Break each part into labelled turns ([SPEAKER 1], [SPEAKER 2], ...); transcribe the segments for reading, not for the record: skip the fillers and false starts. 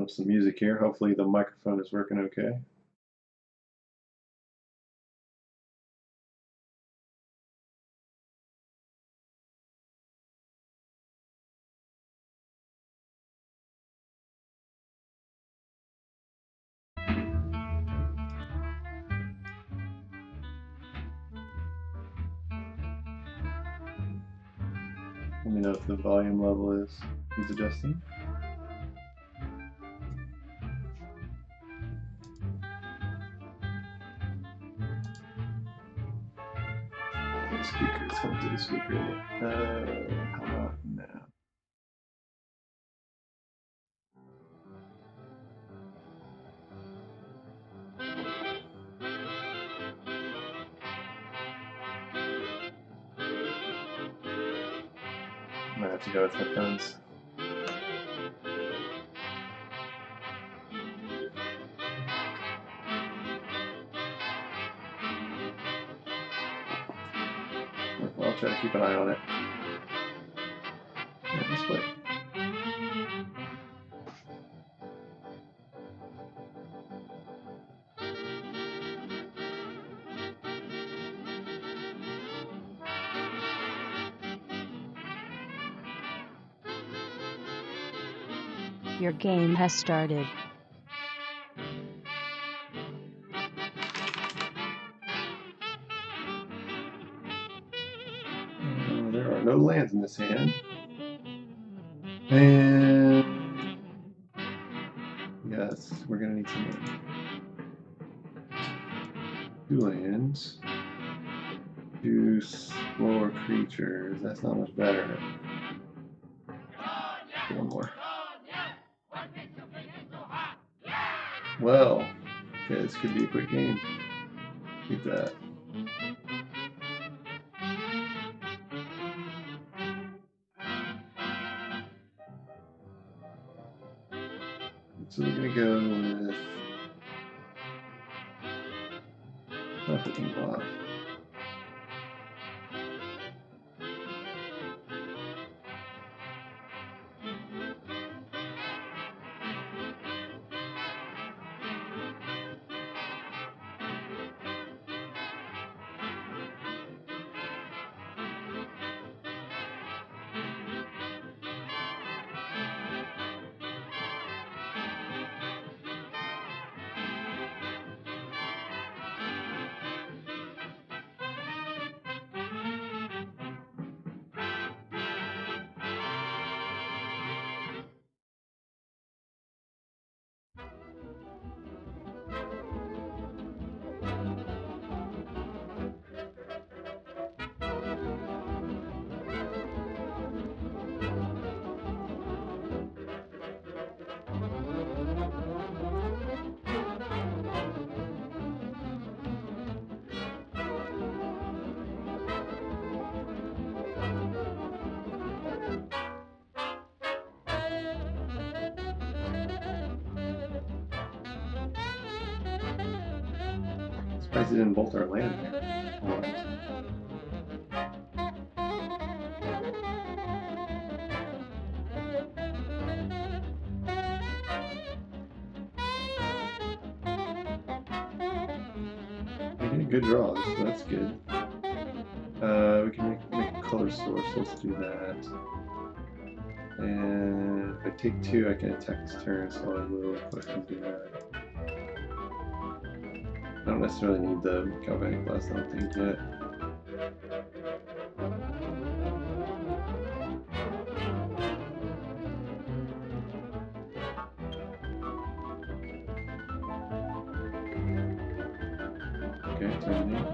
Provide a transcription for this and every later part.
[SPEAKER 1] up some music here. Hopefully the microphone is working okay. Let me know if the volume level needs adjusting. Speakers, come to the speaker. How about now? Might have to go with headphones. Well, I'll try to keep an eye on it. Yeah, let's play.
[SPEAKER 2] Your game has started.
[SPEAKER 1] There are no lands in this hand. And yes, we're gonna need some land. 2 lands. 2 slower creatures. That's not much better. 1 more. Well, okay, this could be a quick game. Keep that. So we're gonna go with nothing block. Surprised it didn't bolt our land there. We did good draws, so that's good. We can make a color source, let's do that. And if I take 2, I can attack this turn, so I will go ahead and do that. I don't necessarily need the galvanic blast, I don't think yet. Okay, terminate.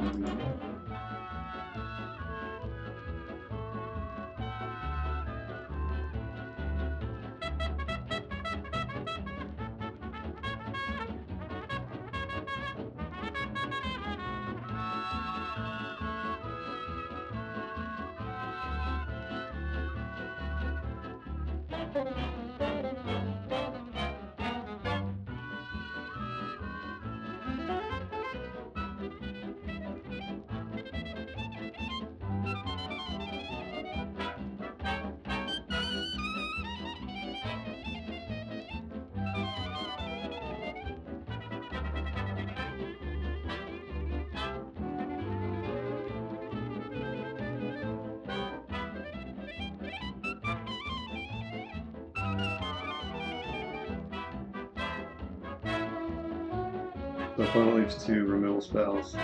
[SPEAKER 1] The opponent leaves 2 removal spells.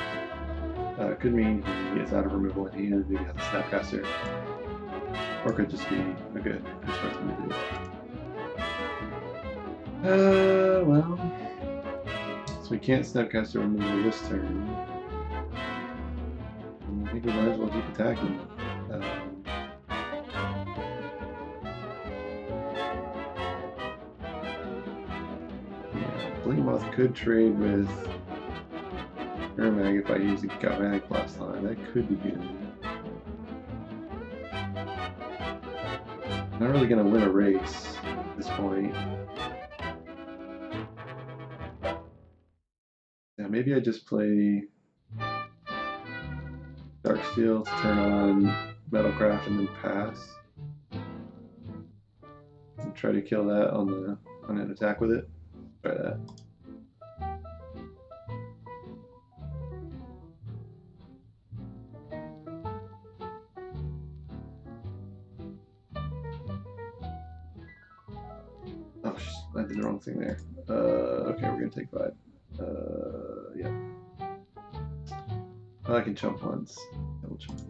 [SPEAKER 1] Could mean he gets out of removal and he maybe has a Snapcaster. Or could just be a good construction to do. Well. So we can't Snapcaster removal this turn. I think we might as well keep attacking. Yeah, Blinkmoth could trade with Xmage if I use the Galvanic Blast line. That could be good. I'm not really going to win a race at this point. Yeah, maybe I just play Darksteel to turn on Metalcraft and then pass. And try to kill that on an attack with it. Try that. Oh, I did the wrong thing there. Okay, we're gonna take 5. Yeah. Oh, I can jump once. Double jump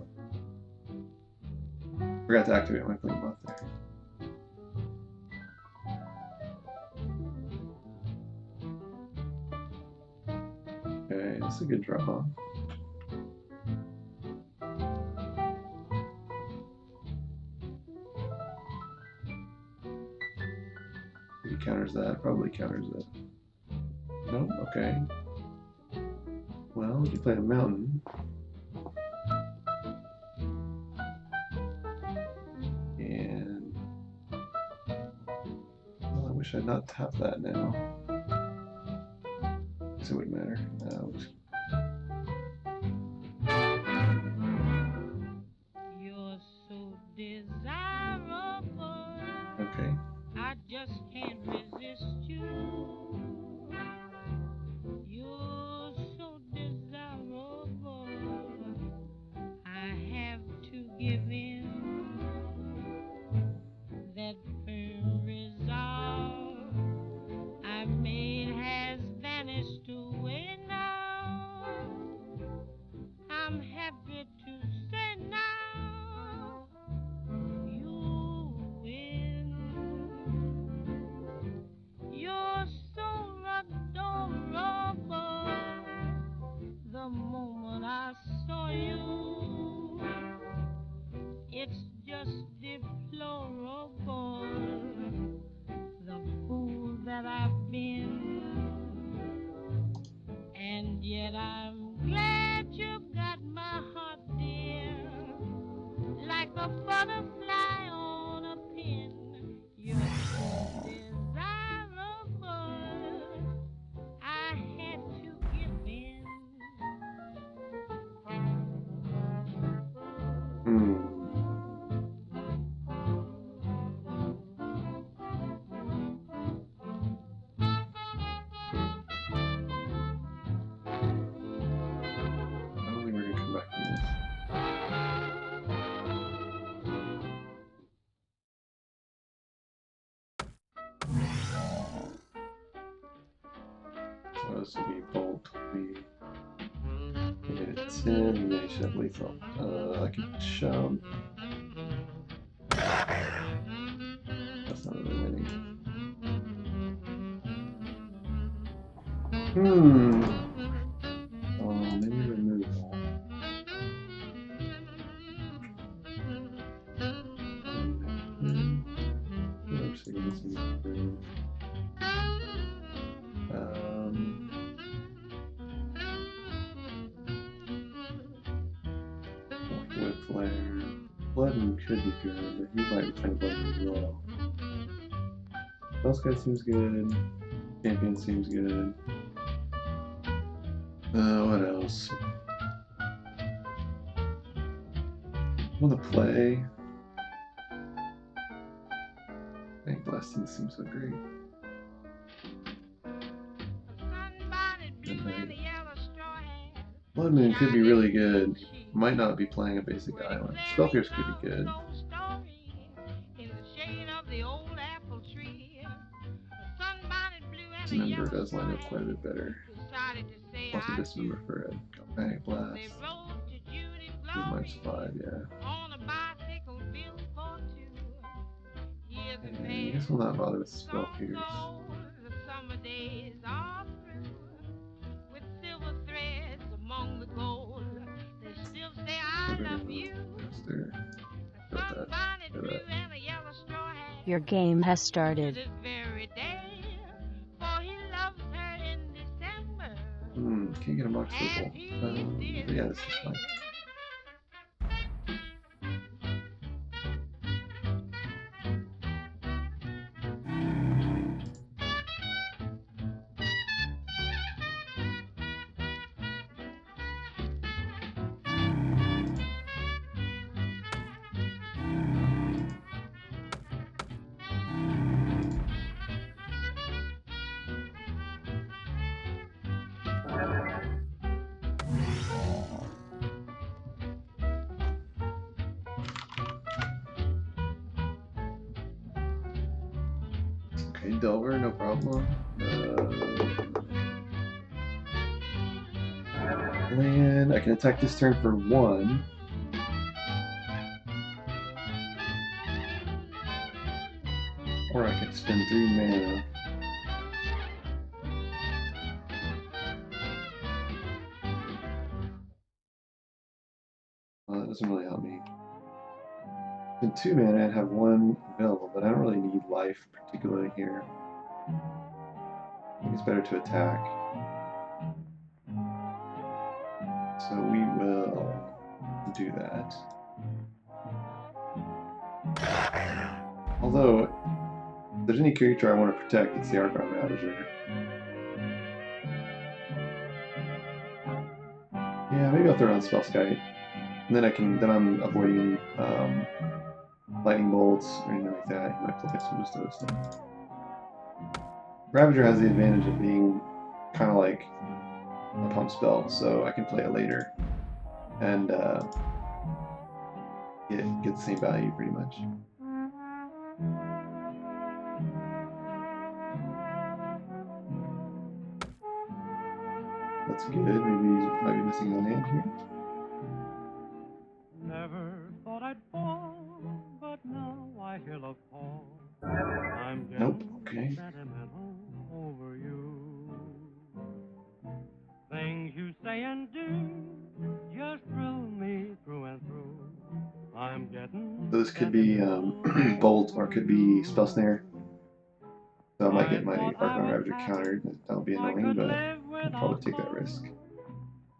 [SPEAKER 1] once. Forgot to activate my Blinkmoth there. Okay, that's a good draw. He counters that, probably counters it. Nope, okay. Well, we can play a mountain. And well, I wish I'd not tapped that now. It wouldn't matter.
[SPEAKER 3] You're so desirable.
[SPEAKER 1] Okay.
[SPEAKER 3] I just can't resist you. You're so desirable. I have to give in. That firm resolve I made has vanished away now. I'm happy to say now you win. You're so adorable. The moment I saw you, it's just deplorable. The fool that I've been. And yet I'm glad you've got my heart, dear, like a butterfly on a pin. You're so desirable, I had to give in.
[SPEAKER 1] This would be bolt. We hit 10, and then you should have lethal. I can jump. That's not really winning. Oh, maybe removal. With Flare. Bloodman could be good, but he might be playing Bloodman as well. Spell Guide seems good. Champion seems good. What else? I want to play. I think Blasting seems so great. Bloodmoon could be really good. Might not be playing a basic island. Spellpierce could be good. Member does line up quite a bit better.
[SPEAKER 3] say
[SPEAKER 1] What's the
[SPEAKER 3] I
[SPEAKER 1] dismember for it? Galvanic blast.
[SPEAKER 3] They rode to Judy
[SPEAKER 1] -5,
[SPEAKER 3] Glory
[SPEAKER 1] yeah.
[SPEAKER 3] on a bicycle built for two. Here's a
[SPEAKER 1] And I
[SPEAKER 3] man
[SPEAKER 1] guess we'll not bother with spell
[SPEAKER 3] so
[SPEAKER 1] pierce.
[SPEAKER 3] close, the summer days are through. With silver threads among the gold, they still say I love you.
[SPEAKER 1] Master.
[SPEAKER 3] A sunbonnet
[SPEAKER 1] Go
[SPEAKER 3] blue
[SPEAKER 1] that.
[SPEAKER 3] and a yellow straw hat.
[SPEAKER 2] Your game has
[SPEAKER 3] To
[SPEAKER 2] started.
[SPEAKER 3] this very day, for he loves her in December.
[SPEAKER 1] Can't get a mock
[SPEAKER 3] As
[SPEAKER 1] opal.
[SPEAKER 3] he
[SPEAKER 1] But
[SPEAKER 3] did
[SPEAKER 1] yeah, this is fine. Okay, Delver, no problem. Land. I can attack this turn for 1. Or I can spend 3 mana. Well, that doesn't really help me. Spend 2 mana and have 1 available, but I don't really need life particularly here. I think it's better to attack. So we will do that. Although, if there's any creature I want to protect, it's the Archon Ravager. Yeah, maybe I'll throw on Spellskite. And then I'm avoiding lightning bolts or anything like that. He might play some of those stuff. Ravager has the advantage of being kind of like a pump spell, so I can play it later and get the same value pretty much. That's good. Maybe he might be missing a land here.
[SPEAKER 4] Never thought I'd fall, but now I hear love call. I'm
[SPEAKER 1] Nope.
[SPEAKER 4] getting
[SPEAKER 1] Okay.
[SPEAKER 4] sentimental over you. Things you say and do just thrill me through and through. I'm getting
[SPEAKER 1] So this could be Bolt or it could be Spell Snare. So I might get my Archon Ravager countered. That'll be annoying, but I'll probably take that risk.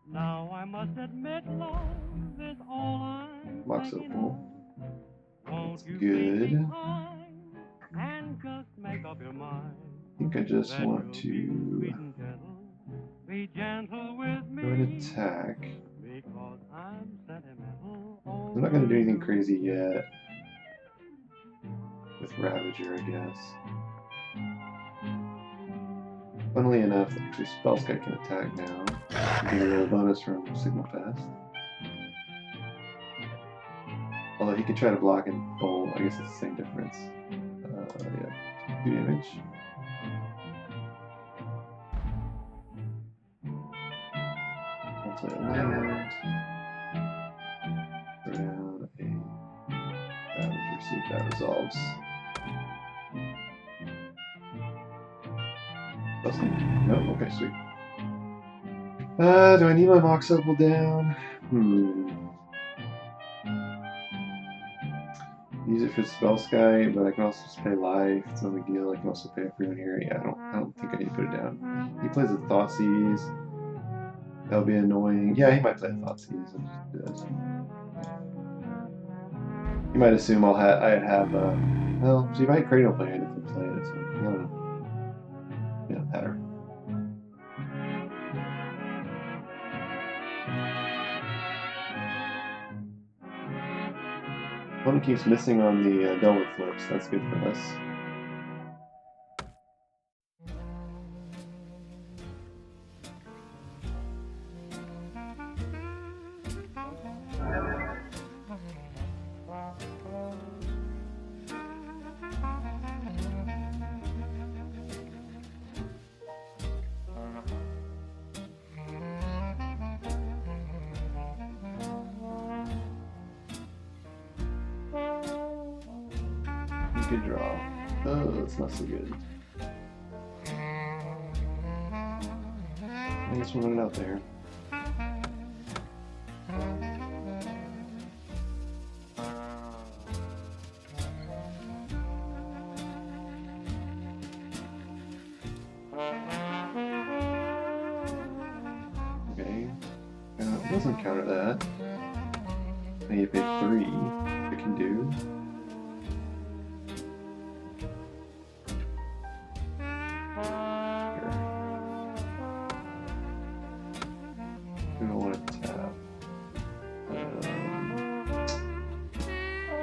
[SPEAKER 4] Now I must admit love is all I'm
[SPEAKER 1] Mox
[SPEAKER 4] thinking
[SPEAKER 1] Opal.
[SPEAKER 4] of. Won't you
[SPEAKER 1] Good.
[SPEAKER 4] please be kind and just make up your mind?
[SPEAKER 1] I think I just
[SPEAKER 4] That
[SPEAKER 1] want
[SPEAKER 4] you'll be
[SPEAKER 1] to
[SPEAKER 4] sweet and gentle, be gentle with me.
[SPEAKER 1] go and attack.
[SPEAKER 4] Because I'm sentimental.
[SPEAKER 1] I'm not going to do anything crazy yet with Ravager, I guess. Funnily enough, actually Spellskite can attack now. Get a little bonus from Signal Fast. Although he could try to block and bolt, I guess it's the same difference. Yeah, 2 damage. I'll play a land. Throw down a Ravager, see if that resolves. No? Okay, sweet. Do I need my Mox Opal down? Use it for Spellskite, but I can also just pay life. It's no big deal. I can also pay everyone here. Yeah, I don't think I need to put it down. He plays a Thoughtseize. That'll be annoying. Yeah, he might play a Thoughtseize. He might assume I'd have well, so he might Cranial Plan if he play it, so I don't know. Yeah, matter. Opponent keeps missing on the Delver flips. That's good for us. Good draw. Oh, it's not so good. I guess we're running out there. Okay. It doesn't counter that. I need to pay 3. I can do.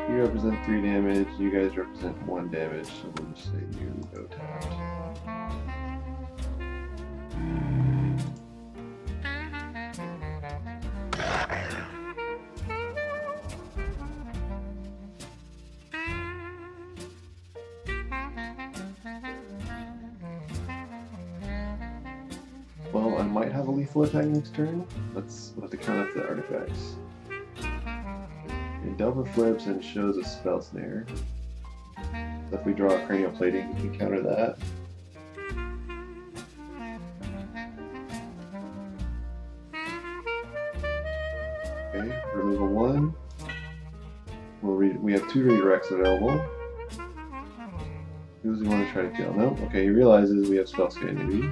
[SPEAKER 1] You represent 3 damage, you guys represent 1 damage, so we'll just say you go tapped. Well, I might have a lethal attack next turn. We'll have to count up the artifacts. It double flips and shows a spell snare. So if we draw a cranial plating, we can counter that. Okay, remove a 1. We have 2 redirects available. Who does he want to try to kill? Nope. Okay, he realizes we have spell scale maybe.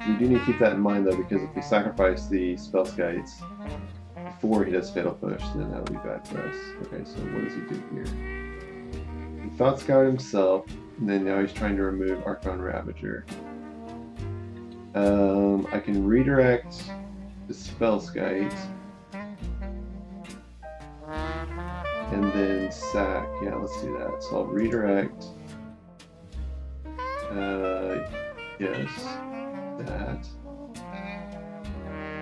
[SPEAKER 1] We do need to keep that in mind though, because if we sacrifice the spell skites before he does fatal push, then that would be bad for us. Okay, so what does he do here? He thought scout himself, and then now he's trying to remove Archon Ravager. I can redirect the spell skite and then sack. Yeah, let's do that. So I'll redirect. Yes. That.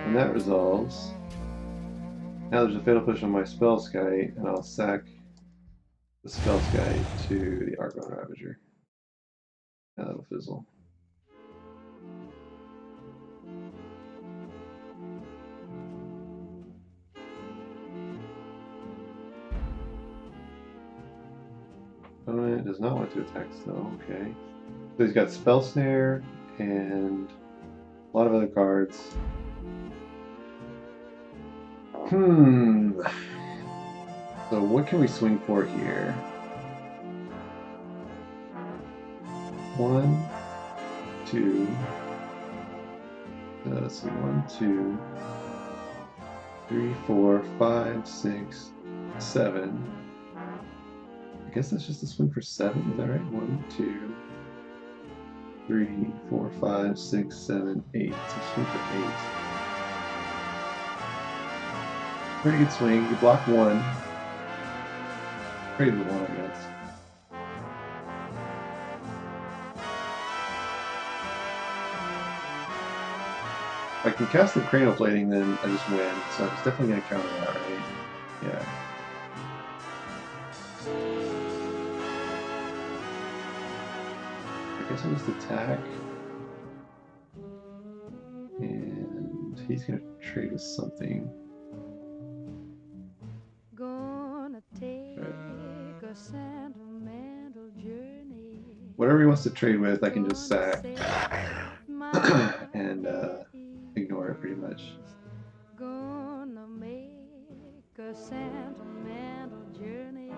[SPEAKER 1] And that resolves. Now there's a fatal push on my spell skite, and I'll sack the spell skite to the Archon Ravager. Now that'll fizzle. Opponent does not want to attack still, okay. So he's got spell snare and a lot of other cards. So what can we swing for here? 1, 2. Let's see, 1, 2, 3, 4, 5, 6, 7. I guess that's just a swing for 7, is that right? 1, 2, 3, 4, 5, 6, 7, 8. It's a swing for 8. Pretty good swing. You block 1. Pretty good 1, I guess. If I can cast the cranial plating, then I just win. So it's definitely going to counter that, right? Yeah. I guess I'll just attack. And he's going to trade with something.
[SPEAKER 3] Gonna take a sentimental journey.
[SPEAKER 1] Whatever he wants to trade with, I can just sack and ignore it pretty much.
[SPEAKER 3] Gonna make a sentimental journey.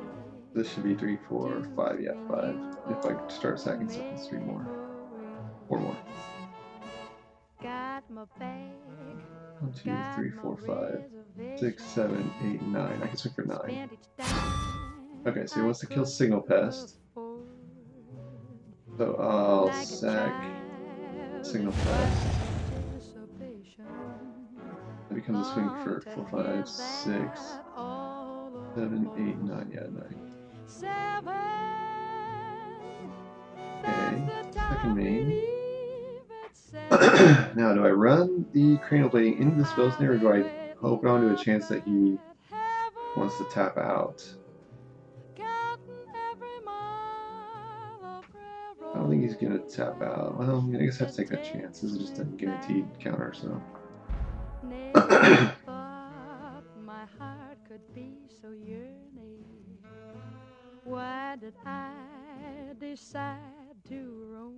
[SPEAKER 1] This should be 3, 4, 5, yeah, 5. If I start sacking stuff, it's 3 more. 4 more.
[SPEAKER 3] Got my bag.
[SPEAKER 1] 1, 2, 3, 4, 5, 6, 7, 8, 9. I can swing for 9. Okay, so he wants to kill Signal Pest. So I'll sack Signal Pest. That becomes a swing for 4, 5, 6, 7, 8, 9. Yeah, 9. Okay, second main. Now, do I run the cranial plating into the spell snare, or do I hope onto a chance that he wants to tap out? don't think he's gonna tap out. Well, I guess I have to take that chance. This is just a guaranteed counter, so.
[SPEAKER 5] Never thought my heart could be so yearning. Why did I decide to roam?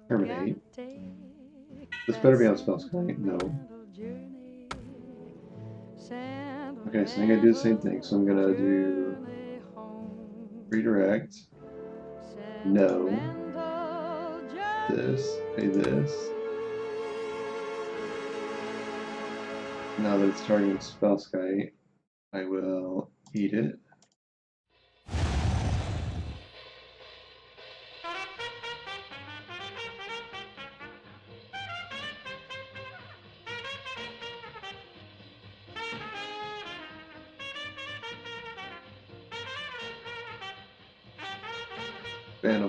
[SPEAKER 1] Terminate.
[SPEAKER 5] Gotta take
[SPEAKER 1] This
[SPEAKER 5] that
[SPEAKER 1] better be on spell sky. No.
[SPEAKER 5] sentimental journey.
[SPEAKER 1] Okay, so I think I do the same thing. So I'm gonna do
[SPEAKER 5] Journey home.
[SPEAKER 1] redirect. No.
[SPEAKER 5] Sentimental
[SPEAKER 1] This. Pay this. Now that it's targeting spell sky, I will eat it.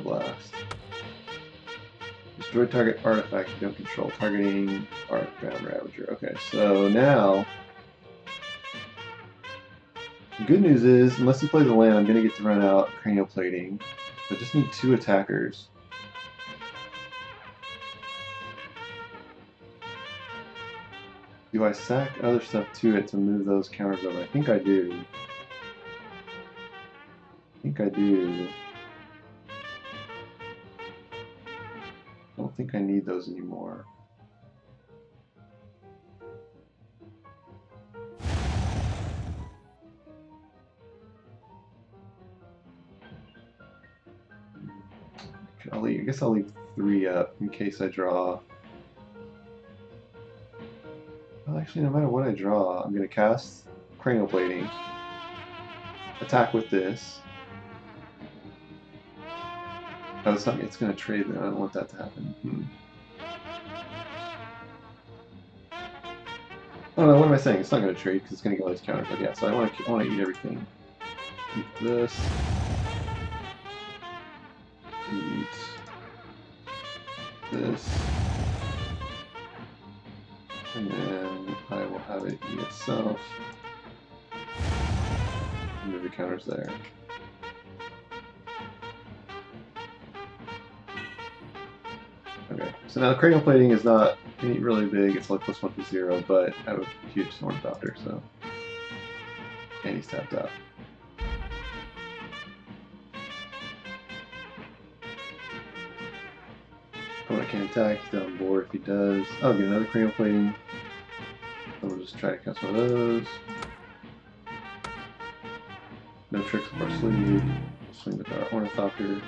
[SPEAKER 1] Blast. Destroy target artifact you don't control. Targeting Arcbound Ravager. Okay, so now the good news is, unless he plays a land, I'm going to get to run out cranial plating. I just need 2 attackers. Do I sack other stuff to it to move those counters over? I think I do. I don't think I need those anymore. I guess I'll leave 3 up in case I draw. Well, actually, no matter what I draw, I'm going to cast Cranial Plating, attack with this. Oh, it's going to trade then. I don't want that to happen. Oh no, what am I saying? It's not going to trade because it's going to get all these counters. But yeah, so I want to eat everything. Eat this. Eat this. And then I will have it eat itself. Move the counters there. Okay, so now the cranial plating is not really big, it's like +1 to 0, but I have a huge Ornithopter, so. And he's tapped out. Opponent can't attack, he's down board if he does. I'll get another cranial plating. So we'll just try to cast one of those. No tricks up our sleeve. Swing with our Ornithopter.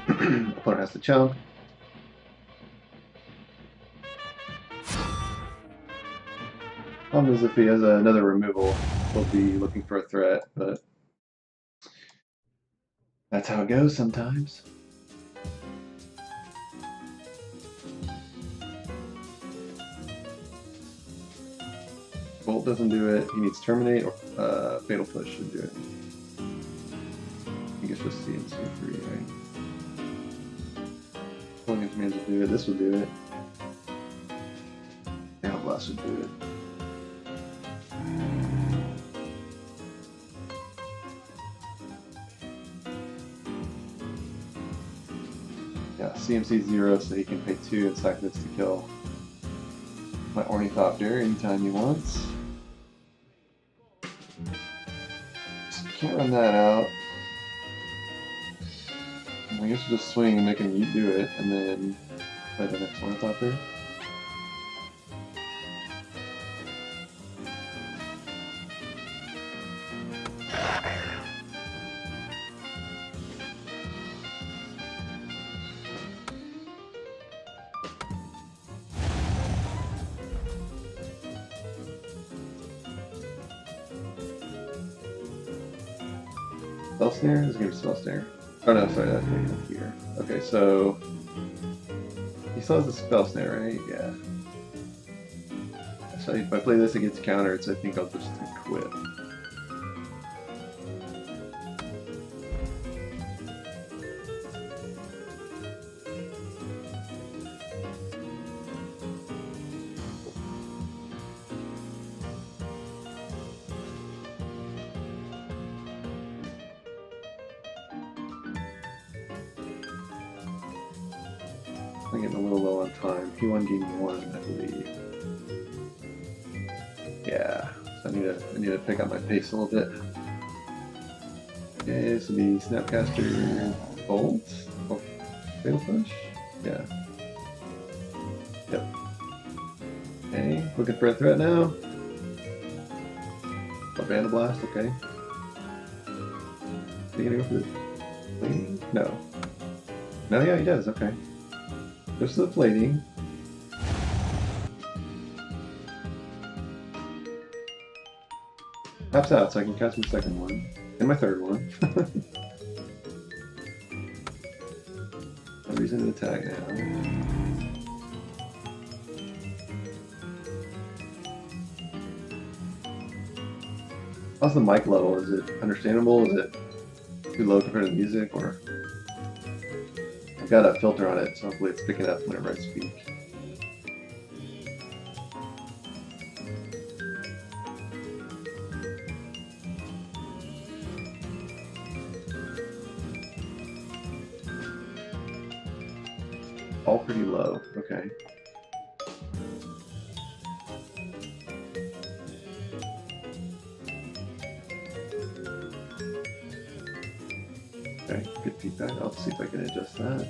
[SPEAKER 1] Opponent has to chump. Problem is, if he has another removal, he'll be looking for a threat, but that's how it goes sometimes. Bolt doesn't do it. He needs Terminate or Fatal Push should do it. I think it's just CMC3, right? Pulling commands will do it. This will do it. Fatal Blast would do it. Yeah, CMC 0, so he can pay 2 and sack this to kill my Ornithopter anytime he wants. Just can't run that out. I guess we'll just swing and make him do it, and then play the next Ornithopter. Spell Snare? This is going to be Spell Snare. Oh no, sorry, that's going to be here. Okay, so he still has the Spell Snare, right? Yeah. So if I play this against counters, I think I'll just quit. I'm getting a little low on time. P1 gave me 1, I believe. Yeah, so I need to pick up my pace a little bit. Okay, this will be Snapcaster Bolt. Oh, Fatal Push? Yeah. Yep. Okay, looking for a threat now. Oh, Vandal Blast, okay. Are you gonna go for the plating? No. No, yeah, he does, okay. Goes to the plating. Taps out so I can cast my second one. And my third one. No reason to attack now. How's the mic level? Is it understandable? Is it too low compared to the music? Or I've got a filter on it, so hopefully it's picking up whenever I speak. All pretty low. Okay. Okay, good feedback. I'll see if I can adjust that.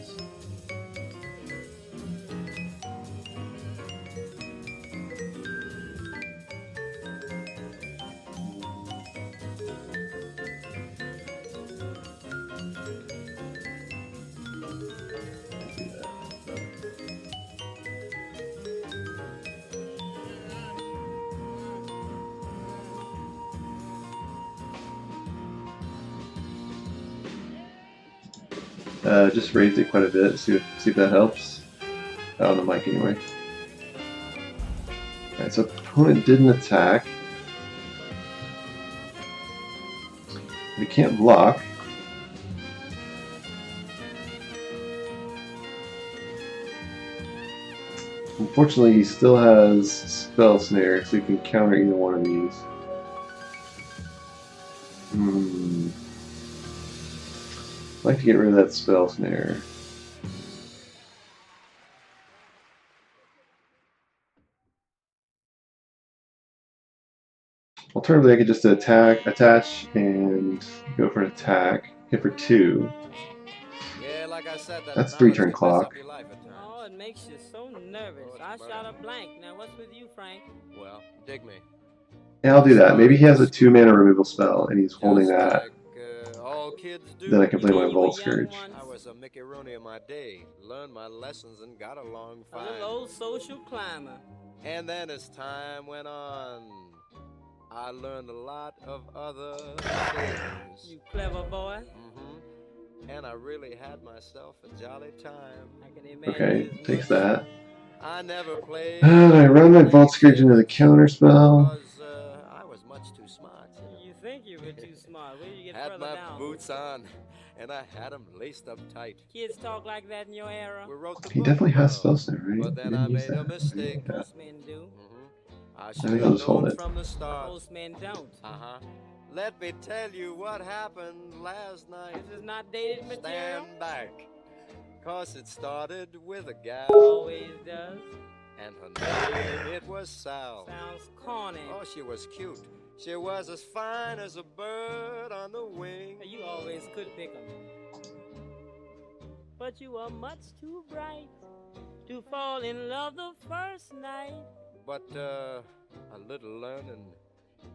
[SPEAKER 1] Just raised it quite a bit. See if that helps. On the mic anyway. Alright, so opponent didn't attack. He can't block. Unfortunately, he still has Spell Snare, so he can counter either one of these. I'd like to get rid of that Spell Snare. Alternatively, I could just attach, and go for an attack. Hit for 2.
[SPEAKER 6] Yeah, like I said,
[SPEAKER 1] That's 3-turn clock.
[SPEAKER 7] Oh, it makes you so nervous. I shot a blank. Now, what's with you, Frank?
[SPEAKER 6] Well, dig me.
[SPEAKER 1] Yeah, I'll do that. Maybe he has a 2-mana removal spell, and he's holding that.
[SPEAKER 6] All kids do.
[SPEAKER 1] Then I can play my Volt Scourge.
[SPEAKER 6] I was a Mickey Rooney in my day, learned my lessons and got along
[SPEAKER 7] A
[SPEAKER 6] fine.
[SPEAKER 7] little old social climber.
[SPEAKER 6] And then as time went on, I learned a lot of other things.
[SPEAKER 7] You clever boy.
[SPEAKER 6] And I really had myself a jolly time.
[SPEAKER 7] I can imagine.
[SPEAKER 1] Okay, takes that.
[SPEAKER 6] I never played.
[SPEAKER 1] And I run my Volt Scourge into the counter spell.
[SPEAKER 6] Because I was much too smart.
[SPEAKER 7] You think you were too smart. Where do you get
[SPEAKER 6] Had
[SPEAKER 7] further
[SPEAKER 6] my
[SPEAKER 7] down?
[SPEAKER 6] boots on, and I had them laced up tight.
[SPEAKER 7] Kids talk like that in your era.
[SPEAKER 6] We wrote the
[SPEAKER 1] He
[SPEAKER 6] book,
[SPEAKER 1] definitely has
[SPEAKER 6] well,
[SPEAKER 1] Spell Snare, right?
[SPEAKER 6] But then
[SPEAKER 1] He
[SPEAKER 6] I
[SPEAKER 1] didn't use
[SPEAKER 6] made a
[SPEAKER 1] that.
[SPEAKER 6] mistake.
[SPEAKER 1] Yeah.
[SPEAKER 7] Most men do.
[SPEAKER 6] I
[SPEAKER 1] think
[SPEAKER 6] should
[SPEAKER 1] I'll
[SPEAKER 6] have
[SPEAKER 1] just hold
[SPEAKER 6] known
[SPEAKER 1] it.
[SPEAKER 6] from the start.
[SPEAKER 7] Most men don't.
[SPEAKER 6] Let me tell you what happened last night.
[SPEAKER 7] This is not dated material.
[SPEAKER 6] Stand back. Cause it started with a gal.
[SPEAKER 7] Always does.
[SPEAKER 6] And her name, it was Sal.
[SPEAKER 7] Sounds corny.
[SPEAKER 6] Oh, she was cute. She was as fine as a bird on the wing.
[SPEAKER 7] You always could pick 'em. But you were much too bright to fall in love the first night.
[SPEAKER 6] But a little learning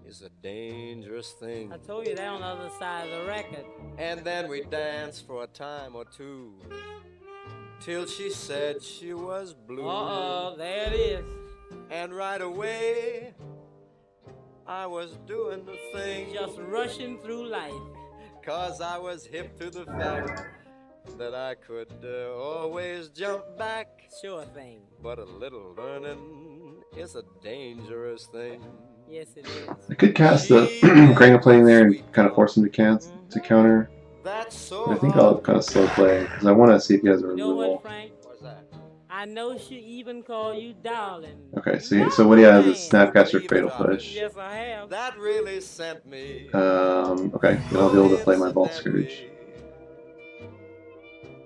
[SPEAKER 6] is a dangerous thing.
[SPEAKER 7] I told you that on the other side of the record.
[SPEAKER 6] And then we danced for a time or two, till she said she was blue.
[SPEAKER 7] Uh-oh, there it is.
[SPEAKER 6] And right away, I was doing the thing.
[SPEAKER 7] Just rushing through life.
[SPEAKER 6] Cause I was hip to the fact that I could always jump back.
[SPEAKER 7] Sure thing.
[SPEAKER 6] But a little learning is a dangerous thing.
[SPEAKER 7] Yes, it is.
[SPEAKER 1] I could cast the Granger Plating there and kind of force him to counter.
[SPEAKER 6] That's so
[SPEAKER 1] But I think I'll kind of slow play, because I want to see if he has a
[SPEAKER 7] You know
[SPEAKER 1] removal.
[SPEAKER 7] what, Frank?
[SPEAKER 6] What's that?
[SPEAKER 7] I know she even call you darling.
[SPEAKER 1] Okay, so what he has is Snapcaster Fatal Push.
[SPEAKER 7] Yes, I have.
[SPEAKER 6] That really sent me.
[SPEAKER 1] Okay, then I'll be able to play my Vault Scourge.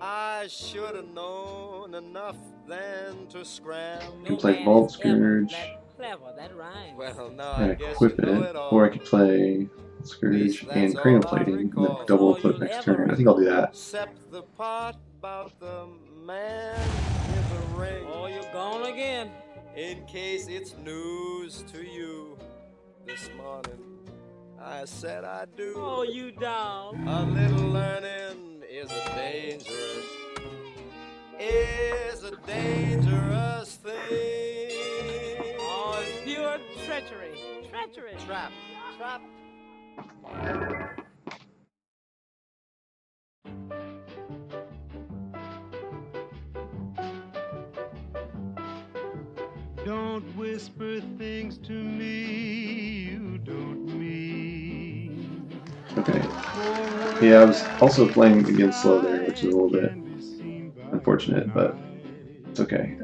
[SPEAKER 6] I I should have known enough then to scram.
[SPEAKER 1] I can
[SPEAKER 7] No
[SPEAKER 1] play
[SPEAKER 7] man
[SPEAKER 1] Vault
[SPEAKER 7] is ever
[SPEAKER 1] Scourge
[SPEAKER 7] that clever. That rhymes.
[SPEAKER 6] Well, now
[SPEAKER 1] and
[SPEAKER 6] I guess you
[SPEAKER 1] equip
[SPEAKER 6] know
[SPEAKER 1] it,
[SPEAKER 6] it all.
[SPEAKER 1] or I could play
[SPEAKER 6] At least
[SPEAKER 1] Scourge
[SPEAKER 6] that's
[SPEAKER 1] and
[SPEAKER 6] all
[SPEAKER 1] cranial
[SPEAKER 6] I
[SPEAKER 1] plating, and then
[SPEAKER 6] recall.
[SPEAKER 1] double
[SPEAKER 7] All
[SPEAKER 1] equip
[SPEAKER 7] you'll
[SPEAKER 1] next
[SPEAKER 7] ever
[SPEAKER 1] turn. I think I'll do
[SPEAKER 7] recall.
[SPEAKER 1] that.
[SPEAKER 6] Except the part about the man in the ring.
[SPEAKER 7] Oh, you're gone again.
[SPEAKER 6] In case it's news to you, this morning I said I do.
[SPEAKER 7] Oh, you dog.
[SPEAKER 6] A little learning is a dangerous thing.
[SPEAKER 7] Oh, it's pure treachery. Treachery.
[SPEAKER 6] Trap, trap.
[SPEAKER 4] Don't whisper things to me you don't mean.
[SPEAKER 1] Okay. Yeah, I was also playing against slow there, which is a little bit unfortunate, but it's okay.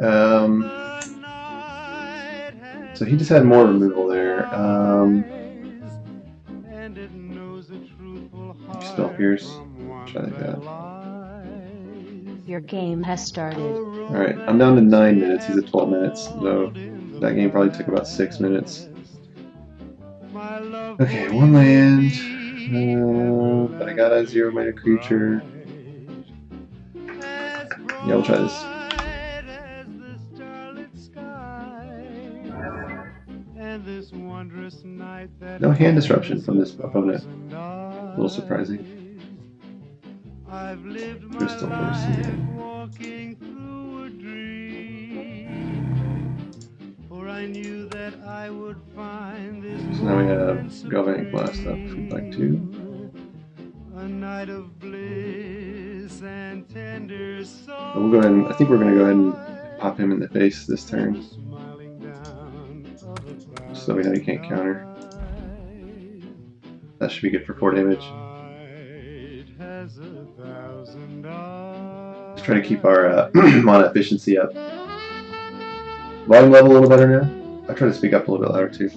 [SPEAKER 1] So he just had more removal there. Spell Pierce. Try like that.
[SPEAKER 2] Your game has started.
[SPEAKER 1] Alright, I'm down to 9 minutes. He's at 12 minutes, so that game probably took about 6 minutes. Okay, one land. But I got a 0-mana creature. Yeah, we'll try this. No hand disruption from this opponent. A little surprising. Crystal Force here. So now we have Galvanic Blast up if we'd like to. But we'll go ahead and, I think we're going to go ahead and pop him in the face this turn. So we know he can't counter. That should be good for 4 damage. Let's try to keep our mana efficiency up. Volume level a little better now. I'll try to speak up a little bit louder too.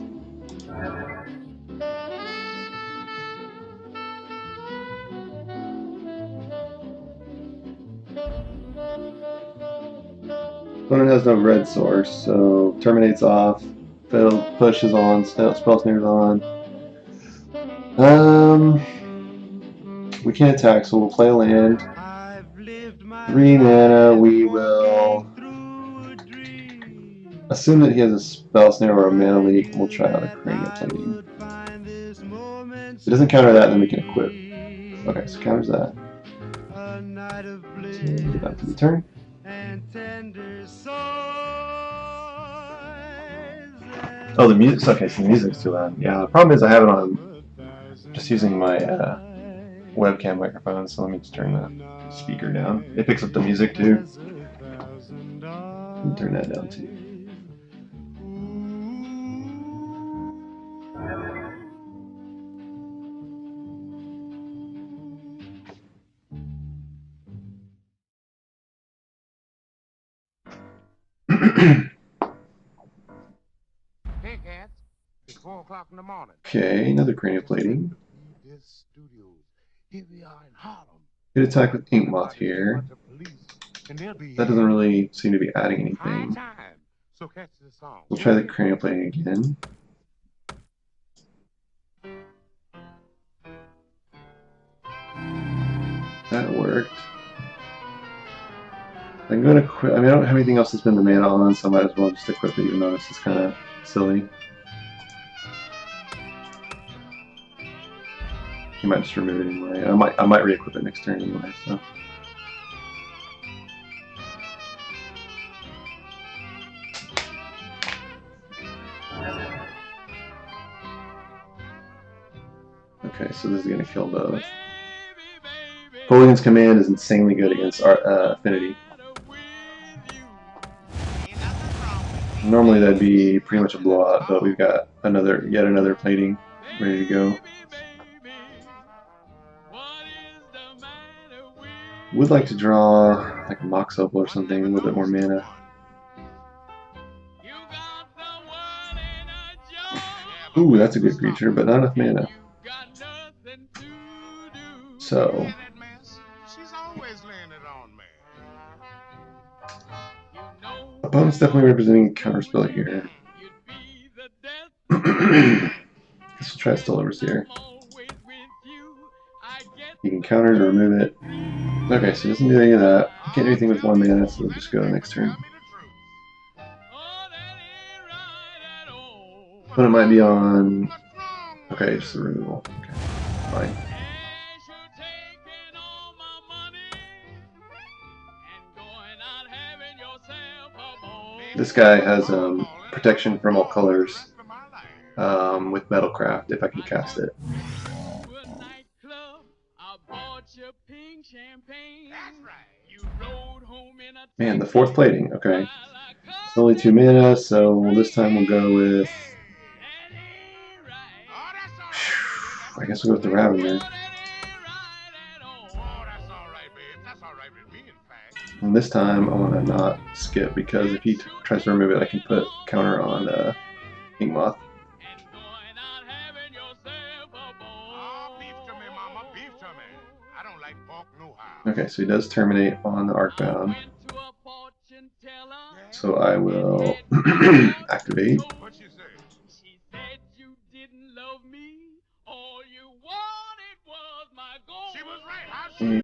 [SPEAKER 1] Opponent has no red source, so terminates off, push is on, spell snare's on. We can't attack, so we'll play a land. 3 mana, we will assume that he has a spell snare or a mana leak, and we'll try out a cranial plating. If it doesn't counter that, then we can equip. Okay, so counters that. So we'll get back to the turn. Oh, the music. Okay, so the music's too loud. Yeah, the problem is I have it on just using my webcam microphone, so let me just turn the speaker down. It picks up the music too. Turn that down too.
[SPEAKER 8] Hey cats, it's 4 o'clock in the morning.
[SPEAKER 1] Okay, another cranial plating.
[SPEAKER 8] Here we are in Harlem.
[SPEAKER 1] Hit attack with Ink Moth here. That doesn't really seem to be adding anything.
[SPEAKER 8] So catch this song.
[SPEAKER 1] We'll try the cranial plating again. That worked. I'm going to quit. I mean, I don't have anything else to spend the mana on, so I might as well just equip it, even though this is kind of silly. You might just remove it anyway. I might re-equip it next turn anyway. So. Okay, so this is going to kill both. Hooligan's Command is insanely good against our Affinity. Normally that'd be pretty much a blowout, but we've got yet another plating ready to go. Would like to draw like a Mox Opal or something, a little bit more mana. Ooh, that's a good creature, but not enough mana. So opponent's definitely representing counterspell here. Guess we'll try Still Overseer. You can counter to remove it. Okay, so it doesn't do any of that. Can't do anything with 1 mana, so we'll just go next turn. But it might be on. Okay, just the removal. Okay, fine. This guy has protection from all colors with Metalcraft if I can cast it. Man, the 4th plating. Okay. It's only 2 mana, so this time we'll go with. I guess we'll go with the Ravager. And this time I want to not skip because if he tries to remove it, I can put counter on Inkmoth. Okay, so he does terminate on the Arcbound. So I will activate. And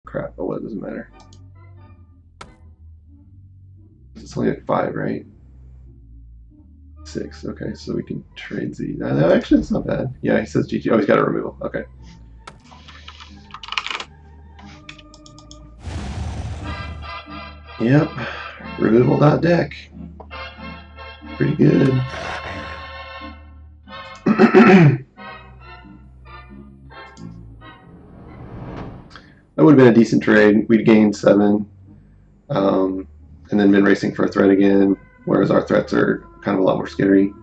[SPEAKER 1] Crap, oh well, it doesn't matter. It's only at 5, right? 6, okay, so we can trade Z. No, actually, it's not bad. Yeah, he says GG. Oh, he's got a removal. Okay. Yep, removal.deck. Pretty good. That would have been a decent trade. We'd gained 7, and then been racing for a threat again, whereas our threats are kind of a lot more scary.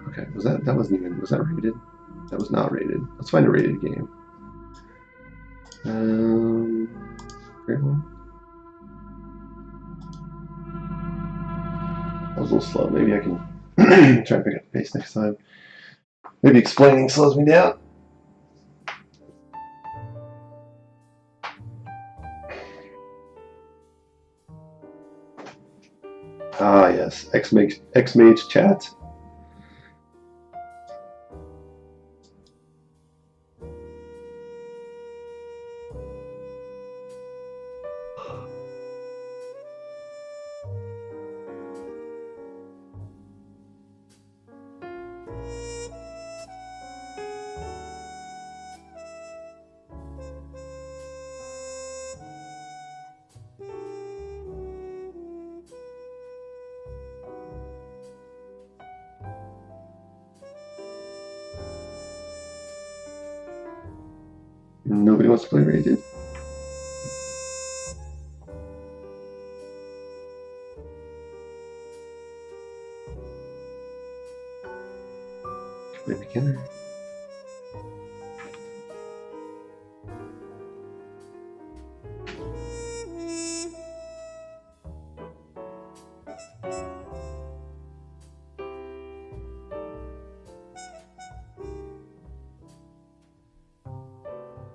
[SPEAKER 1] Okay, was that wasn't even, was that rated? That was not rated. Let's find a rated game. Great one. That was a little slow. Maybe I can try and pick up the pace next time. Maybe explaining slows me down. Ah, yes. Xmage chat. Nobody wants to play rated. Play beginner.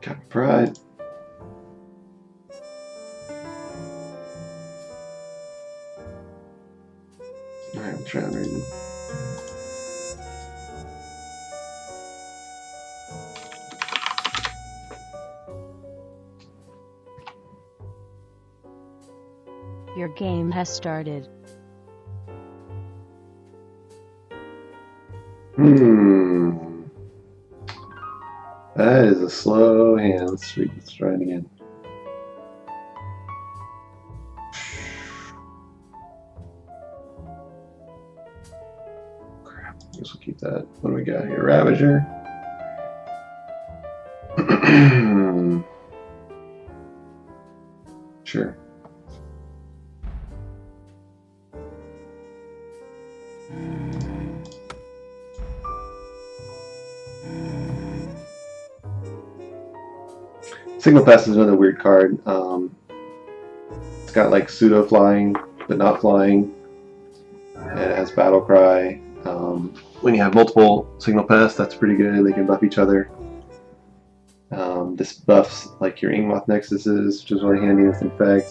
[SPEAKER 1] Got pride. Alright, we'll try on rated.
[SPEAKER 2] Your game has started.
[SPEAKER 1] That is a slow hand. Let's try it again. Crap. I guess we'll keep that. What do we got here? Ravager. Sure. Signal Pass is another weird card. It's got like pseudo flying, but not flying. And it has Battle Cry. When you have multiple Signal Pass, that's pretty good. They can buff each other. This buffs like your Ingmoth Nexuses, which is really handy with Infect.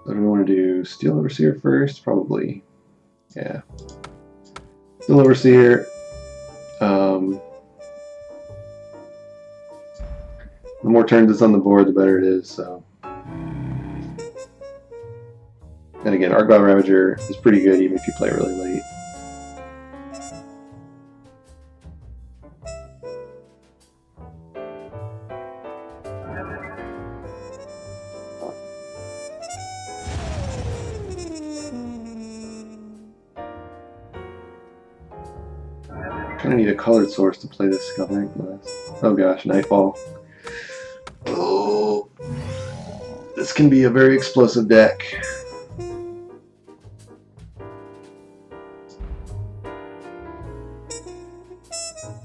[SPEAKER 1] So do we want to do Steel Overseer first? Probably. Yeah. Steel Overseer. The more turns it's on the board, the better it is. So. And again, Argyle Ravager is pretty good even if you play really late. Kind of need a colored source to play this Galvanic Blast. Oh gosh, Nightfall. Oh, this can be a very explosive deck.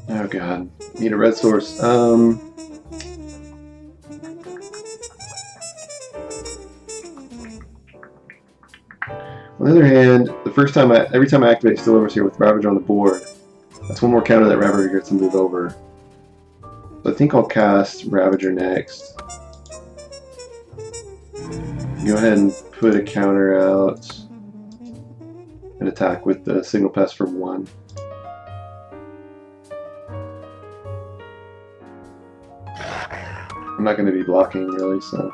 [SPEAKER 1] Oh god, need a red source. On the other hand, every time I activate Steel Overseer with Ravager on the board, that's one more counter that Ravager gets to move over. So I think I'll cast Ravager next. Go ahead and put a counter out and attack with the Signal Pest for 1. I'm not going to be blocking really, so.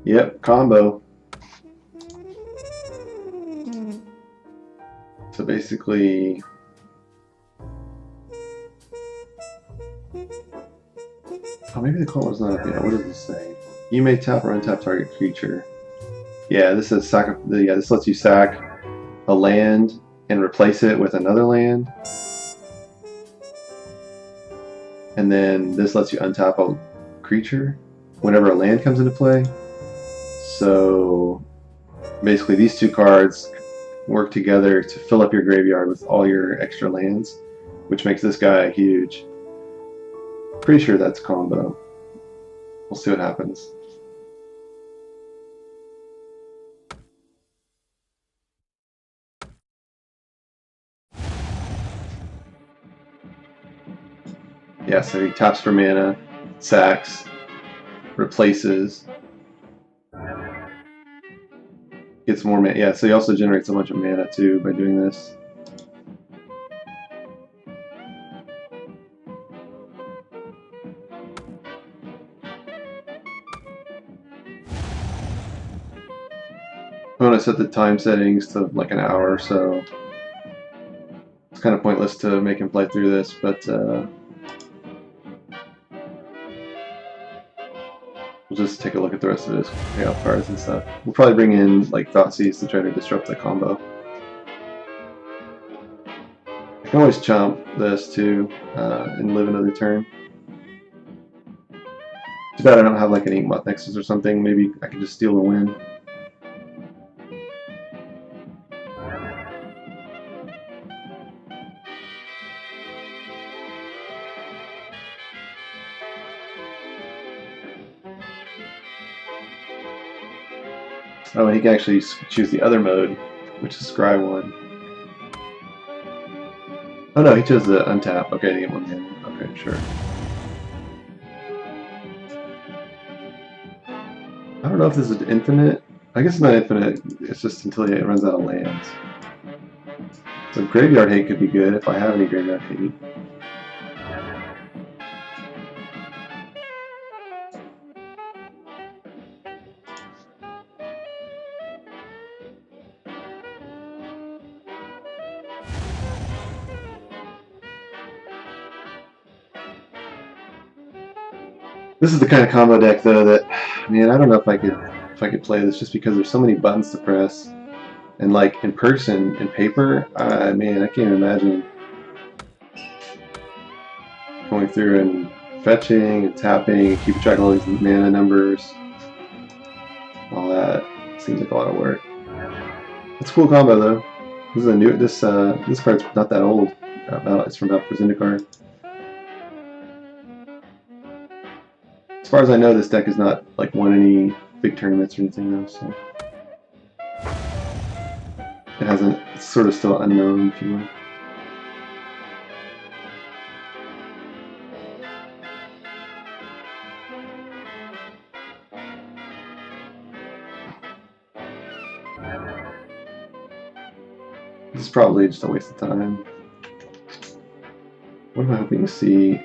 [SPEAKER 1] Yep, combo. So basically, oh, maybe the combo's not up yet. What does this say? You may tap or untap target creature. Yeah, this says sack. Yeah, this lets you sack a land and replace it with another land, and then this lets you untap a creature whenever a land comes into play. So basically these two cards work together to fill up your graveyard with all your extra lands, which makes this guy huge. Pretty sure that's combo. We'll see what happens. Yeah, so he taps for mana, sacks, replaces, gets more mana. Yeah, so he also generates a bunch of mana too by doing this. I'm going to set the time settings to like an hour or so. It's kind of pointless to make him play through this, but we'll just take a look at the rest of his payoff cards and stuff. We'll probably bring in like Thoughtseize to try to disrupt the combo. I can always chomp this too and live another turn. Too bad I don't have like an Inkmoth Nexus or something. Maybe I can just steal a win. Oh, and he can actually choose the other mode, which is Scry 1. Oh no, he chose the untap. Okay, to get 1 mana. Okay, sure. I don't know if this is infinite. I guess it's not infinite. It's just until it runs out of lands. So Graveyard Hate could be good if I have any Graveyard Hate. This is the kind of combo deck, though, that, man, I don't know if I could play this just because there's so many buttons to press, and like in person, in paper, man, I can't imagine going through and fetching and tapping and keeping track of all these mana numbers, all that. Seems like a lot of work. It's a cool combo, though. This is a new. This card's not that old. It's from Battle for Zendikar. As far as I know, this deck has not like won any big tournaments or anything though, so it hasn't. It's sort of still unknown, if you will. This is probably just a waste of time. What am I hoping to see?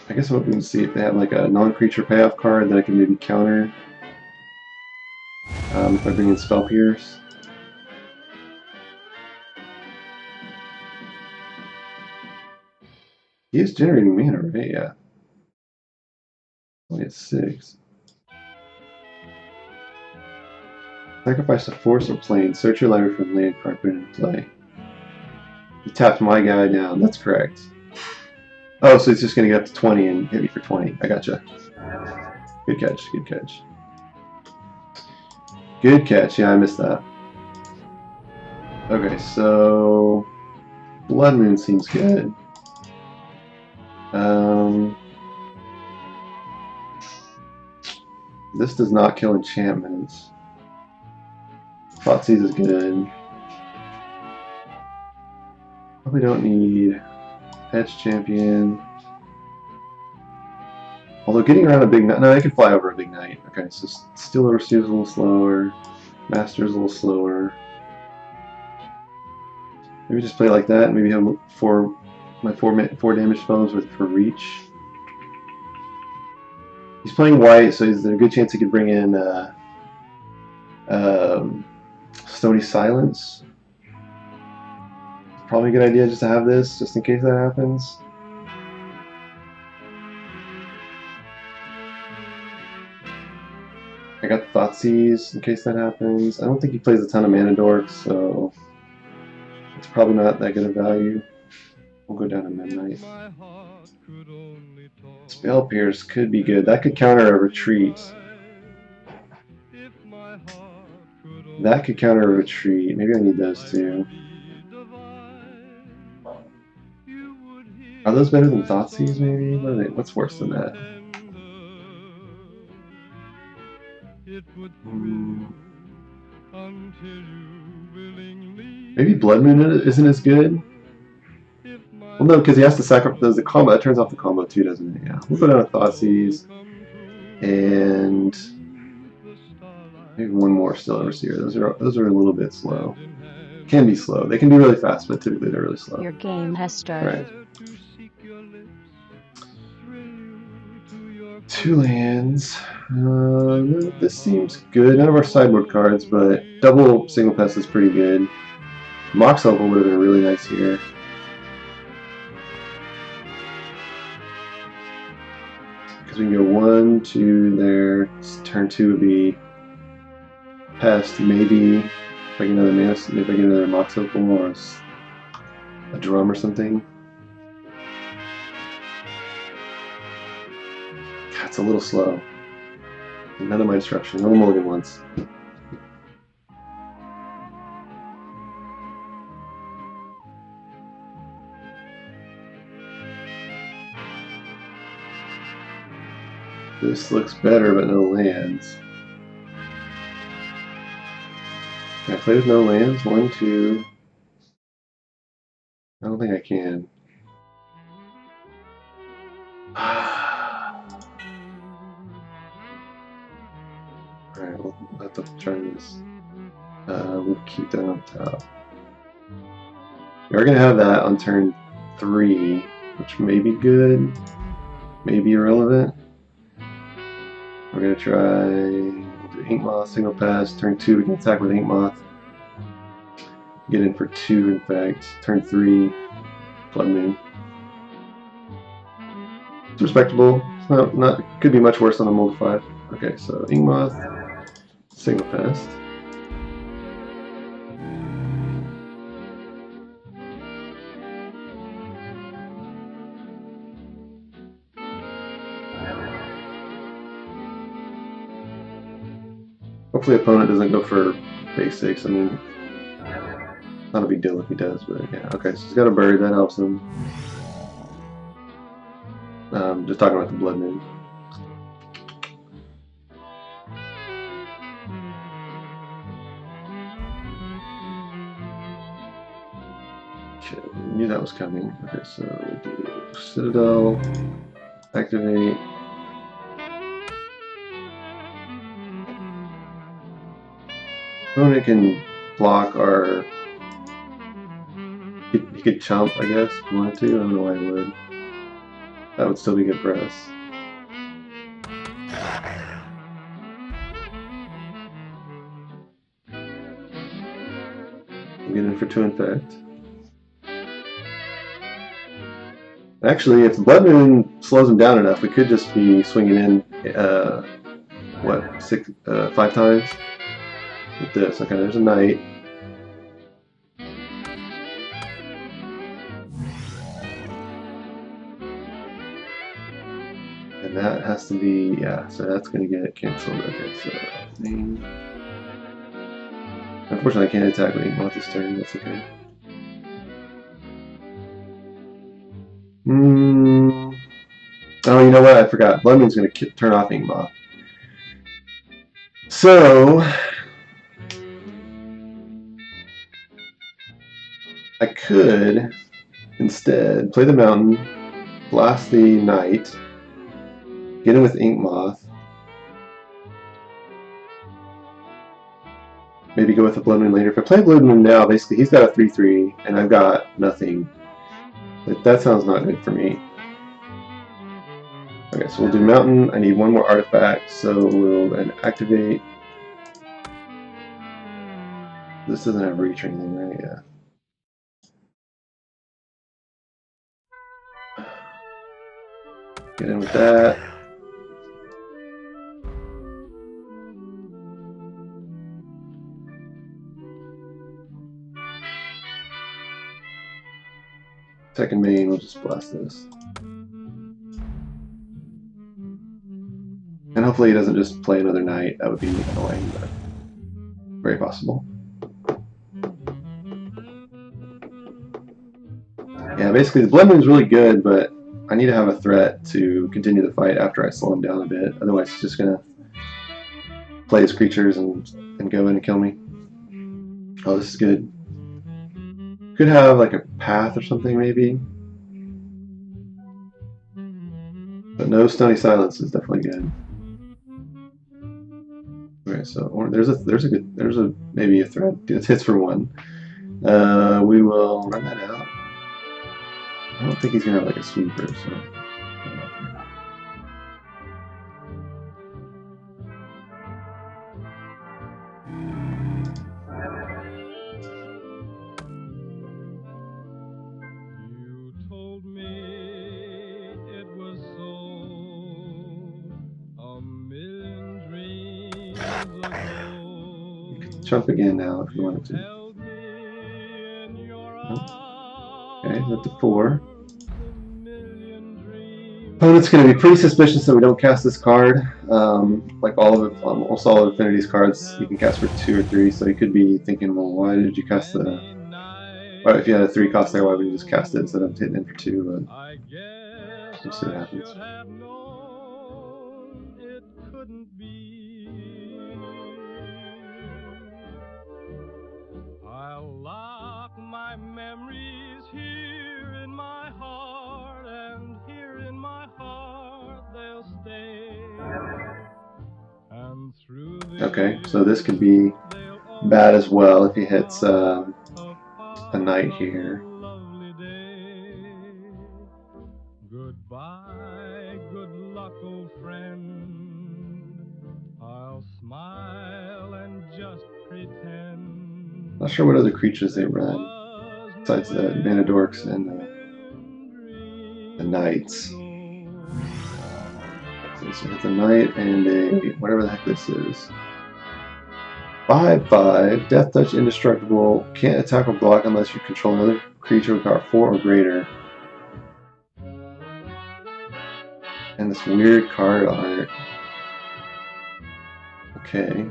[SPEAKER 1] I guess I'm hoping to see if they have like a non-creature payoff card that I can maybe counter if I bring in Spell Pierce. He is generating mana, right? Yeah. Only at 6. Sacrifice a force or plane. Search your library for the land card put into play. You tapped my guy down. That's correct. Oh, so it's just gonna get up to 20 and hit me for 20. I gotcha. Good catch, good catch. Good catch, yeah, I missed that. Okay, so Blood Moon seems good. This does not kill enchantments. Thoughtseize is good. Probably don't need Edge Champion. Although getting around a big knight, no, I can fly over a big knight. Okay, so Steel Overseer is a little slower. Master is a little slower. Maybe just play like that. Maybe have my four damage spells for reach. He's playing white, so there's a good chance he could bring in Stony Silence. Probably a good idea just to have this, just in case that happens. I got Thoughtseize in case that happens. I don't think he plays a ton of mana dorks, so it's probably not that good of value. We'll go down to Midnight. Spell Pierce could be good. That could counter a retreat. That could counter a retreat. Maybe I need those two. Are those better than Thoughtseize, maybe? What's worse than that? Maybe Blood Moon isn't as good? Well, no, because he has to sacrifice the combo. That turns off the combo too, doesn't it? Yeah. We'll go down to Thoughtseize. And maybe one more Steel Overseer. Those are a little bit slow. Can be slow. They can be really fast, but typically they're really slow.
[SPEAKER 2] Your game has started.
[SPEAKER 1] Right. 2 lands. This seems good. None of our sideboard cards, but double single pest is pretty good. Mox Opal would have been really nice here. Because we can go 1, 2 there. Turn 2 would be pest. Maybe if I get another mana, maybe I get another Mox Opal or a drum or something. It's a little slow. None of my instructions. No more than once. This looks better, but no lands. Can I play with no lands? 1, 2. I don't think I can. Alright, we'll have to try this. We'll keep that on top. We are going to have that on turn 3, which may be good, may be irrelevant. We're going to try do Ink Moth, Signal Pass. Turn 2, we can attack with Ink Moth. Get in for 2, in fact. Turn 3, Blood Moon. It's respectable. It's not could be much worse on a mold 5. Okay, so Ink Moth, Signal Pass. Hopefully opponent doesn't go for basics. I mean, not a big deal if he does, but yeah. Okay, so he's got a bird, that helps him. Just talking about the Blood Moon. Okay, knew that was coming. Okay, so we do Citadel, activate. Opponent can block our. He could chump, I guess, if he wanted to. I don't know why he would. That would still be good for us. We'll get in for 2 infect. Actually, if the Blood Moon slows him down enough, we could just be swinging in, what, 5 times? With this. Okay, there's a knight. And that has to be, yeah, so that's going to get canceled. Okay, so main. Unfortunately, I can't attack with Inkmoth this turn. That's okay. Oh, you know what? I forgot. Blood Moon's going to turn off Inkmoth. So I could instead play the mountain, blast the knight, get him with Inkmoth, maybe go with the Blood Moon later. If I play Blood Moon now, basically he's got a 3/3 and I've got nothing. But that sounds not good for me. Okay, so we'll do mountain. I need one more artifact, so we'll then activate. This doesn't have reach or anything, right? Yeah. Get in with that. Second main, we'll just blast this. And hopefully he doesn't just play another knight. That would be annoying, but very possible. Yeah, basically the Blood Moon is really good, but I need to have a threat to continue the fight after I slow him down a bit. Otherwise he's just going to play his creatures and go in and kill me. Oh, this is good. Could have like a path or something maybe. But no Stony Silence is definitely good. Okay, so or there's maybe a threat. It hits for 1. We will run that out. I don't think he's gonna have like a sweeper, so. Jump again now if you wanted to. Nope. Okay, up to 4. Opponent's going to be pretty suspicious that we don't cast this card. Like almost all of Affinity's cards, you can cast for 2 or 3. So you could be thinking, well, why did you cast the? Well, if you had a 3 cost there, why would you just cast it instead of hitting in for 2? But we'll see what happens.
[SPEAKER 4] I'll lock my memories here in my heart, and here in my heart they'll stay. And through the
[SPEAKER 1] okay, so this could be bad as well if he hits a knight here.
[SPEAKER 4] Goodbye, good luck, old friend. I'll smile and just pretend.
[SPEAKER 1] Not sure what other creatures they run besides the Manadorks and the Knights. So it's a Knight and a whatever the heck this is. 5/5, Death Touch, indestructible, can't attack or block unless you control another creature with power 4 or greater. And this weird card art. Okay.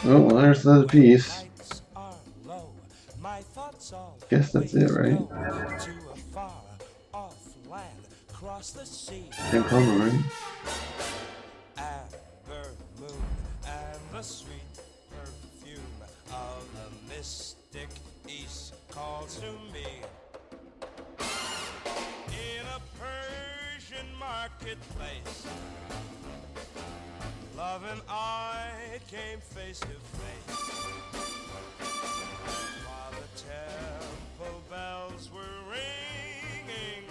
[SPEAKER 1] Oh, well, there's another piece. Guess that's it, right? Can't come, right?
[SPEAKER 9] Calls to me in a Persian marketplace. Love and I came face to face, while the temple bells were ringing.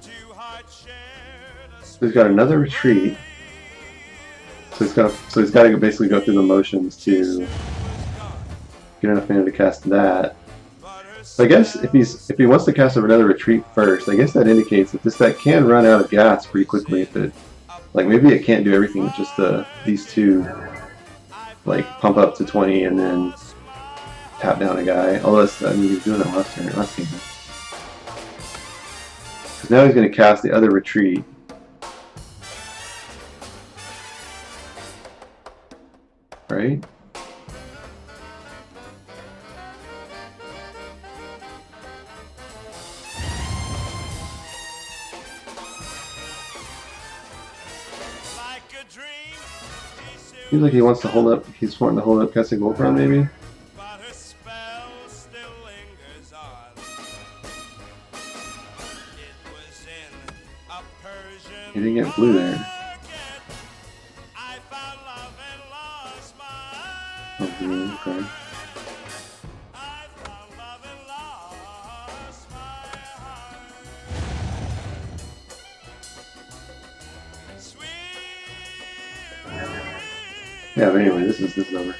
[SPEAKER 9] Two hearts shared a
[SPEAKER 1] So he's got another retreat. So he's got to basically go through the motions to get enough mana to cast that. So I guess if he wants to cast another retreat first, I guess that indicates that this deck can run out of gas pretty quickly if it, like, maybe it can't do everything with just these two, like, pump up to 20 and then tap down a guy. Although I mean, he was doing that last game. Because now he's going to cast the other retreat. Right? Seems like he wants to hold up. He's wanting to hold up casting Voltron, maybe. He didn't get blue there. Oh, blue, okay. Yeah, but anyway, this is over.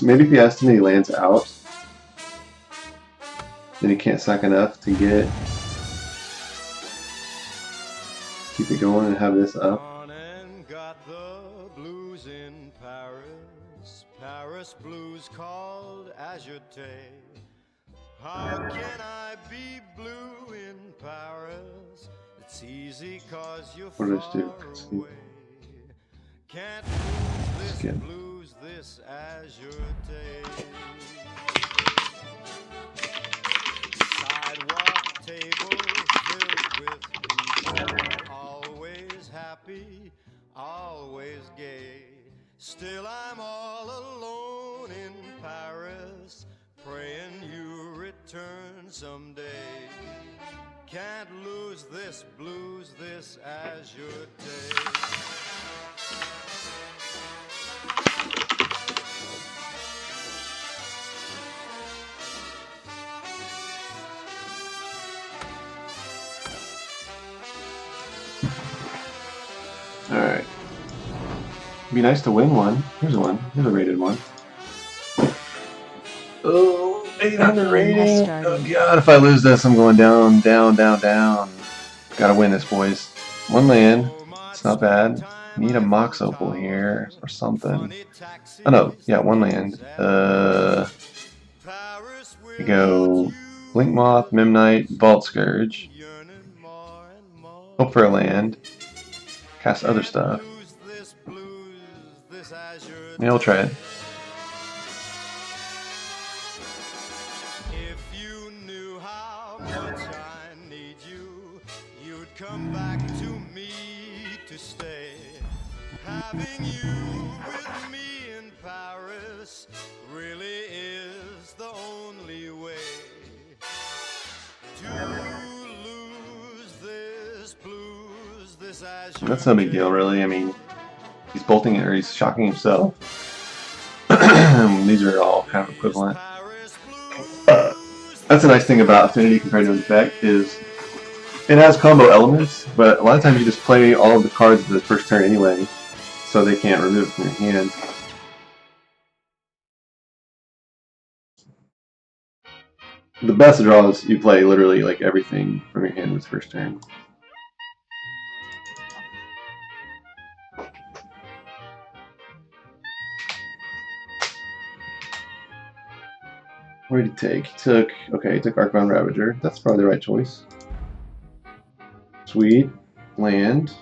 [SPEAKER 1] Maybe if he has too many lands out, then he can't sack enough to keep it going and have this up.
[SPEAKER 9] Got the blues in Paris, Paris blues called Azure Day. How can I be blue in Paris? It's easy cause you're far away. Can't lose this blues, this Azure Day. Sidewalk tables filled with people, always happy, always gay. Still I'm all alone in Paris, praying you return someday. Can't lose this blues, this Azure Day.
[SPEAKER 1] Alright. It'd be nice to win one. Here's one. Here's a rated one. Oh, 800 rating. Oh god, if I lose this, I'm going down, down, down, down. Gotta win this, boys. One land. It's not bad. Need a Mox Opal here or something. Oh no, yeah, one land. We go Blink Moth, Memnite, Vault Scourge. Hope for a land. Cast other stuff. Yeah, we'll try it.
[SPEAKER 9] If you knew how much I need you, you'd come back to me to stay. Having you with me in Paris really is the only way to lose this blues, this Azure.
[SPEAKER 1] That's no big deal, really. I mean, he's bolting it or he's shocking himself. These are all kind of equivalent. That's a nice thing about Affinity compared to Infect is it has combo elements, but a lot of times you just play all of the cards the first turn anyway, so they can't remove it from your hand. The best draw is you play literally like everything from your hand this first turn. What did he take? He took Archbound Ravager. That's probably the right choice. Sweet. Land.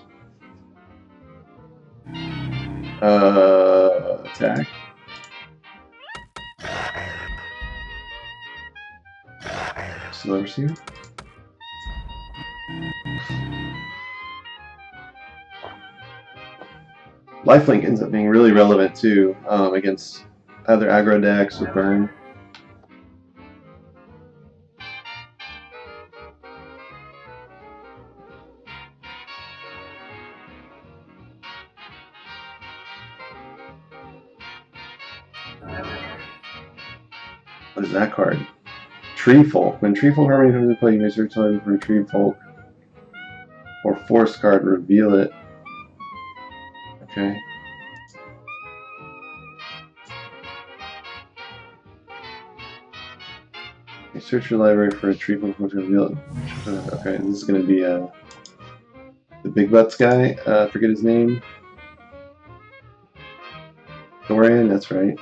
[SPEAKER 1] Attack. Slow Receiver. Lifelink ends up being really relevant too against other aggro decks with burn. What is that card? Tree Folk. When Tree Folk Harmony comes into play, you may search for a Tree Folk or Force card, reveal it. Okay. You search your library for a Tree Folk to reveal it. Okay, this is going to be the Big Butts guy. I forget his name. Dorian, that's right.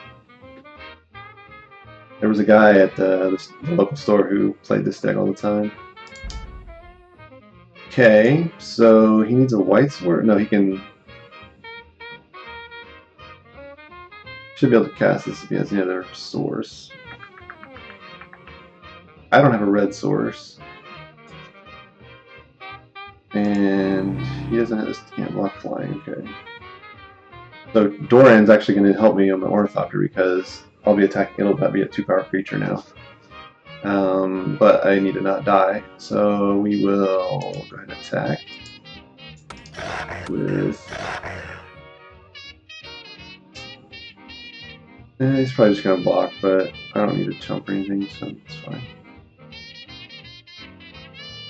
[SPEAKER 1] There was a guy at the local store who played this deck all the time. Okay, so he needs a white sword? No, he can... Should be able to cast this if he has any other source. I don't have a red source. And he doesn't have this, can't block flying, okay. So Doran's actually going to help me on my Ornithopter because I'll be attacking, it'll be a 2-power creature now. But I need to not die, so we will go ahead and attack with... he's probably just going to block, but I don't need to chump or anything, so it's fine.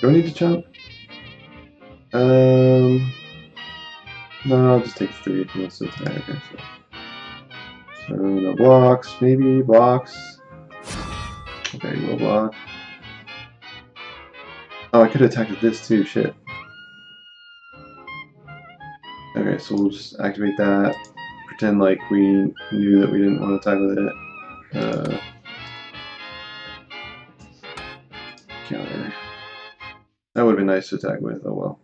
[SPEAKER 1] Do I need to chump? No, I'll just take 3 if he wants to attack. Okay, so no blocks, maybe blocks. Okay, we'll block. Oh, I could have attacked with this too, shit. Okay, so we'll just activate that. Pretend like we knew that we didn't want to attack with it. Counter. That would have been nice to attack with, oh well.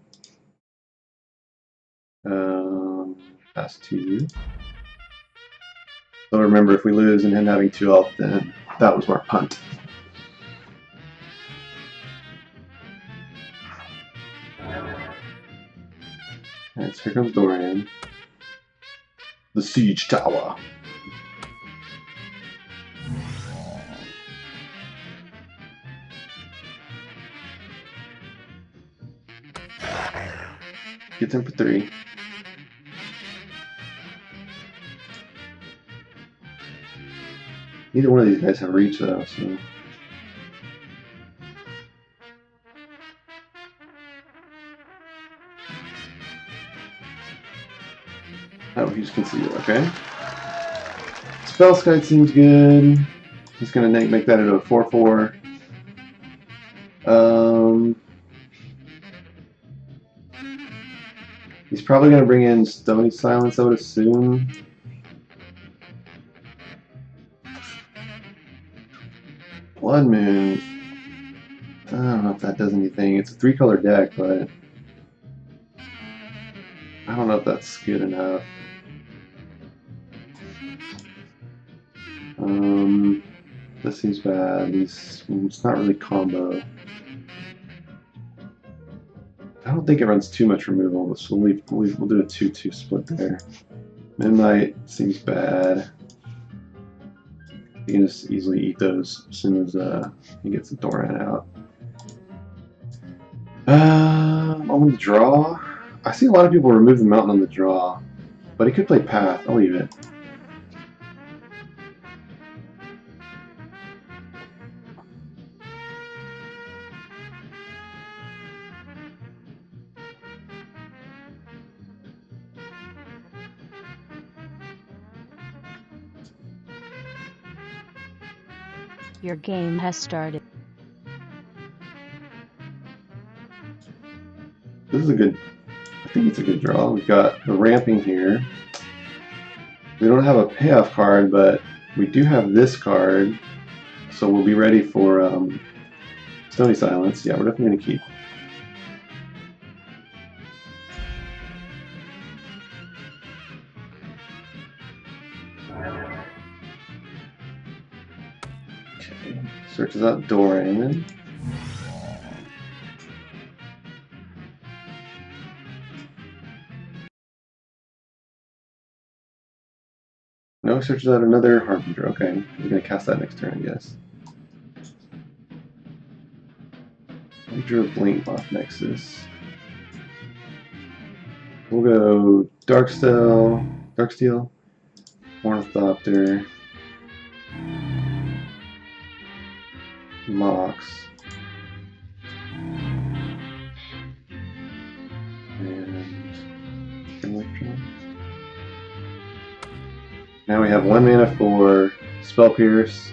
[SPEAKER 1] Pass to you. So remember, if we lose and him having 2 health, then that was our punt. Alright, so here comes Dorian. The Siege Tower. Gets him for 3. Neither one of these guys have reach though, so... Oh, he's concealed, okay. Spell Skite seems good. He's gonna make that into a 4/4. He's probably gonna bring in Stony Silence, I would assume. Blood Moon. I don't know if that does anything. It's a 3-color deck, but I don't know if that's good enough. This seems bad. It's not really combo. I don't think it runs too much removal, so we'll do a 2-2 split there. Midnight seems bad. You can just easily eat those as soon as he gets the Doran out. On the draw, I see a lot of people remove the mountain on the draw, but he could play Path. I'll leave it.
[SPEAKER 2] Your game has started.
[SPEAKER 1] This is a good, I think it's a good draw. We've got the ramping here. We don't have a payoff card, but we do have this card. So we'll be ready for Stony Silence. Yeah, we're definitely going to keep. Okay, searches out Doran. No, searches out another Harbinger. Okay, we're going to cast that next turn, I guess. We drew a Blink off Nexus. We'll go Darksteel, Ornithopter. Mox. And Electron. Now we have 1 mana for Spell Pierce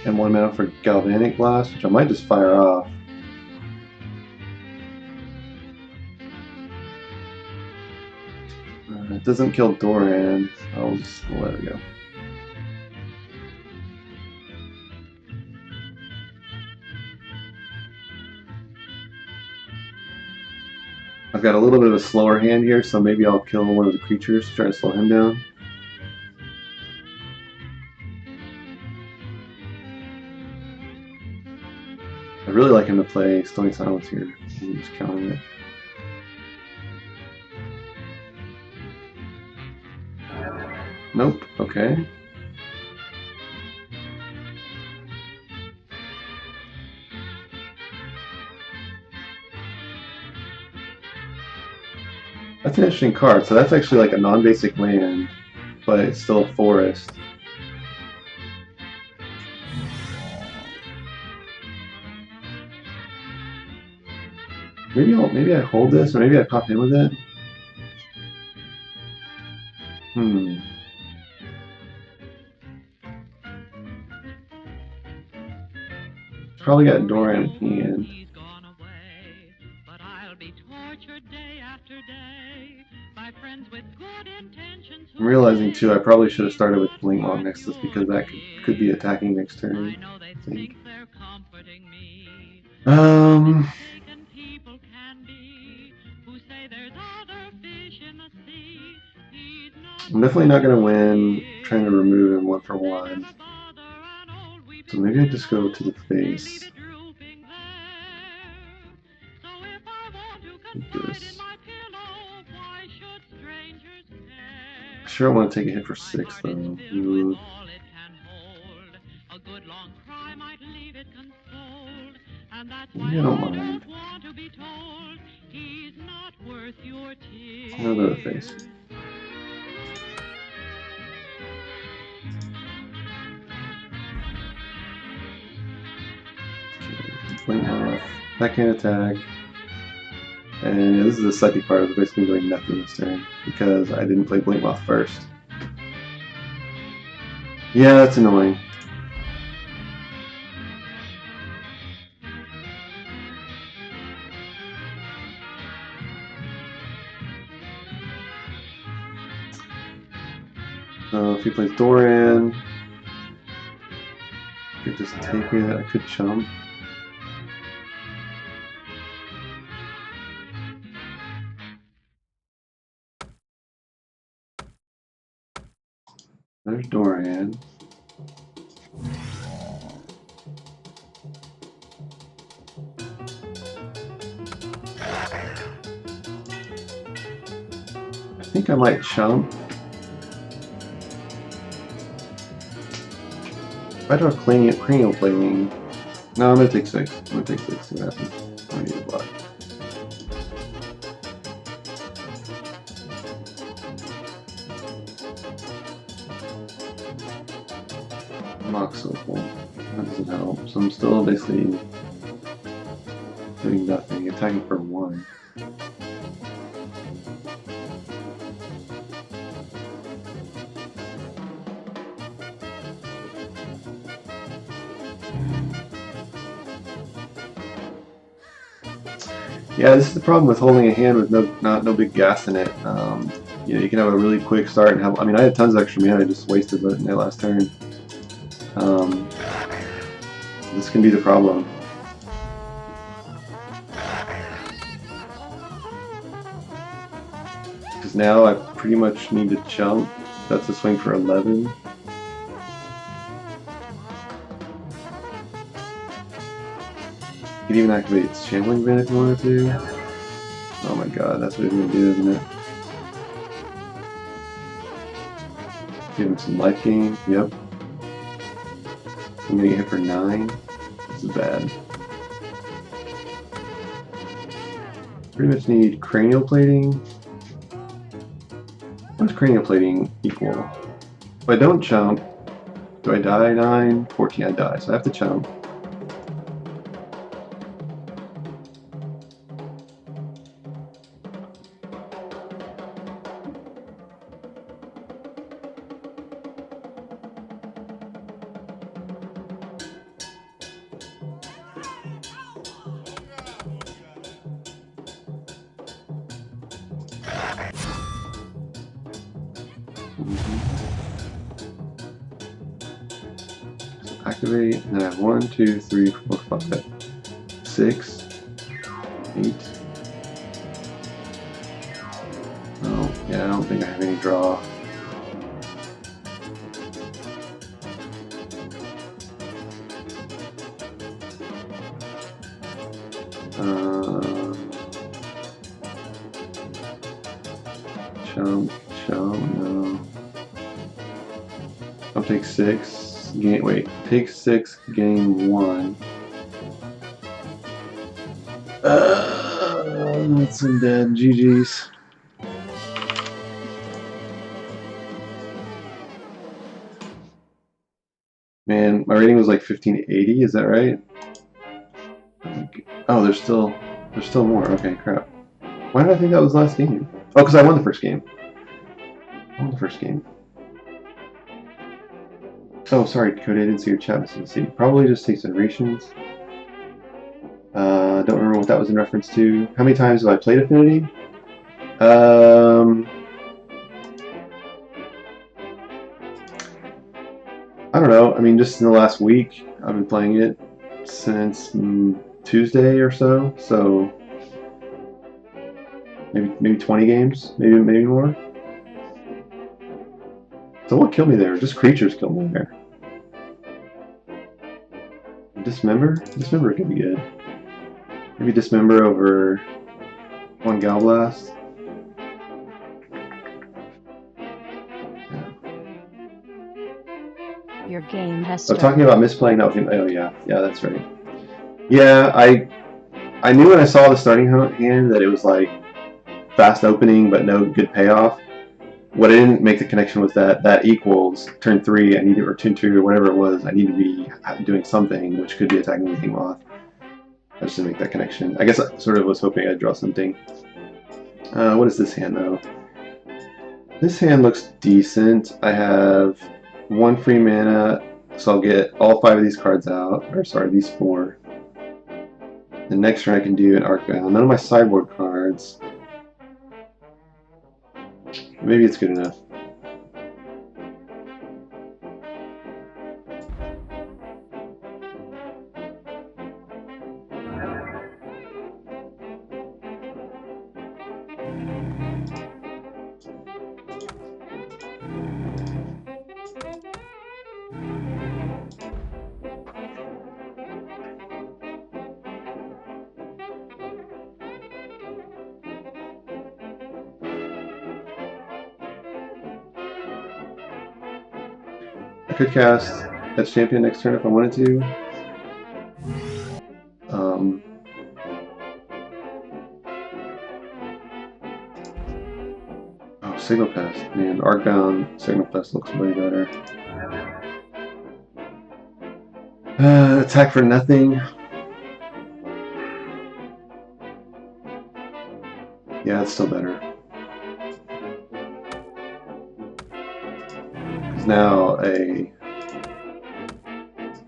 [SPEAKER 1] and 1 mana for Galvanic Blast, which I might just fire off. It doesn't kill Doran. I'll just let it go. I've got a little bit of a slower hand here, so maybe I'll kill one of the creatures to try to slow him down. I'd really like him to play Stony Silence here. I'm just counting it. Nope, okay. That's an interesting card. So that's actually like a non-basic land, but it's still a forest. Maybe I hold this, or maybe I pop in with it. Probably got Doran in hand. I'm realizing too, I probably should have started with Blinkmoth next to this because that could be attacking next turn. I think. I'm definitely not going to win trying to remove him 1 for 1. So maybe I just go to the face. Like this. I sure want to take a hit for 6 though. Ooh. Maybe I don't mind. I'll go to the face. Blinkmoth, backhand attack, and this is the psychic part of basically doing nothing this turn because I didn't play Blinkmoth first. Yeah, that's annoying. So if he plays Doran, I could just take it, I could chump. There's Doran. I think I might chump. If I draw cranial plating, no, I'm gonna take 6. I'm gonna take 6. See what happens. I need a block. Mox Opal. That doesn't help. So I'm still basically doing nothing, attacking for 1. Yeah, this is the problem with holding a hand with no big gas in it. You know, you can have a really quick start and have. I mean, I had tons of extra mana, I just wasted it in my last turn. This can be the problem. Because now I pretty much need to chump. That's a swing for 11. You can even activate its Channeling Van if you wanted to. Oh my god, that's what it's going to do, isn't it? Give him some life gain. Yep. I'm going to get hit for 9. This is bad. Pretty much need cranial plating. What does cranial plating equal? If I don't chump, do I die 9? 14, I die, so I have to chump. So activate, and then I have 1, 2, 3, 4, 5, 6, 8. Oh, yeah, I don't think I have any draw. No. I'll take 6. Take 6, gain 1. That's some dead. GG's. Man, my rating was like 1580, is that right? Oh, there's still more. Okay, crap. Why did I think that was the last game? Oh, because I won the first game. Oh, sorry, Cody, I didn't see your chat message. Probably just takes iterations. Don't remember what that was in reference to. How many times have I played Affinity? I don't know. I mean, just in the last week, I've been playing it since Tuesday or so. So maybe 20 games, maybe more. So what killed me there? Just creatures killed me there. Dismember? Dismember could be good. Maybe Dismember over 1 Galblast.
[SPEAKER 2] Your game has
[SPEAKER 1] So
[SPEAKER 2] started.
[SPEAKER 1] talking about misplaying that game. Oh yeah, that's right. Yeah, I knew when I saw the starting hand that it was like fast opening but no good payoff. What I didn't make the connection was that equals turn 3. I need to, or turn 2 or whatever it was. I need to be doing something, which could be attacking the Behemoth. I just didn't make that connection. I guess I sort of was hoping I'd draw something. What is this hand though? This hand looks decent. I have 1 free mana, so I'll get all 5 of these cards out. Or sorry, these 4. The next turn I can do an Arcbound. None of my sideboard cards. Maybe it's good enough. I could cast as champion next turn if I wanted to. Oh, Signal Pest. Man, Arcbound Signal Pest looks way better. Attack for nothing. Yeah, it's still better. Because now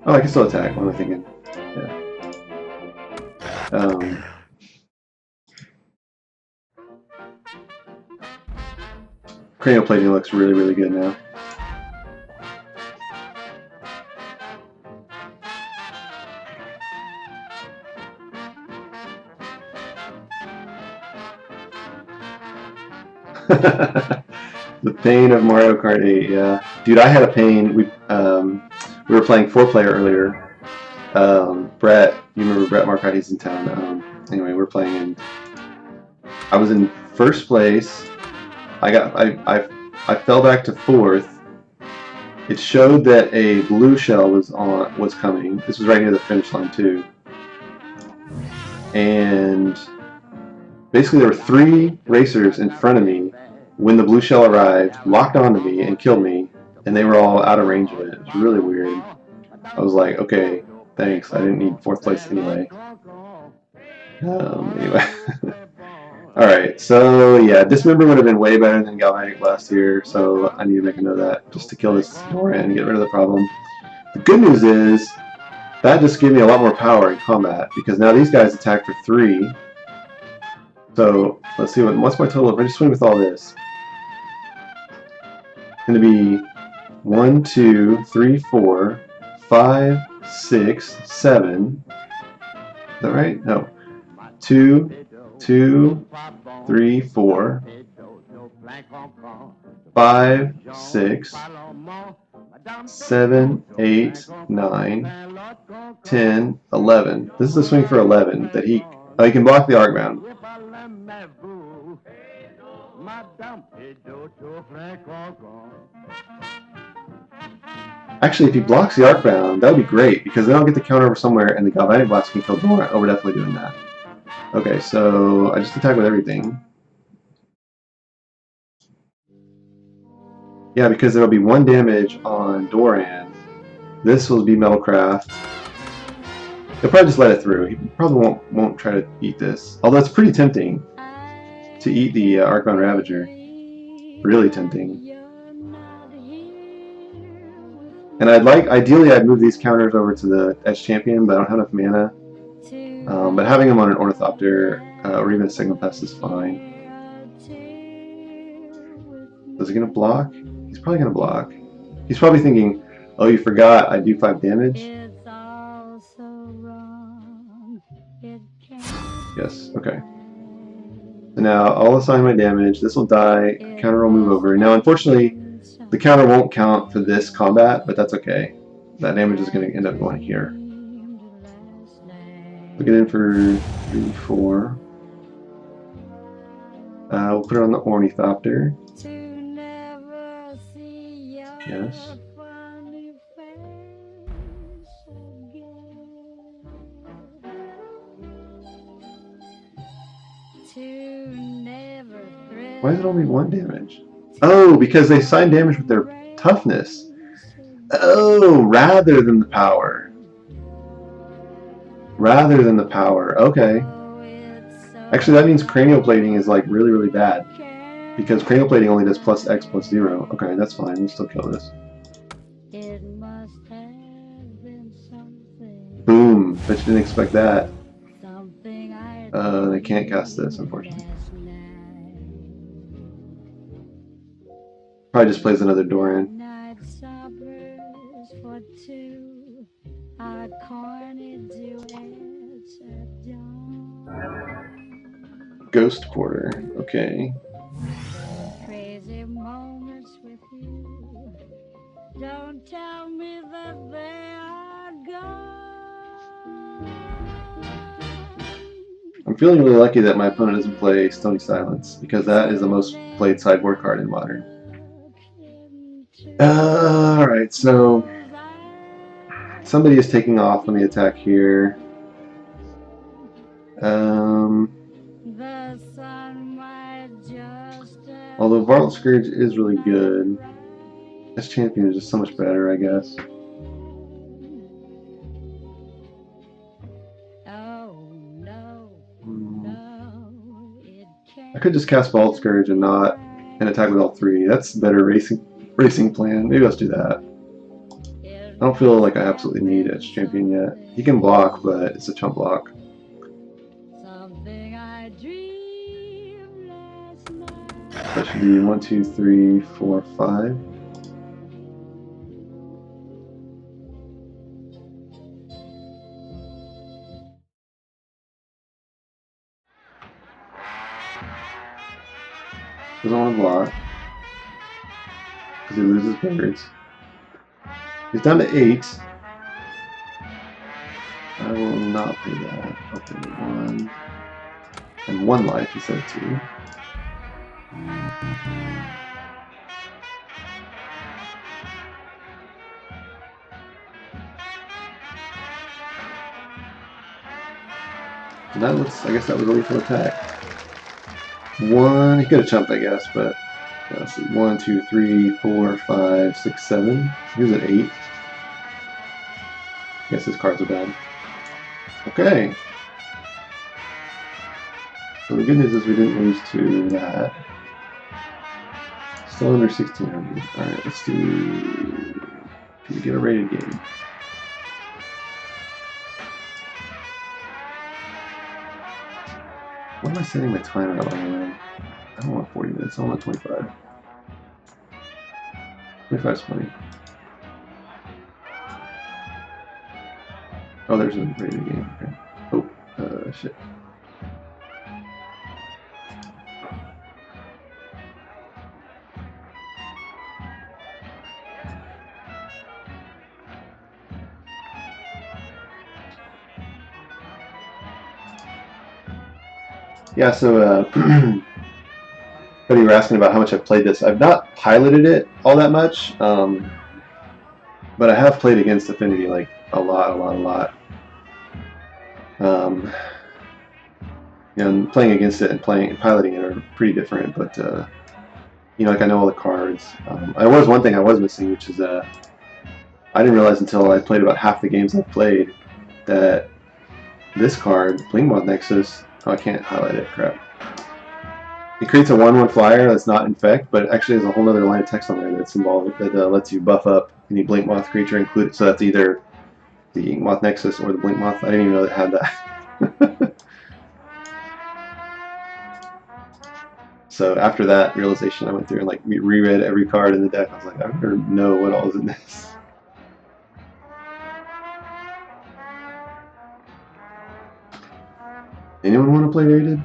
[SPEAKER 1] oh, I can still attack. What am I thinking? Yeah. Cranial plating looks really, really good now. The pain of Mario Kart 8, yeah. Dude, I had a pain. We were playing 4-player earlier. Brett, you remember Brett Marcotte? He's in town. Anyway, we're playing, and I was in first place. I fell back to 4th. It showed that a blue shell was coming. This was right near the finish line too. And basically there were 3 racers in front of me when the blue shell arrived, locked onto me and killed me, and they were all out of range of it. It was really weird. I was like, okay, thanks. I didn't need 4th place anyway. Anyway. Alright, so yeah, Dismember would have been way better than Galvanic last year, so I need to make a note of that just to kill this Nora and get rid of the problem. The good news is that just gave me a lot more power in combat, because now these guys attack for 3. So let's see what's my total if I just swing with all this. going to be 1, 2, 3, 4, 5, 6, 7. Is that right? No. 2, 2, 3, 4, 5, 6, 7, 8, 9, 10, 11. This is a swing for 11 that he can block the arcbound. Actually, if he blocks the arcbound, that would be great because then I'll get the counter over somewhere and the galvanic blast can kill Doran. Oh, we're definitely doing that. Okay, so I just attack with everything. Yeah, because there will be 1 damage on Doran. This will be Metalcraft. He'll probably just let it through. He probably won't try to eat this. Although it's pretty tempting to eat the Arcbound Ravager. Really tempting. And ideally I'd move these counters over to the Edge Champion, but I don't have enough mana. But having them on an Ornithopter or even a Signal Pest is fine. Is he going to block? He's probably going to block. He's probably thinking, oh, you forgot I do 5 damage? Yes, okay. So now I'll assign my damage. This will die. Counter will move over. Now, unfortunately, the counter won't count for this combat, but that's okay. That damage is going to end up going here. We'll get in for 3, 4. We'll put it on the Ornithopter. Yes. Why is it only 1 damage? Oh, because they assign damage with their toughness. Oh, rather than the power. Rather than the power. Okay. Actually, that means cranial plating is like really, really bad. Because cranial plating only does plus X plus 0. Okay, that's fine. We'll still kill this. Boom. Bet you didn't expect that. They can't cast this, unfortunately. Probably just plays another Doran. Ghost Quarter. Okay.
[SPEAKER 3] Crazy moments with you. Don't tell me that they are gone.
[SPEAKER 1] I'm feeling really lucky that my opponent doesn't play Stony Silence, because that is the most played sideboard card in Modern. Alright, so somebody is taking off on the attack here. Although Varlet Scourge is really good, this champion is just so much better, I guess. I could just cast Vault Scourge and attack with all 3. That's a better racing plan. Maybe let's do that. I don't feel like I absolutely need Edge Champion yet. He can block, but it's a chump block. That should be 1, 2, 3, 4, 5. Doesn't want to block because he loses birds. He's down to 8. I will not pay that. I'll pay 1 and 1 life instead of 2. So that looks, I guess that was a lethal attack. 1, he could have chumped, I guess, but let's see. 1, 2, 3, 4, 5, 6, 7. Here's an 8. I guess his cards are bad. Okay. So the good news is we didn't lose to that. Still under 1600. Alright, let's do. Can we get a rated game? Why am I setting my timer up, by the way? I don't want 40 minutes, I want 25. 25's plenty. Oh, there's a rated game. Okay. Oh, shit. Yeah, so but you were asking about how much I've played this. I've not piloted it all that much, but I have played against Affinity like a lot. You know, and playing against it and piloting it are pretty different. But you know, like I know all the cards. There was one thing I was missing, which is I didn't realize until I played about half the games I've played that this card, Blingmoth Nexus. Oh, I can't highlight it. Crap. It creates a 1/1 flyer that's not infect, but it actually has a whole other line of text on there that's involved that lets you buff up any Blink Moth creature included. So that's either the Moth Nexus or the Blink Moth. I didn't even know it had that. So after that realization, I went through and like reread every card in the deck. I was like, I better know what all is in this. Anyone want to play rated?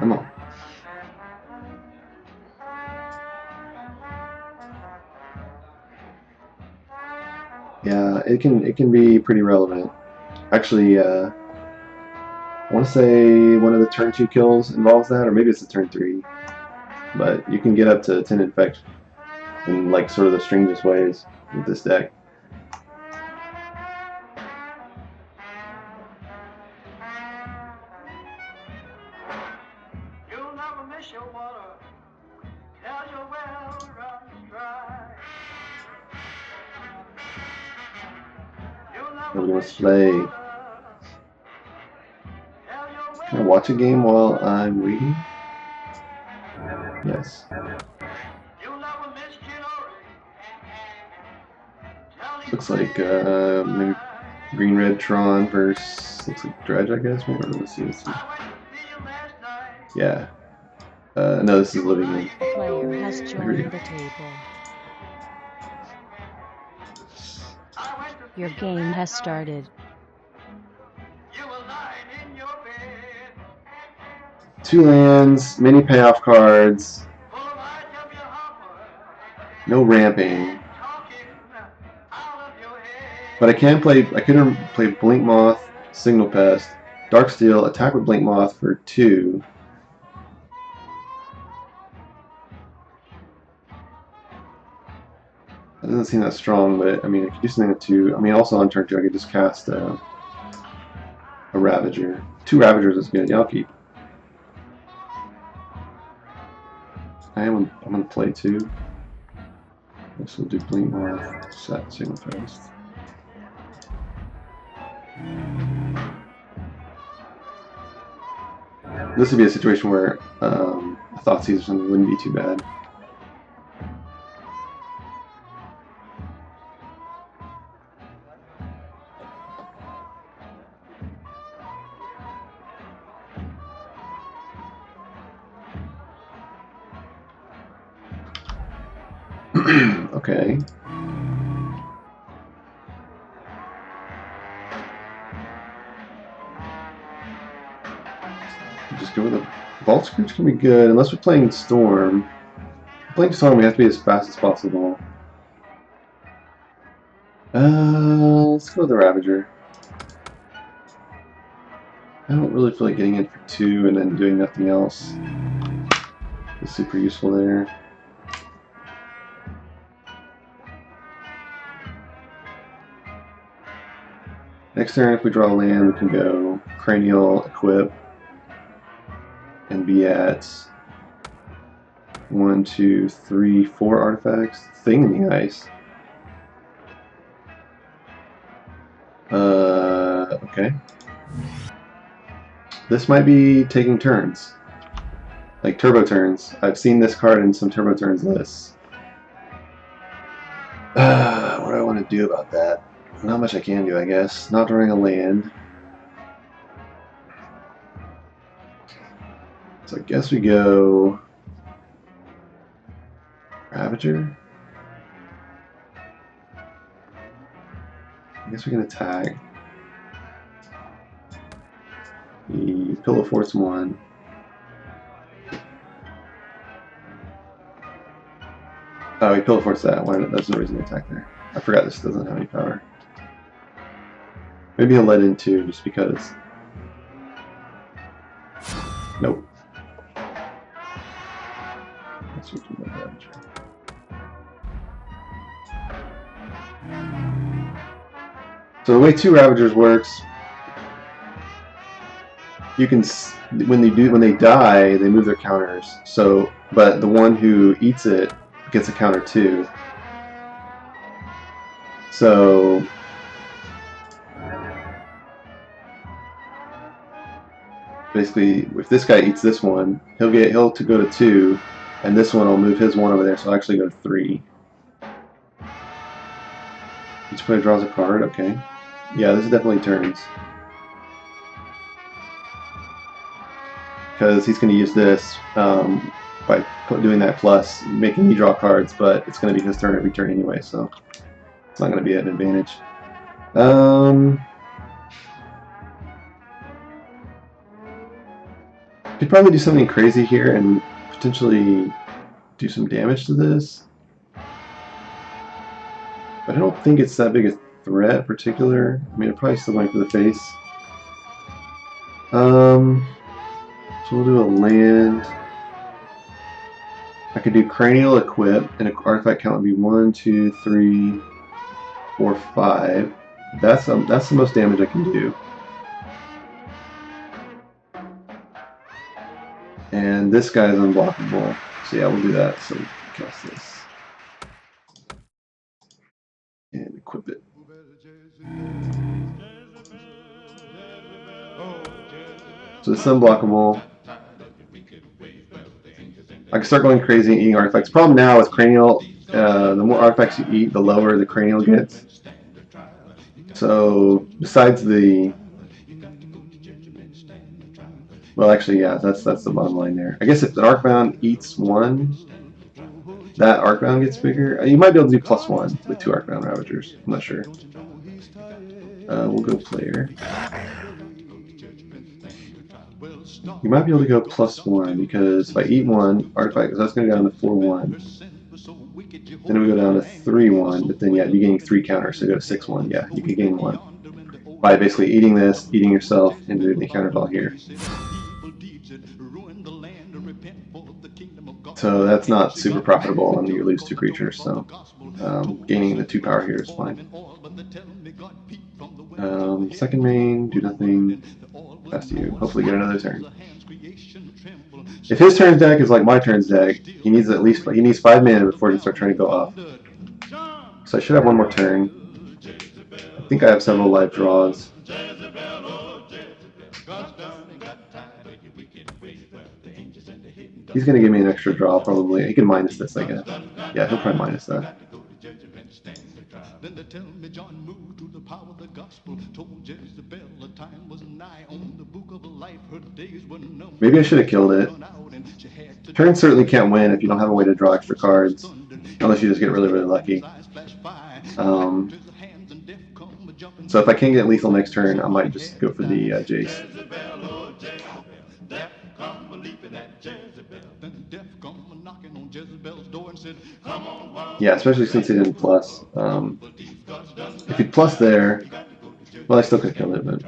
[SPEAKER 1] Come on. Yeah, it can be pretty relevant. Actually, I want to say one of the turn 2 kills involves that, or maybe it's the turn 3. But you can get up to 10 infect in like sort of the strangest ways with this deck.
[SPEAKER 9] You'll never miss your water. Tell your well runs dry. You'll never
[SPEAKER 1] Nobody wants
[SPEAKER 9] miss
[SPEAKER 1] to
[SPEAKER 9] your
[SPEAKER 1] play.
[SPEAKER 9] water. Tell your well.
[SPEAKER 1] Can I watch a game while I'm waiting? Yes.
[SPEAKER 9] You'll never miss Kinori.
[SPEAKER 1] Looks like maybe Green Red Tron versus looks like Dredge, I guess. Maybe let's see. Yeah. No, this is Living In.
[SPEAKER 2] A player has joined the table. Your game has started.
[SPEAKER 1] 2 lands, many payoff cards, no ramping. But I can play Blink Moth, Signal Pest, Darksteel, attack with Blink Moth for 2. That doesn't seem that strong, but I mean, I could do something with 2. I mean, also on turn 2, I could just cast a Ravager. 2 Ravagers is good. Yeah, I'll keep. I'm gonna play 2. This will do Blink Moth, set Signal Pest. This would be a situation where a Thoughtseize or something wouldn't be too bad. Okay. Just go with a Vault Screech can be good, unless we're playing Storm. If we're playing Storm, we have to be as fast as possible. Let's go with the Ravager. I don't really feel like getting in for 2 and then doing nothing else. It's super useful there. Next turn, if we draw a land, we can go Cranial, Equip, and be at 1, 2, 3, 4 artifacts. Thing in the ice. Okay. This might be taking turns. Like turbo turns. I've seen this card in some turbo turns lists. What do I want to do about that? Not much I can do, I guess. Not drawing a land. So I guess we go Ravager. I guess we can attack. He Pillow Force 1. Oh, he Pillow Force that. Why? That's no reason to attack there. I forgot this doesn't have any power. Maybe he'll let in 2 just because. Nope. Let's switch to my Ravager. So the way 2 Ravagers works, you can when they die, they move their counters. So, but the one who eats it gets a counter too. So basically, if this guy eats this one, he'll to go to 2, and this one will move his 1 over there, so I'll actually go to 3. Each player draws a card. Okay. Yeah, this is definitely turns. Because he's going to use this by doing that plus, making me draw cards, but it's going to be his turn every turn anyway, so it's not going to be an advantage. Could probably do something crazy here and potentially do some damage to this. But I don't think it's that big a threat in particular. I mean, I'm probably still going for the face. So we'll do a land. I could do Cranial Equip, and an artifact count would be 1, 2, 3, 4, 5. That's the most damage I can do. And this guy is unblockable. So yeah, we'll do that. So cast this. And equip it. So this is unblockable. I can start going crazy and eating artifacts. Problem now with Cranial, the more artifacts you eat, the lower the Cranial gets. So besides the... Well, actually, yeah, that's the bottom line there. I guess if the Arcbound eats 1, that Arcbound gets bigger. You might be able to do +1 with 2 Arcbound Ravagers. I'm not sure. We'll go player. You might be able to go +1 because if I eat 1 artifact, that's going to go down to 4-1. Then we go down to 3-1, but then yeah, you're getting 3 counters, so go to 6-1. Yeah, you can gain 1 by basically eating this, eating yourself, and moving the counters all here. So that's not super profitable, and you lose 2 creatures. So gaining the 2 power here is fine. Second main, do nothing. Pass to you. Hopefully get another turn. If his turn's deck is like my turn's deck, he needs 5 mana before he can start trying to go off. So I should have 1 more turn. I think I have several live draws. He's gonna give me an extra draw probably. He can minus this, I guess. Yeah, he'll probably minus that. Maybe I should have killed it. Turn certainly can't win if you don't have a way to draw extra cards, unless you just get really, really lucky. So if I can get lethal next turn, I might just go for the Jace. Yeah, especially since he didn't plus. If he'd plus there, well, I still could have killed it, but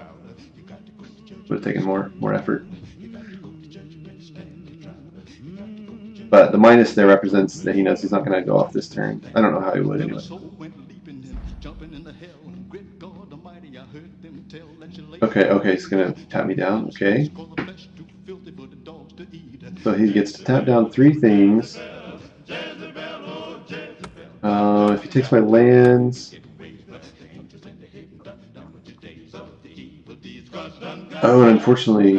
[SPEAKER 1] would have taken more effort. But the minus there represents that he knows he's not going to go off this turn. I don't know how he would anyway. Okay, he's going to tap me down. Okay. So he gets to tap down 3 things. If he takes my lands... Oh, and unfortunately,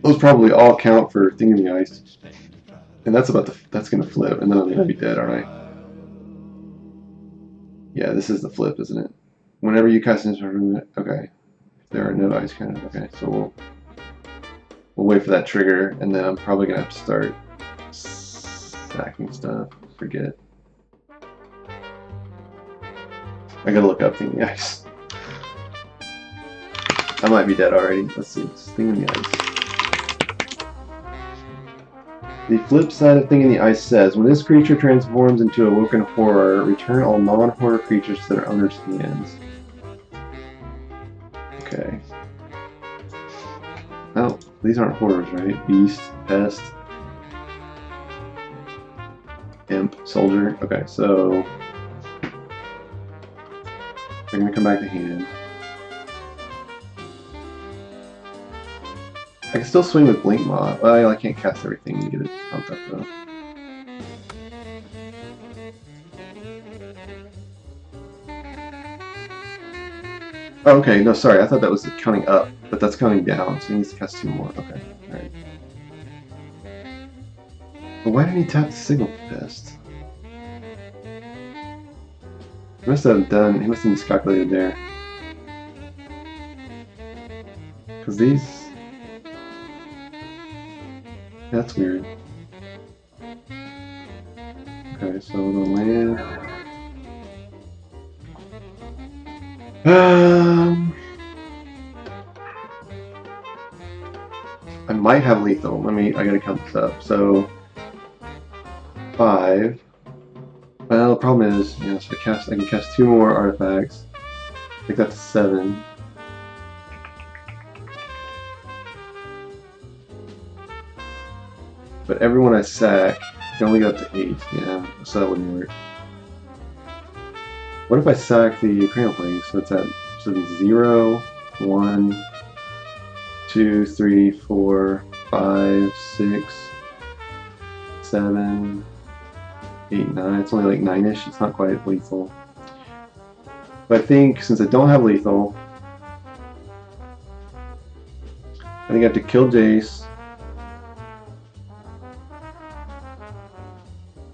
[SPEAKER 1] those probably all count for Thingamygeist. And that's going to flip, and then I'm going to be dead, aren't I? Yeah, this is the flip, isn't it? Whenever you cast an okay. If there are no ice cannons, okay, so we'll wait for that trigger, and then I'm probably going to have to start sacking stuff. Forget. I gotta look up Thing in the Ice. I might be dead already. Let's see. It's Thing in the Ice. The flip side of Thing in the Ice says, when this creature transforms into a Woken Horror, return all non-horror creatures to their owner's hands. Okay. Oh, these aren't horrors, right? Beast, Pest, Imp, Soldier. Okay, so they're gonna come back to hand. I can still swing with Blink Moth. Well, I can't cast everything to get it pumped up though. Oh, okay, no, sorry, I thought that was counting up, but that's counting down, so he needs to cast 2 more. Okay, alright. But why didn't he tap the Signal Pest? He must have miscalculated there. Because these... That's weird. Okay, so the land... I might have lethal. I gotta count this up. So 5. Well, the problem is, so I can cast 2 more artifacts. I think that's 7. But everyone I sack, I can only get up to 8. Yeah, so that wouldn't work. What if I sack the Crayon Plague? So it's at, so it'd be 0, 1, 2, 3, 4, 5, 6, 7, 8, 9. It's only like 9-ish. It's not quite lethal. But I think since I don't have lethal, I think I have to kill Jace,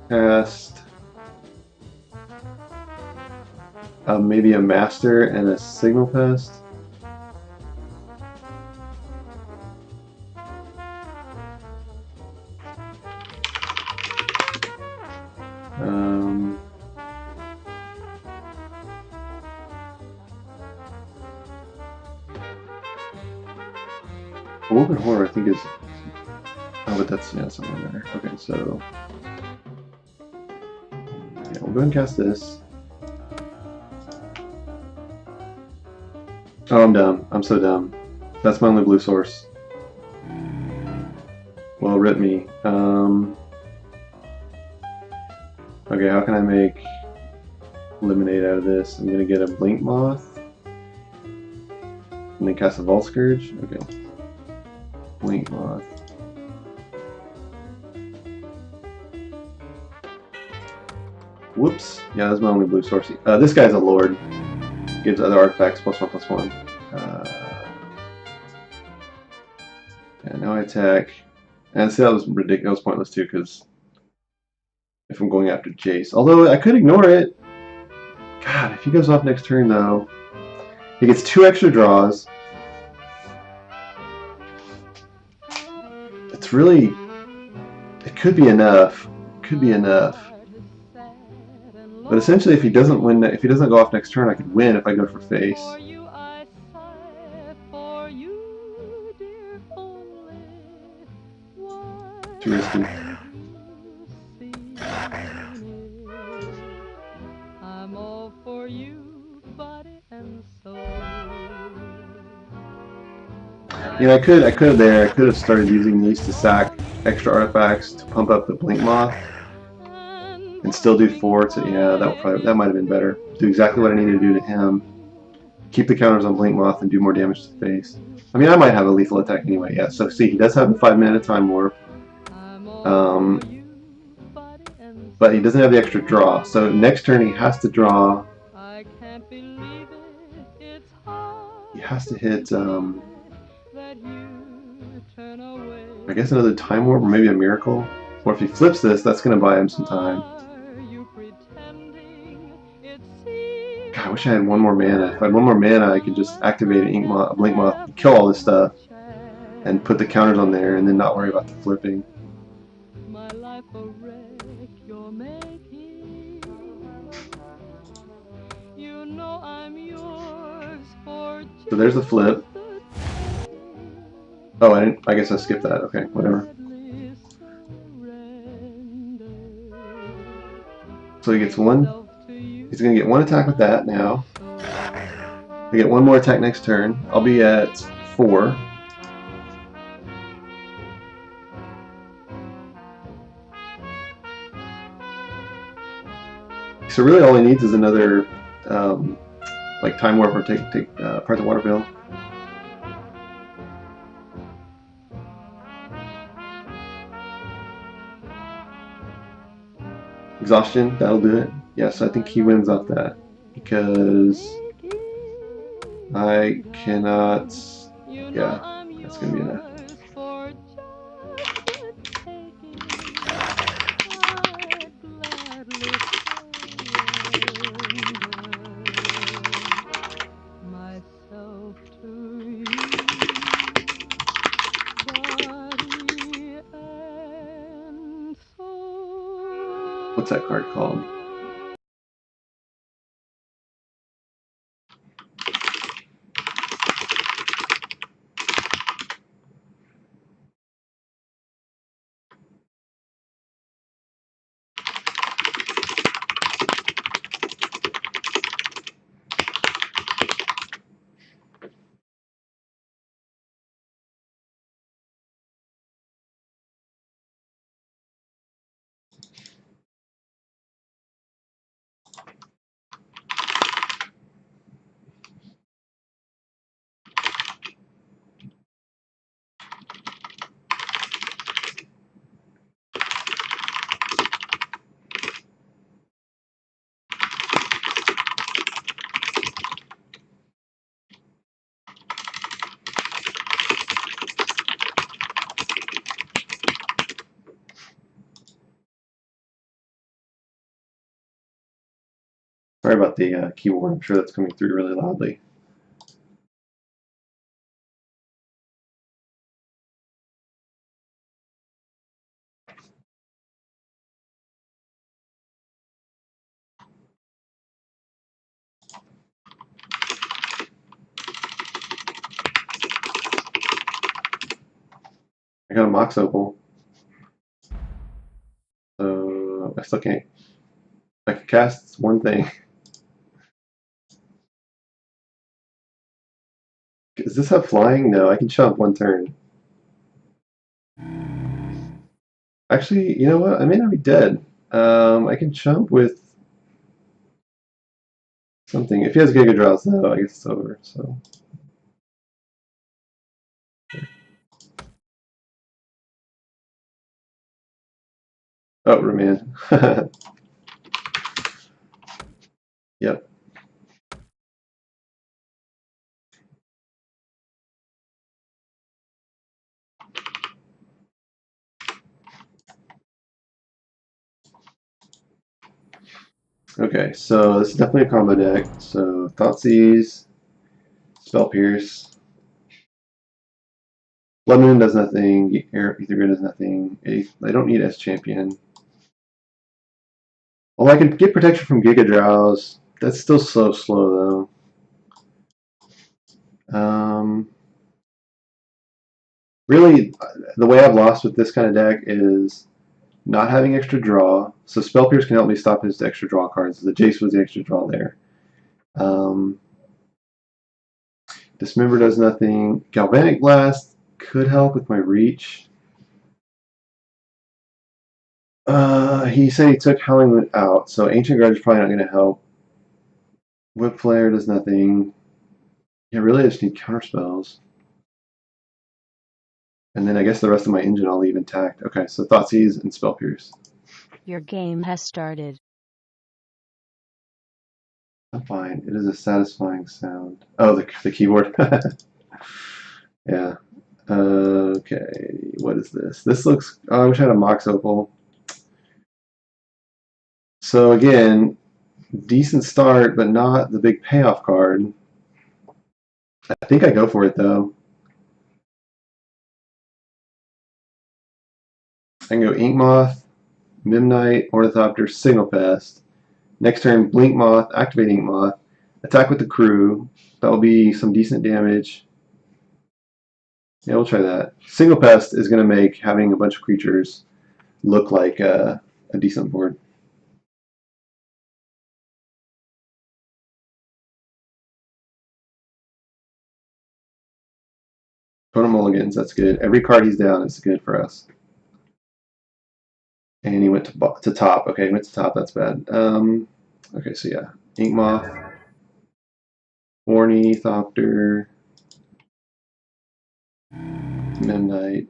[SPEAKER 1] cast maybe a Master and a Signal Pest. Woken Horror, I think is. Oh, but that's something there. Okay, so yeah, we'll go ahead and cast this. Oh, I'm dumb. I'm so dumb. That's my only blue source. Well, rip me. Okay, how can I make lemonade out of this? I'm gonna get a Blink Moth and then cast a Vault Scourge. Okay. Blink Moth. Whoops. Yeah, that's my only blue source. This guy's a Lord. Gives other artifacts +1/+1. And now I attack. And see, that was ridiculous, pointless too, because if I'm going after Jace. Although I could ignore it. God, if he goes off next turn though, he gets 2 extra draws. It's really, it could be enough. Could be enough. But essentially, if he doesn't win, if he doesn't go off next turn, I could win if I go for face. Too risky.
[SPEAKER 5] I'm all for you, body and soul.
[SPEAKER 1] I could have started using these to sack extra artifacts to pump up the Blink Moth. And still do 4 to, yeah, that might have been better. Do exactly what I needed to do to him. Keep the counters on Blink Moth and do more damage to the face. I mean, I might have a lethal attack anyway, yeah. So see, he does have the 5-minute time warp. But he doesn't have the extra draw. So next turn he has to draw. He has to hit, I guess another time warp or maybe a miracle. Or if he flips this, that's going to buy him some time. God, I wish I had 1 more mana. If I had 1 more mana, I could just activate a Blink Moth, kill all this stuff, and put the counters on there, and then not worry about the flipping. So there's the flip. Oh, I guess I skipped that. Okay, whatever. So he gets one. He's gonna get one attack with that now. I get one more attack next turn. I'll be at 4. So really, all he needs is another like time warp or take part the water bill. Exhaustion, that'll do it. Yes, I think he wins off that because I cannot. Yeah, that's gonna be enough. What's that card called? Sorry about the keyboard. I'm sure that's coming through really loudly. I got a Mox Opal. So I still can't. I can cast one thing. Does this have flying? No, I can chump one turn. Actually, you know what? I may not be dead. I can chump with something. If he has Giga Draws, though, I guess it's over. So. Oh, remand. Yep. Okay, so this is definitely a combo deck. So Thoughtseize, Spell Pierce. Blood Moon does nothing. Ether Grid does nothing. I don't need S Champion. Well, I can get protection from Giga Drowse. That's still so slow though. Really, the way I've lost with this kind of deck is not having extra draw. So Spell Pierce can help me stop his extra draw cards. The Jace was the extra draw there. Dismember does nothing. Galvanic Blast could help with my reach. He said he took Howling out, so Ancient Guard is probably not going to help. Whip Flare does nothing. Yeah, really I just need counter spells. And then I guess the rest of my engine I'll leave intact. Okay, so Thoughtseize and Spell Pierce.
[SPEAKER 2] Your game has started.
[SPEAKER 1] I'm fine. It is a satisfying sound. Oh, the keyboard. Yeah. Okay, what is this? This looks... Oh, I wish I had a Mox Opal. So again, decent start, but not the big payoff card. I think I go for it, though. I can go Ink Moth, Mimnite, Ornithopter, Signal Pest. Next turn, Blink Moth, activate Ink Moth. Attack with the crew. That'll be some decent damage. Yeah, we'll try that. Single pest is going to make having a bunch of creatures look like a decent board. Total mulligans, that's good. Every card he's down is good for us. And he went to top. Okay, he went to top. That's bad. Okay, so yeah. Ink Moth, Ornithopter, Midnight.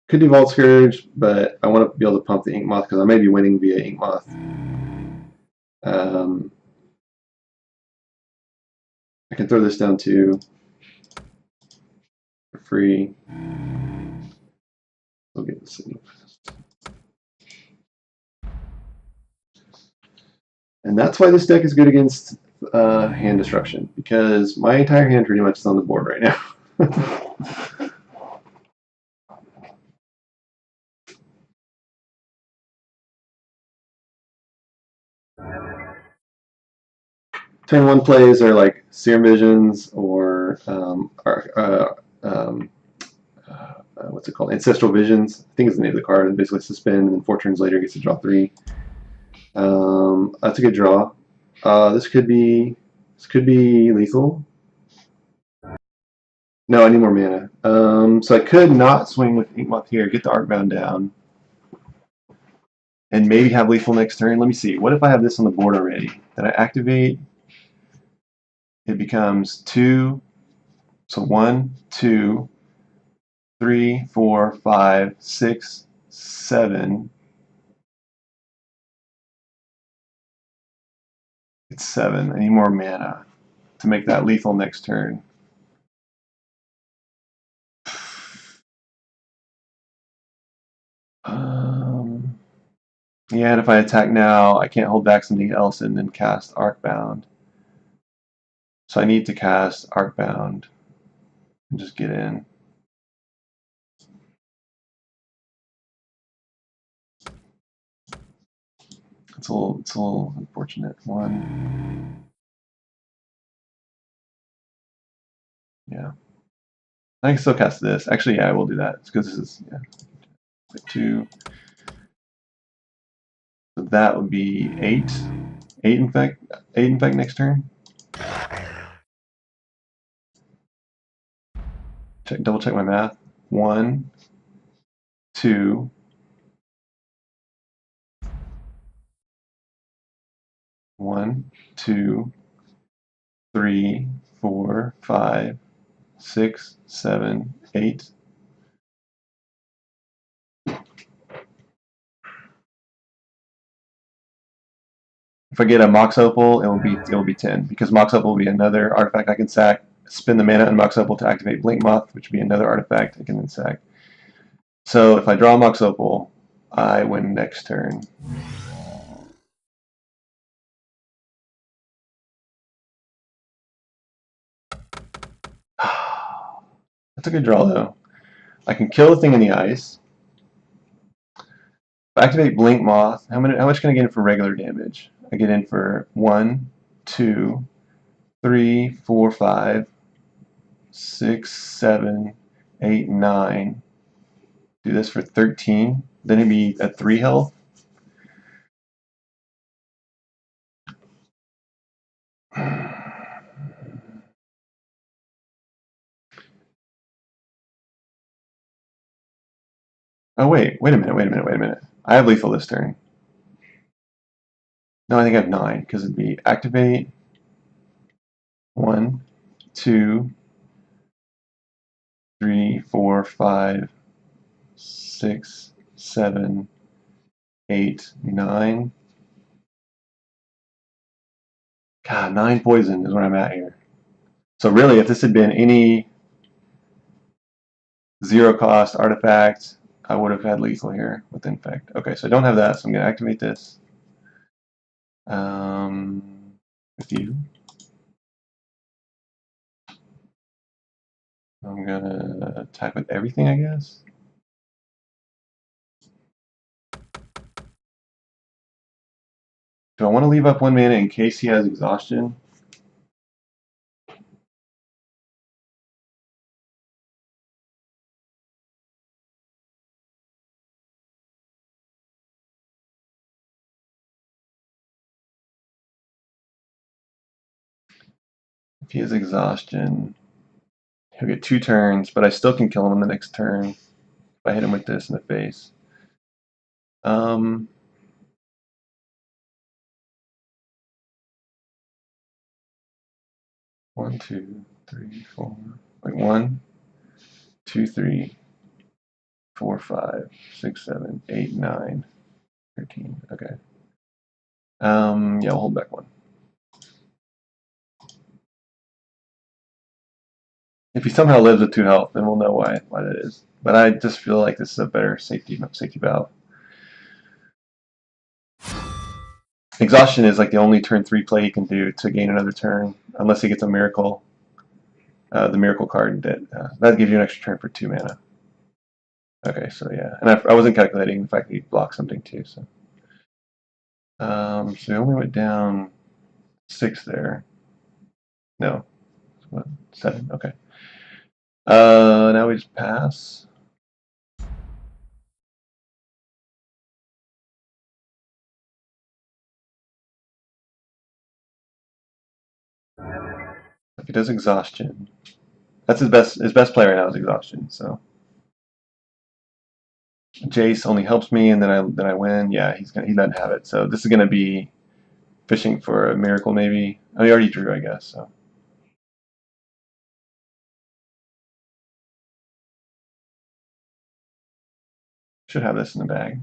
[SPEAKER 1] Could do Vault Scourge, but I want to be able to pump the Ink Moth because I may be winning via Ink Moth. I can throw this down too for free. We'll get the signal. And that's why this deck is good against hand destruction, because my entire hand pretty much is on the board right now. Turn 1 plays are like Serum Visions or what's it called? Ancestral Visions. I think is the name of the card. And basically suspend, and then 4 turns later gets to draw 3. That's a good draw. This could be lethal. No, I need more mana. So I could not swing with Inkmoth here, get the Arcbound down, and maybe have lethal next turn. Let me see. What if I have this on the board already? Then I activate. It becomes 2. So 1, 2, 3, 4, 5, 6, 7. It's 7. I need more mana to make that lethal next turn. Yeah, and if I attack now, I can't hold back something else and then cast Arcbound. So I need to cast Arcbound and just get in. It's a little unfortunate. 1. Yeah. I can still cast this. Actually, yeah, I will do that. It's because this is 2. So that would be 8. 8 infect. 8 infect next turn. Double check my math. 1, 2. 1, 2, 3, 4, 5, 6, 7, 8. If I get a Mox Opal, it will be 10 because Mox Opal will be another artifact I can sack. Spend the mana on Mox Opal to activate Blink Moth, which would be another artifact I can then sack. So if I draw Mox Opal, I win next turn. That's a good draw though. I can kill the thing in the ice. If I activate Blink Moth, how much can I get in for regular damage? I get in for 1, 2, 3, 4, 5, 6, 7, 8, 9. Do this for 13. Then it'd be at 3 health. Oh wait a minute. I have lethal this turn. No, I think I have 9 because it'd be activate 1, 2, 3, 4, 5, 6, 7, 8, 9. God, 9 poison is where I'm at here. So really, if this had been any 0 cost artifact, I would have had lethal here with infect. Okay, so I don't have that, so I'm going to activate this. With you. I'm going to attack with everything, I guess. Do I want to leave up 1 mana in case he has exhaustion? If he has exhaustion, he'll get 2 turns, but I still can kill him on the next turn if I hit him with this in the face. 1, 2, 3, 4. Wait, 1, 2, 3, 4, 5, 6, 7, 8, 9, 13. Okay. Yeah, we'll hold back 1. If he somehow lives with 2 health, then we'll know why that is. But I just feel like this is a better safety valve. Exhaustion is like the only turn 3 play he can do to gain another turn, unless he gets a miracle. The miracle card that gives you an extra turn for 2 mana. Okay, so yeah, and I wasn't calculating the fact that he blocked something too. So he only went down 6 there. No, what, 7? Okay. Now we just pass. If he does exhaustion, that's his best play right now is exhaustion. So Jace only helps me, and then I win. Yeah, he doesn't have it. So this is gonna be fishing for a miracle, maybe. Oh, he already drew, I guess. So should have this in the bag.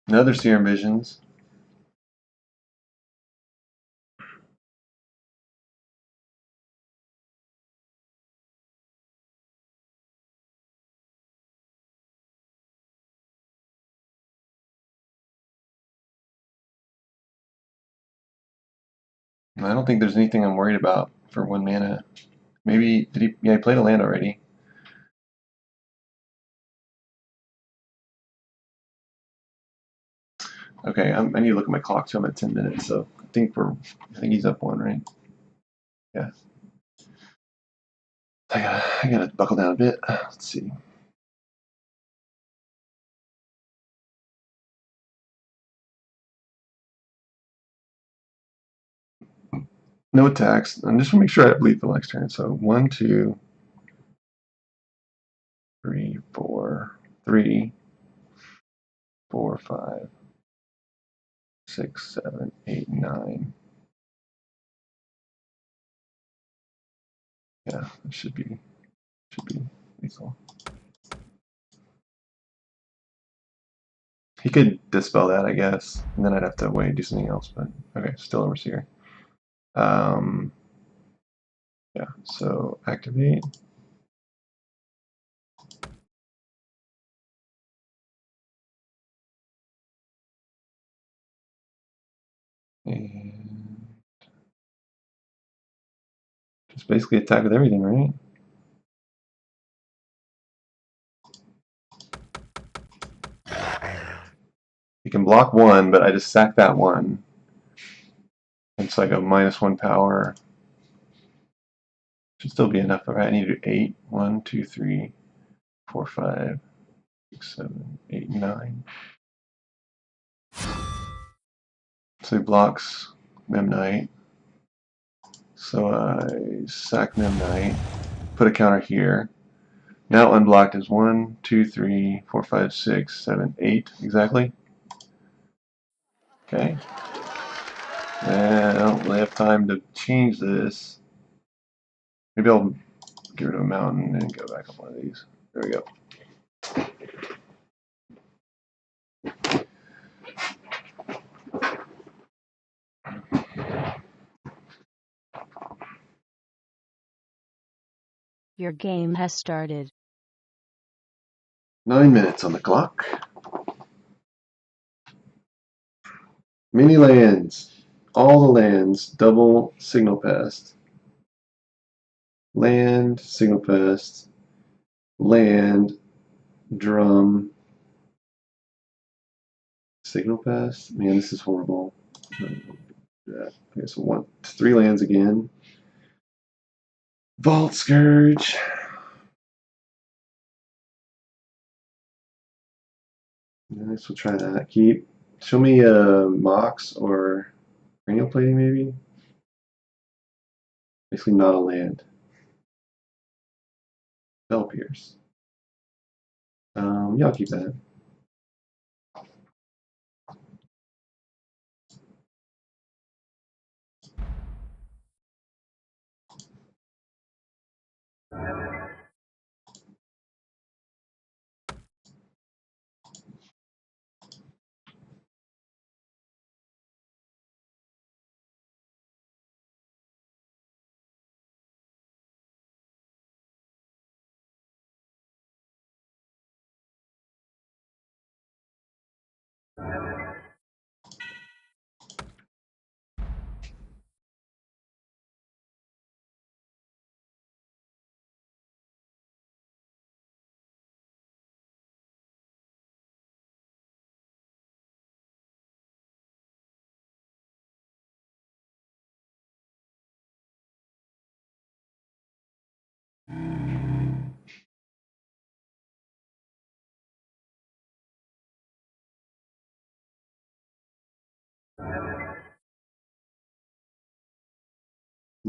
[SPEAKER 1] Another Serum Visions. I don't think there's anything I'm worried about for 1 mana. Maybe did he? Yeah, he played a land already. Okay, I need to look at my clock. So I'm at 10 minutes. So I think he's up 1, right? Yeah. I gotta buckle down a bit. Let's see. No attacks. I just want to make sure I have lethal next turn. So 1, 2, 3, 4, 3, 4, 5, 6, 7, 8, 9. Yeah, it should be lethal. He could dispel that, I guess, and then I'd have to wait and do something else. But okay, still Overseer. Yeah, so activate. And just basically attack with everything, right? You can block 1, but I just sack that 1. It's like a -1 power. Should still be enough. I need to do 8. 1, 2, 3, 4, 5, 6, 7, 8, 9. So he blocks Memnite. So I sack Memnite, put a counter here. Now unblocked is 1, 2, 3, 4, 5, 6, 7, 8 exactly. Okay. And I don't really have time to change this. Maybe I'll get rid of a mountain and go back up one of these. There we go.
[SPEAKER 2] Your game has started.
[SPEAKER 1] 9 minutes on the clock. Mini lands. All the lands. Double signal pest. Land, signal pest. Land, drum. Signal pest. Man, this is horrible. Okay, so 3 lands again. Vault Scourge. Nice, we'll try that. Keep. Show me Mox or cranial plating maybe. Basically not a land. Bell Pierce. Yeah, I'll keep that.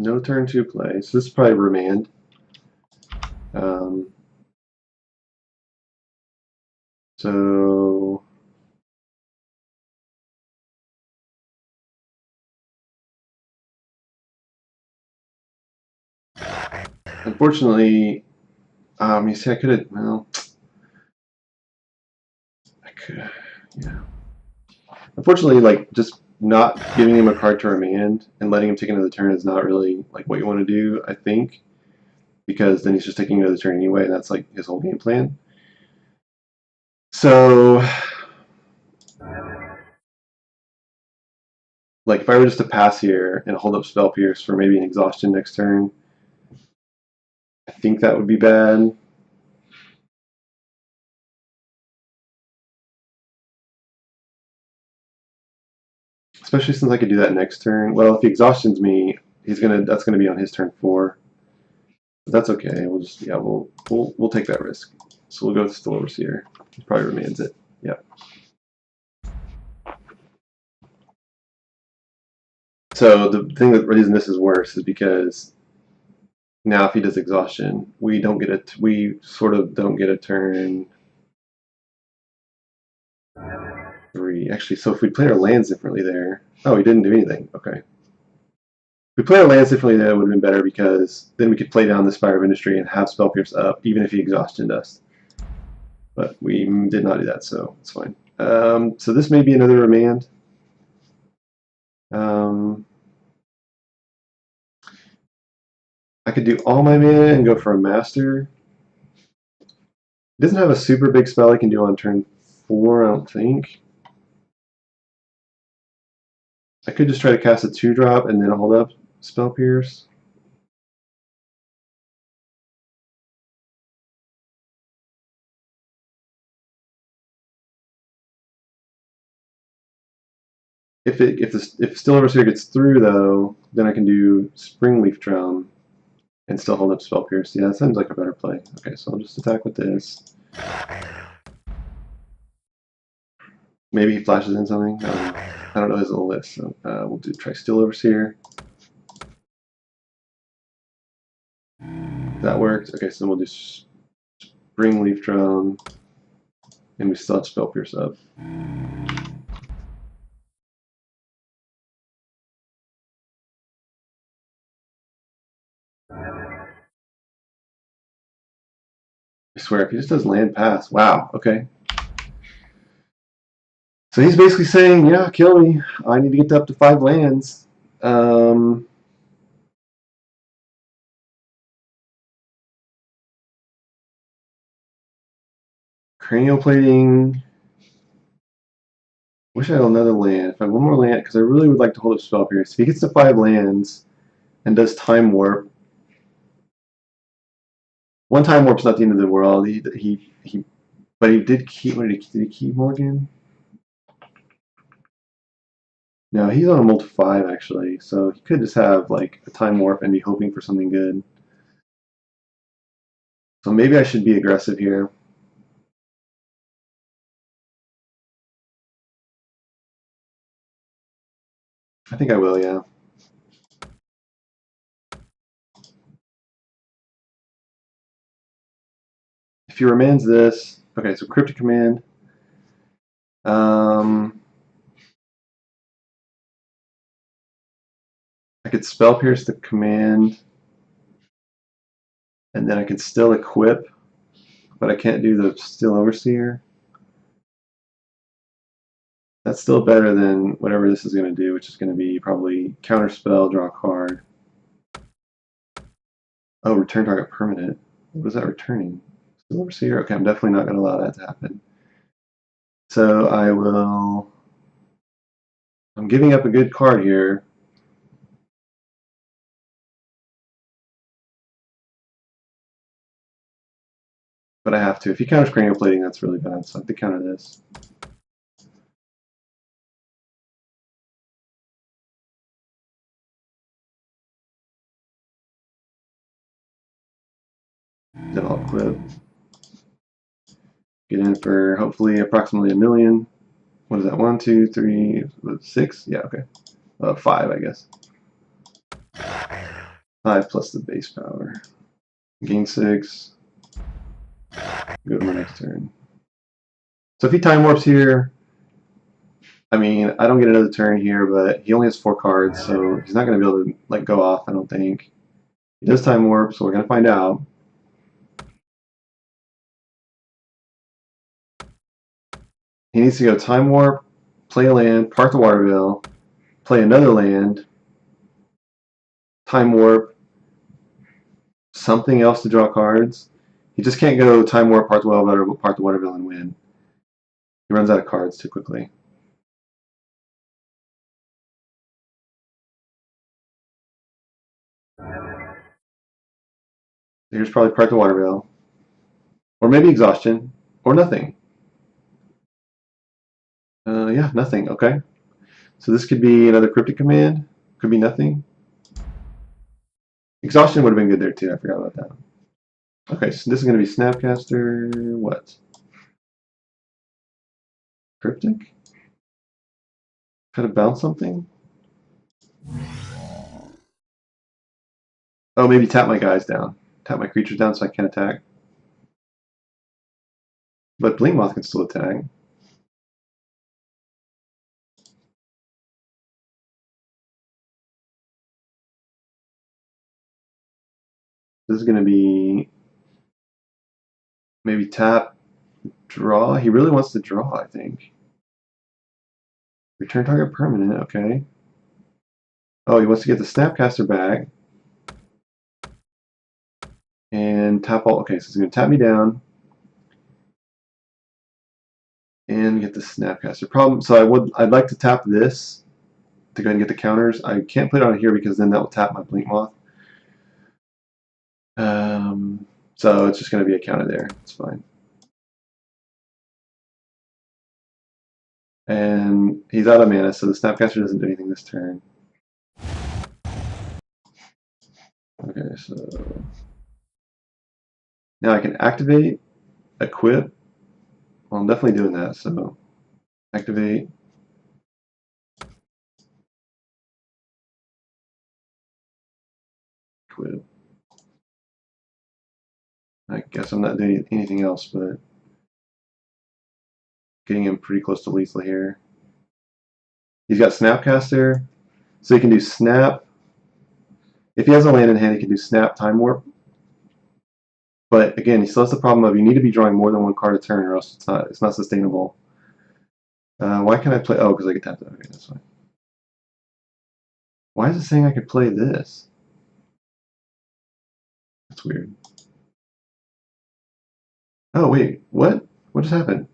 [SPEAKER 1] No turn 2 play. So this is probably remand. So unfortunately, you see, I could have. Well, I could. Yeah. Unfortunately, like just not giving him a card to remand and letting him take another turn is not really like what you want to do. I think because then he's just taking another turn anyway, and that's like his whole game plan. So, like if I were just to pass here and hold up Spell Pierce for maybe an exhaustion next turn, I think that would be bad. Especially since I could do that next turn. Well, if he exhaustions me, that's gonna be on his turn 4. But that's okay. We'll just we'll take that risk. So we'll go with Still Overseer. He probably remands it. Yeah. So the thing that reason this is worse is because now if he does exhaustion, we sort of don't get a turn 3. Actually, so if we play our lands differently there, oh, he didn't do anything. Okay. If we play our lands differently there, it would have been better because then we could play down the Spire of Industry and have Spell Pierce up, even if he exhausted us. But we did not do that, so it's fine. So this may be another remand. I could do all my mana and go for a Master. It doesn't have a super big spell I can do on turn 4, I don't think. I could just try to cast a 2-drop and then hold up Spell Pierce. If Still Overseer gets through though, then I can do Springleaf Drum and still hold up Spell Pierce. Yeah, that sounds like a better play. Okay, so I'll just attack with this. Maybe he flashes in something. I don't know his little list, so we'll try Still Overseer. That worked. Okay, so then we'll do Springleaf Drum, and we still have Spell Pierce up. I swear, if he just does land pass, wow, okay. So he's basically saying, yeah, kill me. I need to get up to 5 lands. Cranial Plating Wish I had another land. If I had one more land, because I really would like to hold up spell pierce. If he gets to 5 lands and does time warp, one time warp's not the end of the world. But he did keep. What did he keep Mulligan? No, he's on a multi 5 actually, so he could just have like a time warp and be hoping for something good. So maybe I should be aggressive here. I think I will, yeah. If he remands this, okay, so Cryptic Command. I could Spell Pierce the command, and then I could still equip, but I can't do the Steel Overseer. That's still better than whatever this is going to do, which is going to be probably Counterspell, draw a card. Oh, return target permanent. What is that returning? Steel Overseer? Okay, I'm definitely not going to allow that to happen. So I will... I'm giving up a good card here. But I have to. If he counters Cranial Plating, that's really bad, so I have to counter this. Then I'll equip. Get in for hopefully approximately 1 million. What is that? 1, 2, 3, 6? Yeah, okay. 5, I guess. 5 plus the base power. Gain 6. Go to my next turn. So if he time warps here, I mean, I don't get another turn here, but he only has 4 cards, so he's not going to be able to like go off, I don't think. He does time warp, so we're going to find out. He needs to go time warp, play a land, park the water bill, play another land, time warp, something else to draw cards. He just can't go time warp, park the water bill, and win. He runs out of cards too quickly. Here's probably park the water bill, or maybe exhaustion, or nothing. Yeah, nothing. Okay. So this could be another cryptic command. Could be nothing. Exhaustion would have been good there too. I forgot about that. Okay, so this is going to be Snapcaster. What? Cryptic? Try to bounce something? Oh, maybe tap my guys down. Tap my creatures down so I can't attack. But Blinkmoth can still attack. This is going to be maybe tap, draw. He really wants to draw, I think. Return target permanent, okay. Oh, he wants to get the Snapcaster back. And tap all. Okay, so he's going to tap me down. And get the Snapcaster. Problem. So I'd like to tap this to go ahead and get the counters. I can't put it on here because then that will tap my Blinkmoth. So it's just going to be a counter there. It's fine. And he's out of mana, so the Snapcaster doesn't do anything this turn. Okay, so now I can activate, equip. Well, I'm definitely doing that, so activate. Equip. I guess I'm not doing anything else, but getting him pretty close to lethal here. He's got Snapcaster, so he can do Snap. If he has a land in hand, he can do Snap, Time Warp. But again, he still has the problem of you need to be drawing more than 1 card a turn, or else it's not sustainable. Why can't I play? Oh, because I can tap that. Okay, that's fine. Why is it saying I could play this? That's weird. Oh wait, what? What just happened?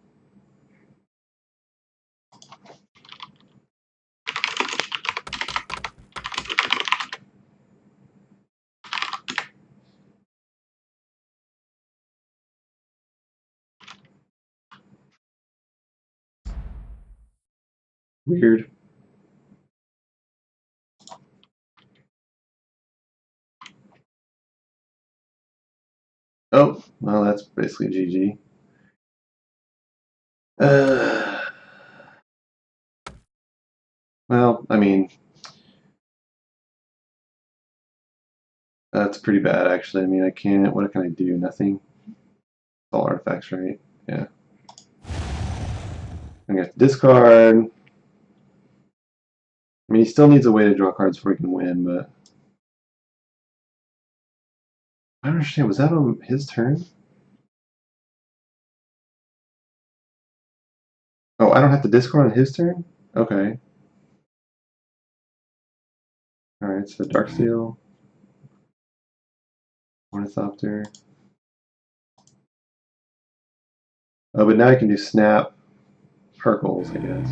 [SPEAKER 1] Weird. Oh, well, that's basically GG. Well, I mean, that's pretty bad, actually. I mean, I can't. What can I do? Nothing. It's all artifacts, right? Yeah. I'm gonna discard. I mean, he still needs a way to draw cards before he can win, but I don't understand. Was that on his turn? Oh, I don't have to discard on his turn? Okay. Alright, so Darksteel, Ornithopter. Oh, but now I can do Snap, Hercules, I guess.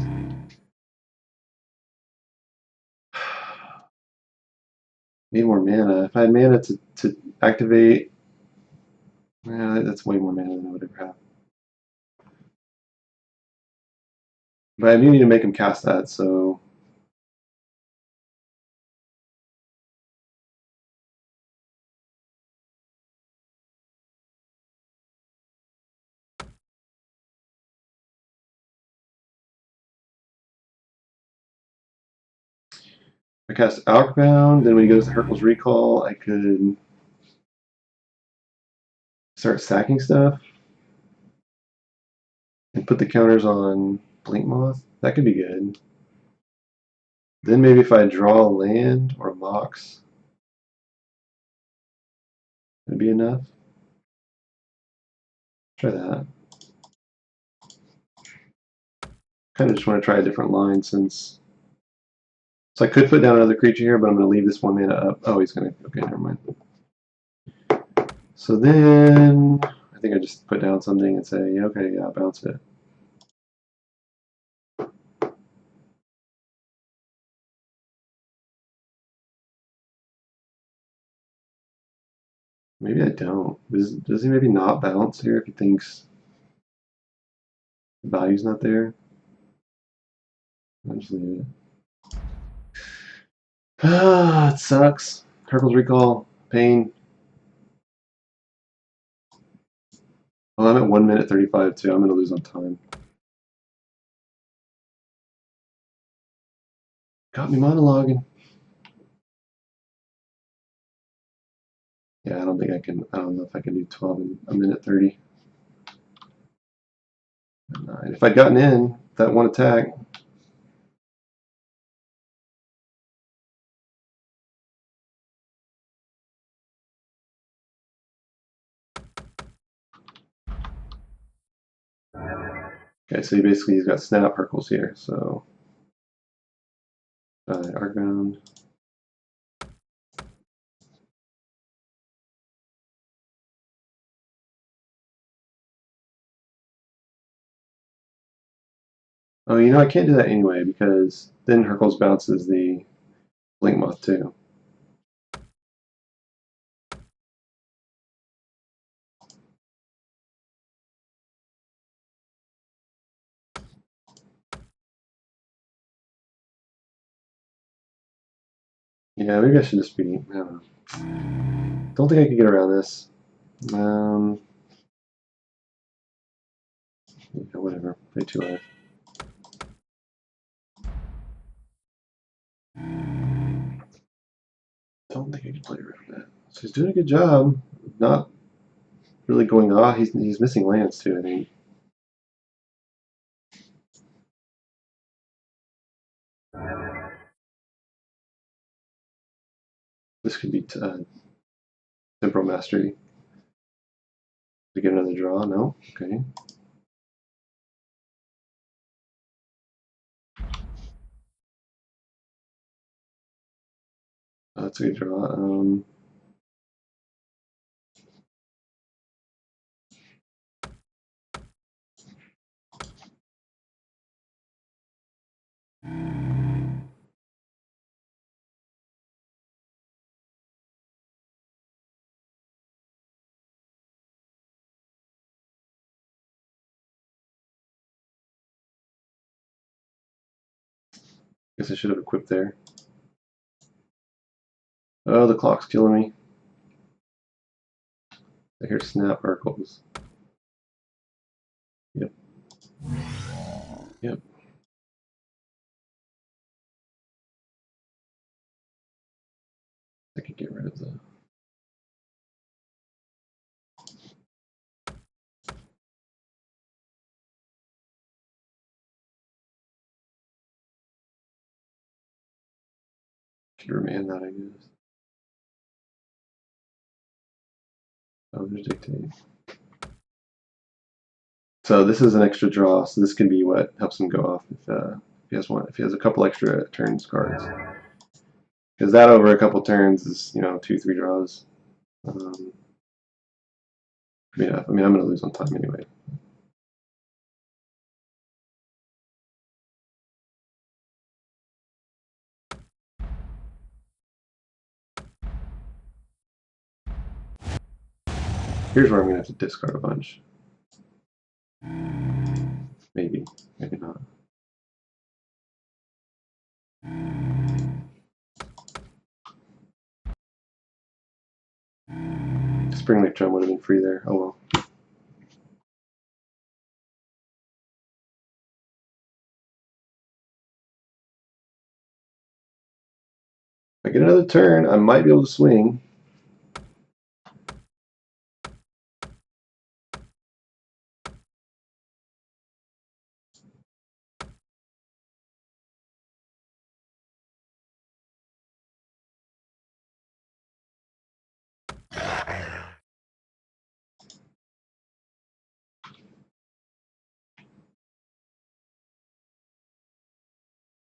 [SPEAKER 1] Need more mana. If I had mana to activate, that's way more mana than I would ever have. But I do need to make him cast that, so I cast Outbound, then when he goes to Hercules Recall, I could start sacking stuff and put the counters on Blink Moth. That could be good. Then maybe if I draw a land or a box, that'd be enough. Try that. Kind of just want to try a different line since. So I could put down another creature here, but I'm going to leave this 1 mana up. Oh, he's going to. Okay, never mind. So then I think I just put down something and say, okay, yeah, bounce it. Maybe I don't. Does he maybe not bounce here if he thinks the value's not there? I'll just leave it. Ah, it sucks. Hercules Recall, pain. Oh, I'm at 1 minute 35 too. I'm going to lose on time. Got me monologuing. Yeah, I don't think I can. I don't know if I can do 12 in a minute 30. And if I'd gotten in that one attack, okay, so he's got Snap Hercules here, so Arcbound. Oh, I can't do that anyway because then Hercules bounces the Blink Moth too. Yeah, maybe I should just be. I don't know. Don't think I can get around this. Yeah, whatever. Play 2 life. Don't think I can play around that. So he's doing a good job. Not really going off. He's missing lands too, I think. This could be Temporal Mastery. To get another draw? No? Okay. That's a good draw. Guess I should have equipped there. Oh, the clock's killing me. I hear snap Urkels. Yep. Yep. I could get rid of the... Should remand that, I guess. Oh, there's dictate. So this is an extra draw, so this can be what helps him go off if he has one. If he has a couple extra turns cards, because that over a couple turns is 2-3 draws. Yeah, I mean I'm gonna lose on time anyway. Here's where I'm gonna have to discard a bunch. Maybe, maybe not. Springleaf Drum would have been free there. Oh well. If I get another turn, I might be able to swing.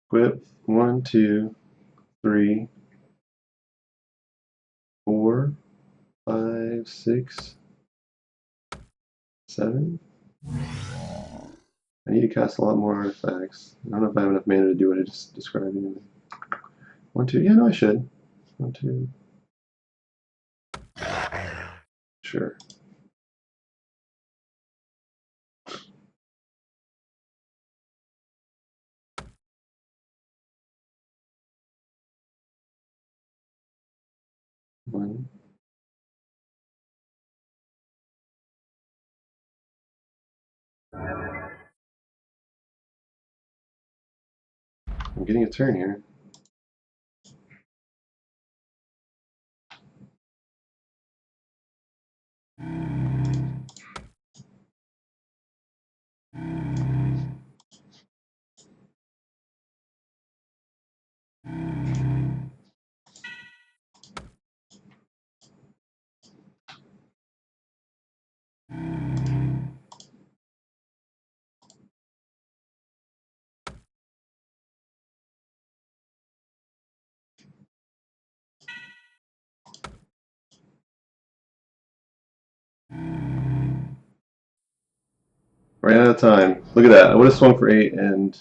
[SPEAKER 1] Equip 1, 2, 3, 4, 5, 6, 7. I need to cast a lot more artifacts. I don't know if I have enough mana to do what I just described. Anyway. 1, 2. Yeah, no, I should. 1, 2. Sure. One. I'm getting a turn here. Ran out of time. Look at that. I would have swung for 8 and...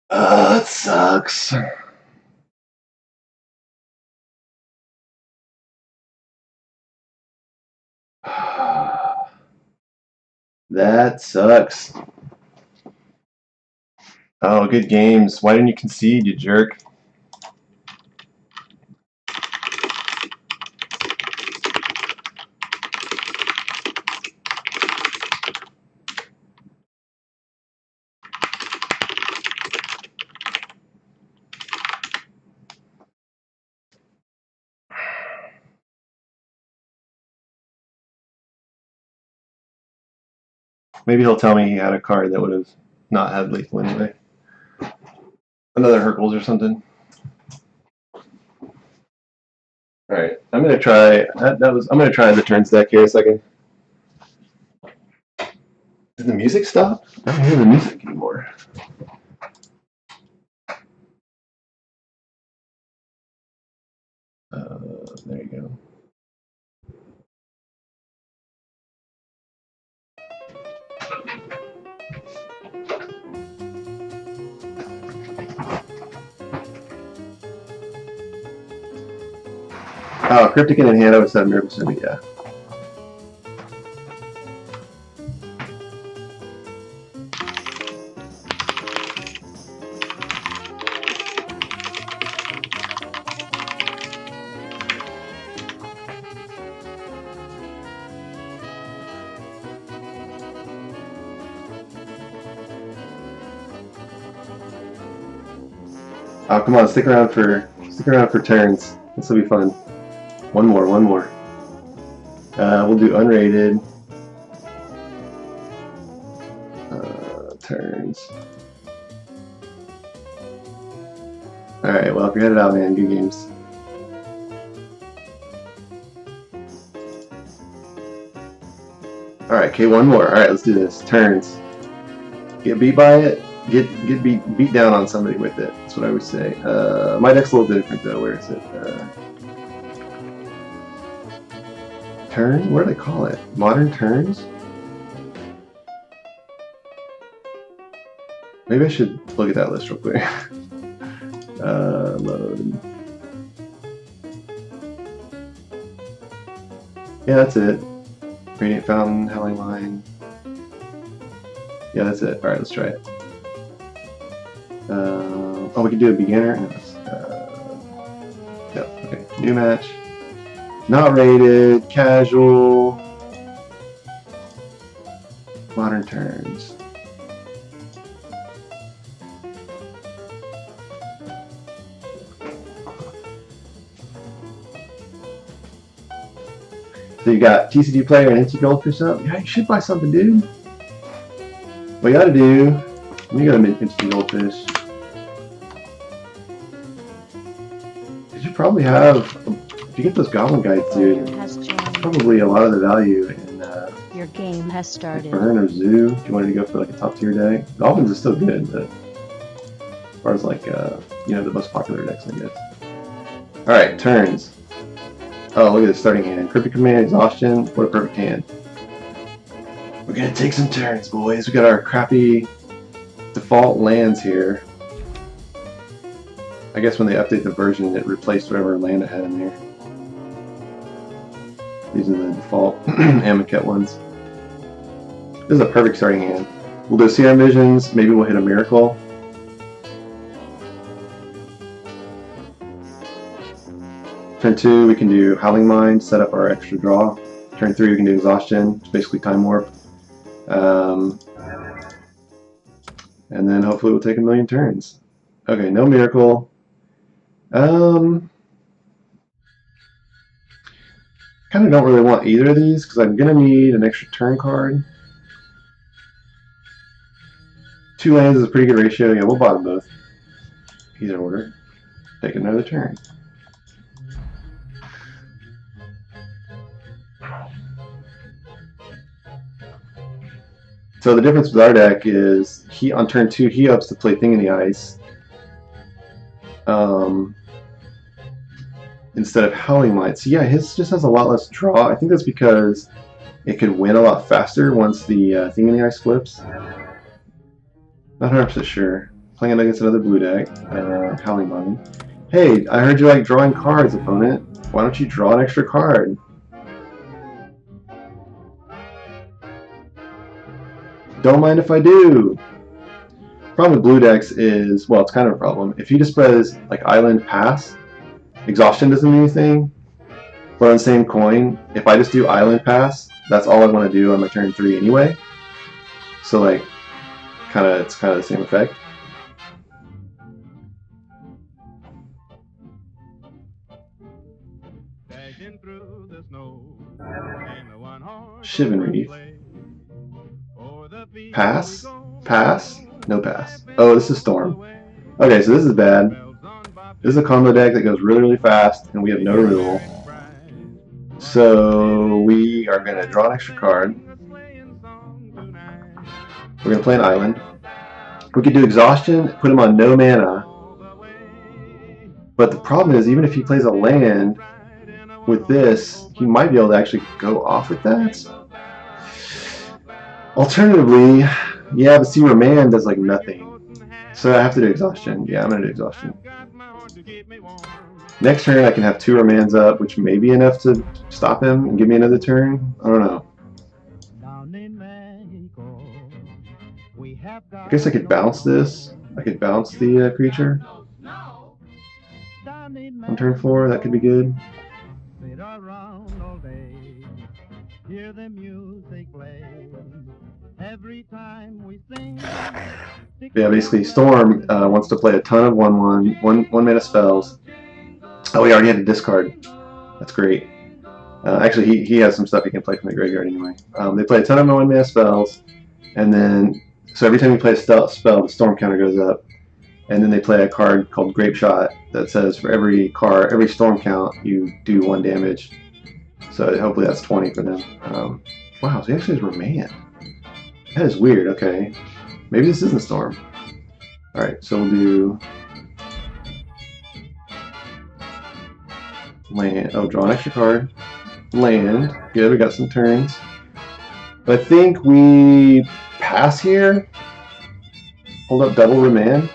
[SPEAKER 1] that sucks. That sucks. Oh, good games. Why didn't you concede, you jerk? Maybe he'll tell me he had a card that would have not had lethal anyway. Another Hercules or something. Alright, I'm gonna try I'm gonna try the turns deck here a second. Did the music stop? I don't hear the music anymore. There you go. Oh, Cryptic in hand, I was 7 nervous, yeah. Oh, come on, stick around for turns. This will be fun. One more. We'll do unrated. Turns. Alright, well, if you're headed out, man, good games. Alright, okay, one more. Alright, let's do this. Turns. Get beat by it. Get beat down on somebody with it. That's what I would say. My deck's a little different though. Where is it? Turn? What do they call it? Modern turns? Maybe I should look at that list real quick. Load. Yeah, that's it. Radiant Fountain, Howling Line. Yeah, that's it. Alright, let's try it. Oh, we can do a beginner. No, okay. New match. Not rated. Casual. Modern turns. So you got TCG player and NT Goldfish up? Yeah, you should buy something, dude. What you gotta do, let me go to NT Goldfish. You probably have, if you get those Goblin Guides, dude, probably a lot of the value in
[SPEAKER 2] your game has started.
[SPEAKER 1] Burn or Zoo, if you wanted to go for like a top tier deck. Goblins is still good, but as far as like, you know, the most popular decks, I guess. Alright, turns. Oh, look at this starting hand. Cryptic Command, Exhaustion, what a perfect hand. We're gonna take some turns, boys. We got our crappy default lands here. I guess when they update the version, it replaced whatever land it had in there. These are the default Amaket ones. This is a perfect starting hand. We'll do CRM Visions, maybe we'll hit a Miracle. Turn 2, we can do Howling Mind, set up our extra draw. Turn 3, we can do Exhaustion, it's basically Time Warp. And then hopefully we'll take a million turns. Okay, no Miracle. Kind of don't really want either of these because I'm going to need an extra turn card. 2 lands is a pretty good ratio. Yeah, we'll bottom both. Either order. Take another turn. So the difference with our deck is he on turn 2 he ups to play Thing in the Ice. Instead of Howling Light. So yeah, his just has a lot less draw. I think that's because it could win a lot faster once the Thing in the Ice flips. Not 100% sure. Playing it against another blue deck. Howling Mind. Hey, I heard you like drawing cards, opponent. Why don't you draw an extra card? Don't mind if I do. Problem with blue decks is, well, it's kind of a problem. If he just plays like Island Pass, Exhaustion doesn't mean anything. But on the same coin, if I just do Island Pass, that's all I want to do on my turn 3 anyway. So like, it's kind of the same effect. Shivan Reef. Pass? Pass? No pass. Oh, this is Storm. Okay, so this is bad. This is a combo deck that goes really, really fast, and we have no removal. So we are going to draw an extra card. We're going to play an island. We could do Exhaustion, put him on no mana. But the problem is, even if he plays a land with this, he might be able to actually go off with that. Alternatively, yeah, but see, Remand does like nothing. So I have to do Exhaustion. Yeah, I'm going to do Exhaustion. Next turn I can have 2 Remands up, which may be enough to stop him and give me another turn. I don't know. I guess I could bounce this. I could bounce the creature. On turn 4, that could be good.
[SPEAKER 4] Every time we sing.
[SPEAKER 1] Yeah, basically Storm wants to play a ton of one mana spells. Oh, we already had to discard. That's great. Actually, he has some stuff he can play from the graveyard anyway. They play a ton of 1 mana spells, and then so every time you play a spell, the storm counter goes up. And then they play a card called Grape Shot that says for every storm count, you do 1 damage. So hopefully that's 20 for them. Wow, so he actually has Remand. That is weird. Okay, maybe this isn't Storm. All right, so we'll do land. Oh, draw an extra card. Land. Good, we got some turns. I think we pass here. Hold up double Remand.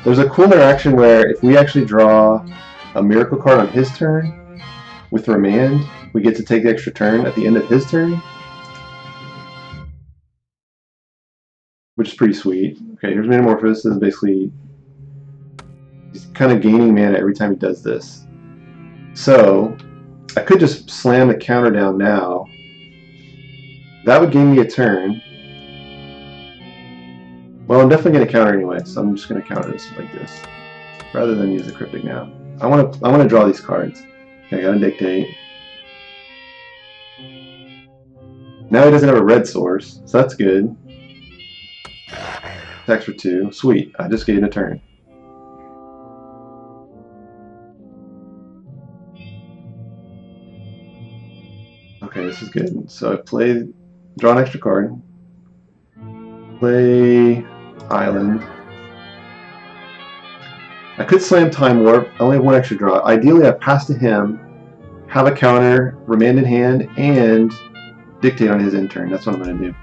[SPEAKER 1] There's a cool interaction where if we actually draw a miracle card on his turn with Remand, we get to take the extra turn at the end of his turn, which is pretty sweet. Okay, here's Metamorphosis. This is basically he's kind of gaining mana every time he does this. So I could just slam the counter down now. That would gain me a turn. Well, I'm definitely going to counter anyway, so I'm just going to counter this like this, rather than use the Cryptic now. I want to draw these cards. Okay, I got to Dictate. Now he doesn't have a red source, so that's good. Attacks for 2. Sweet, I just gained a turn. Okay, this is good. So I draw an extra card. Play Island. I could slam Time Warp. I only have 1 extra draw. Ideally, I pass to him, have a counter, Remand in hand, and Dictate on his end turn. That's what I'm going to do.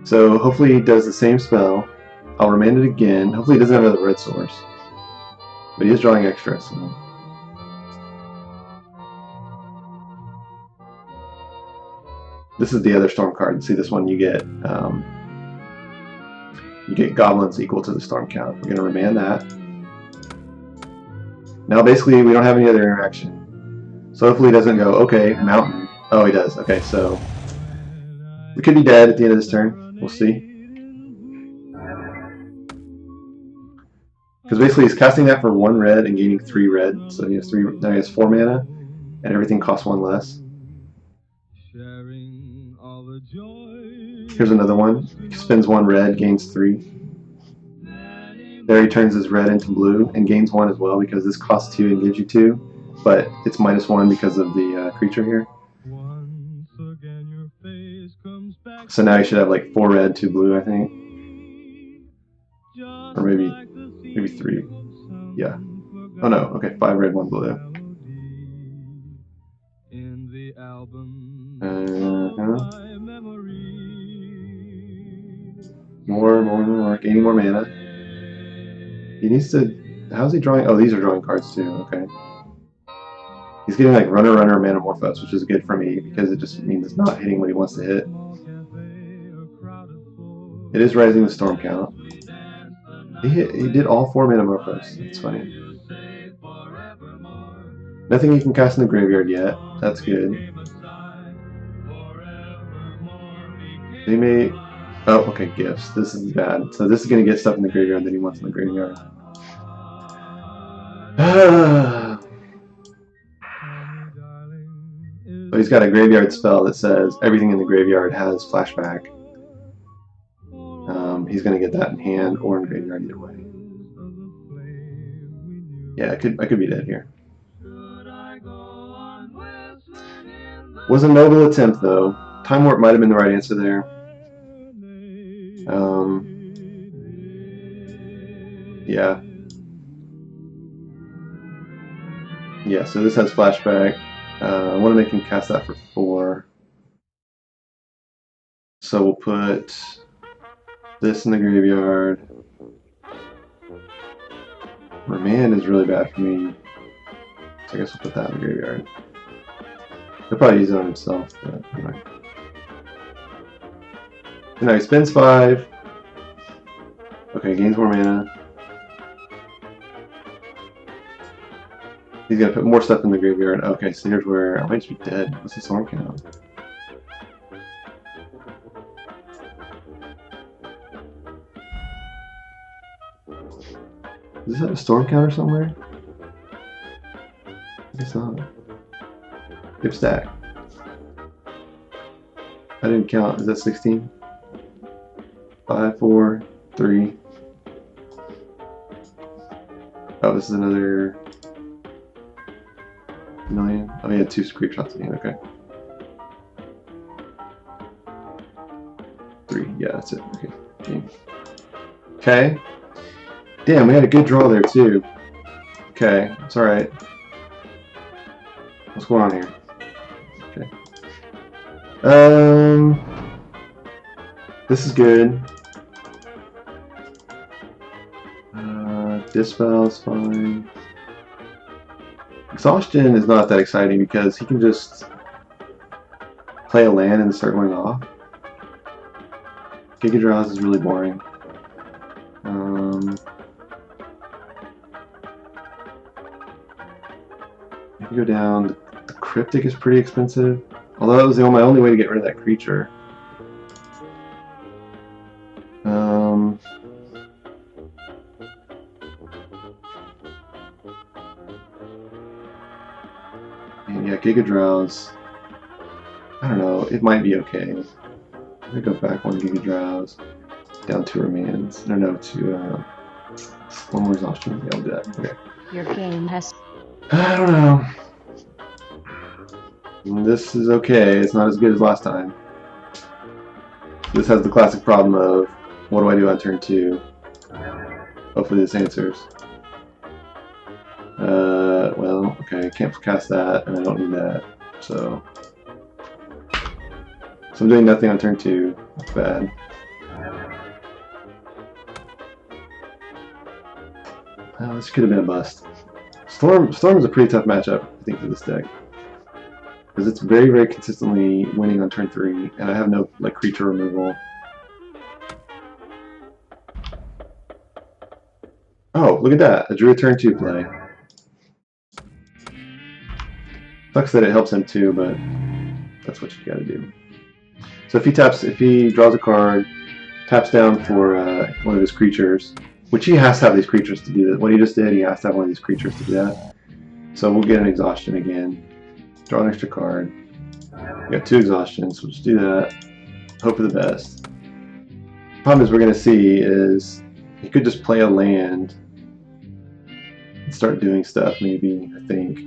[SPEAKER 1] So hopefully he does the same spell. I'll Remand it again. Hopefully he doesn't have a red source. But he is drawing extra. So. This is the other Storm card. See this one, you get goblins equal to the Storm count. We're going to Remand that. Now basically we don't have any other interaction. So hopefully he doesn't go, okay, mountain. Oh, he does. Okay, so we could be dead at the end of this turn. We'll see. Because basically he's casting that for 1 red and gaining 3 red. So he has 3. Now he has 4 mana, and everything costs 1 less. Here's another one. He spends 1 red, gains 3. There he turns his red into blue and gains 1 as well because this costs 2 and gives you 2, but it's -1 because of the creature here. So now you should have like 4 red, 2 blue, I think, or maybe 3. Yeah. Oh no. Okay, 5 red, 1 blue. More, gaining more mana. He needs to. How's he drawing? Oh, these are drawing cards too. Okay. He's getting like runner, Metamorphose, which is good for me because it just means it's not hitting what he wants to hit. It is rising the storm count. He did all 4 Metamorphose. That's funny. Nothing he can cast in the graveyard yet. That's good. They may. Oh, okay, gifts. This is bad. So this is going to get stuff in the graveyard that he wants in the graveyard. So he's got a graveyard spell that says everything in the graveyard has flashback. He's going to get that in hand or in graveyard either way. Yeah, I could be dead here. Was a noble attempt though. Time Warp might have been the right answer there. Yeah. Yeah, so this has flashback. I want to make him cast that for 4. So we'll put this in the graveyard. Remand is really bad for me. So I guess we'll put that in the graveyard. He'll probably use it on himself, but anyway. So now he spends 5. Okay, gains more mana. He's gonna put more stuff in the graveyard. Okay, so here's where I might just be dead. What's the storm count? Does this have a storm counter somewhere? I guess not. Skip stack. I didn't count. Is that 16? 5, 4, 3. Oh, this is another million. Oh, yeah, 2 screenshots in here. Okay. 3. Yeah, that's it. Okay. Game. Okay. Damn, we had a good draw there too. Okay, it's alright. What's going on here? Okay. This is good. Dispel is fine. Exhaustion is not that exciting because he can just play a land and start going off. Giga Draws is really boring. If you go down, the Cryptic is pretty expensive. Although that was my only way to get rid of that creature. And yeah, Giga Draws. I don't know, it might be okay. Let me go back 1 Giga Draws. Down 2 remands. No, to 1 more exhaustion. Yeah, I'll do that. Okay.
[SPEAKER 2] Your game has.
[SPEAKER 1] I don't know. This is okay. It's not as good as last time. This has the classic problem of what do I do on turn 2? Hopefully this answers. Well, okay, I can't cast that, and I don't need that, so I'm doing nothing on turn 2. That's bad. Oh, this could have been a bust. Storm is a pretty tough matchup, I think, for this deck. Because it's very, very consistently winning on turn 3, and I have no like creature removal. Oh, look at that! I drew a turn 2 play. Sucks that it helps him too, but that's what you gotta do. So if he draws a card, taps down for one of his creatures, which he has to have these creatures to do that. What he just did, he has to have one of these creatures to do that. So we'll get an exhaustion again. Draw an extra card. We got 2 exhaustions, so we'll just do that. Hope for the best. The problem is we're going to see is he could just play a land and start doing stuff, maybe, I think.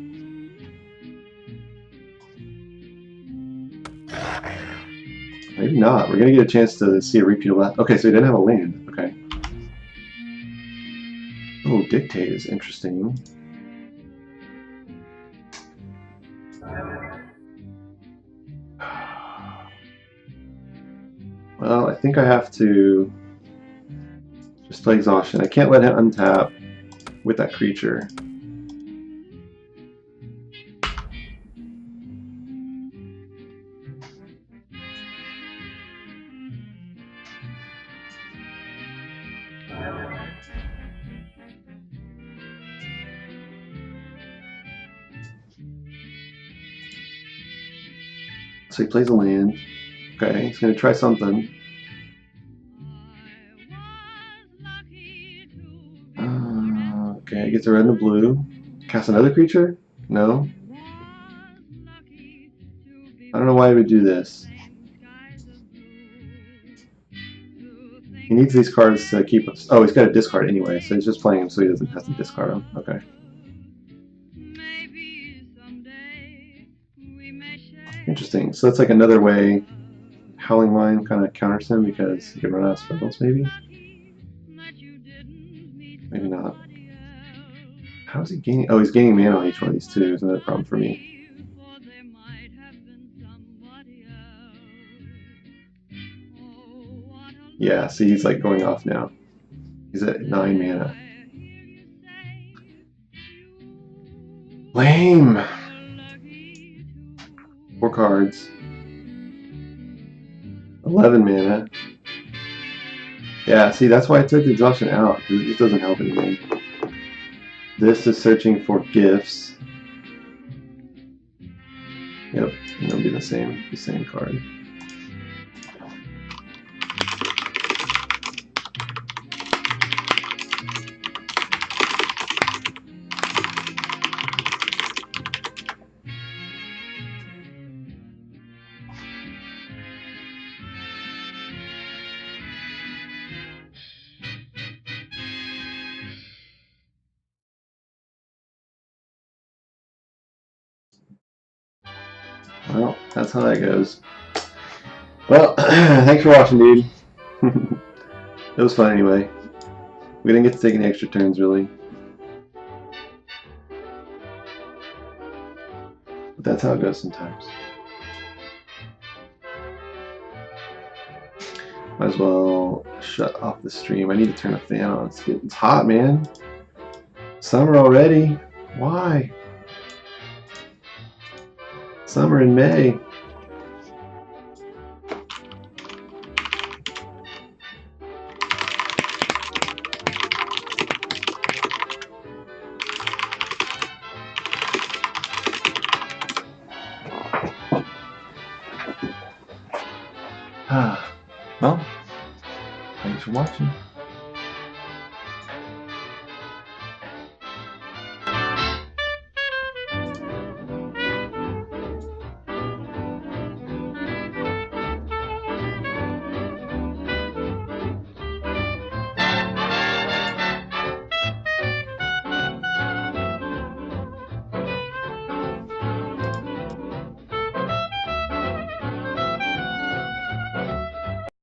[SPEAKER 1] Maybe not. We're going to get a chance to see a repeat of that. Okay, so he didn't have a land. Okay. Oh, Dictate is interesting. Well, I think I have to just play Exhaustion. I can't let him untap with that creature. So he plays a land. Okay, he's going to try something. Okay, he gets a red and a blue. Cast another creature? No. I don't know why he would do this. He needs these cards to keep us. Oh, he's got to discard anyway, so he's just playing them so he doesn't have to discard them. Okay. Interesting. So that's like another way Howling Mine kind of counters him because he can run out of spells, maybe? Maybe not. How is he gaining? Oh, he's gaining mana on each one of these too. Isn't that a problem for me? Yeah, see, he's like going off now. He's at 9 mana. Lame! 4 cards. 11 mana. Yeah, see, that's why I took the exhaustion out, because it just doesn't help anything. This is searching for gifts. Yep, and it'll be the same card. Well, that's how that goes. Well, thanks for watching, dude. It was fun anyway. We didn't get to take any extra turns, really. But that's how it goes sometimes. Might as well shut off the stream. I need to turn a fan on. It's hot, man. Summer already. Why? Summer in May. Well, thanks for watching.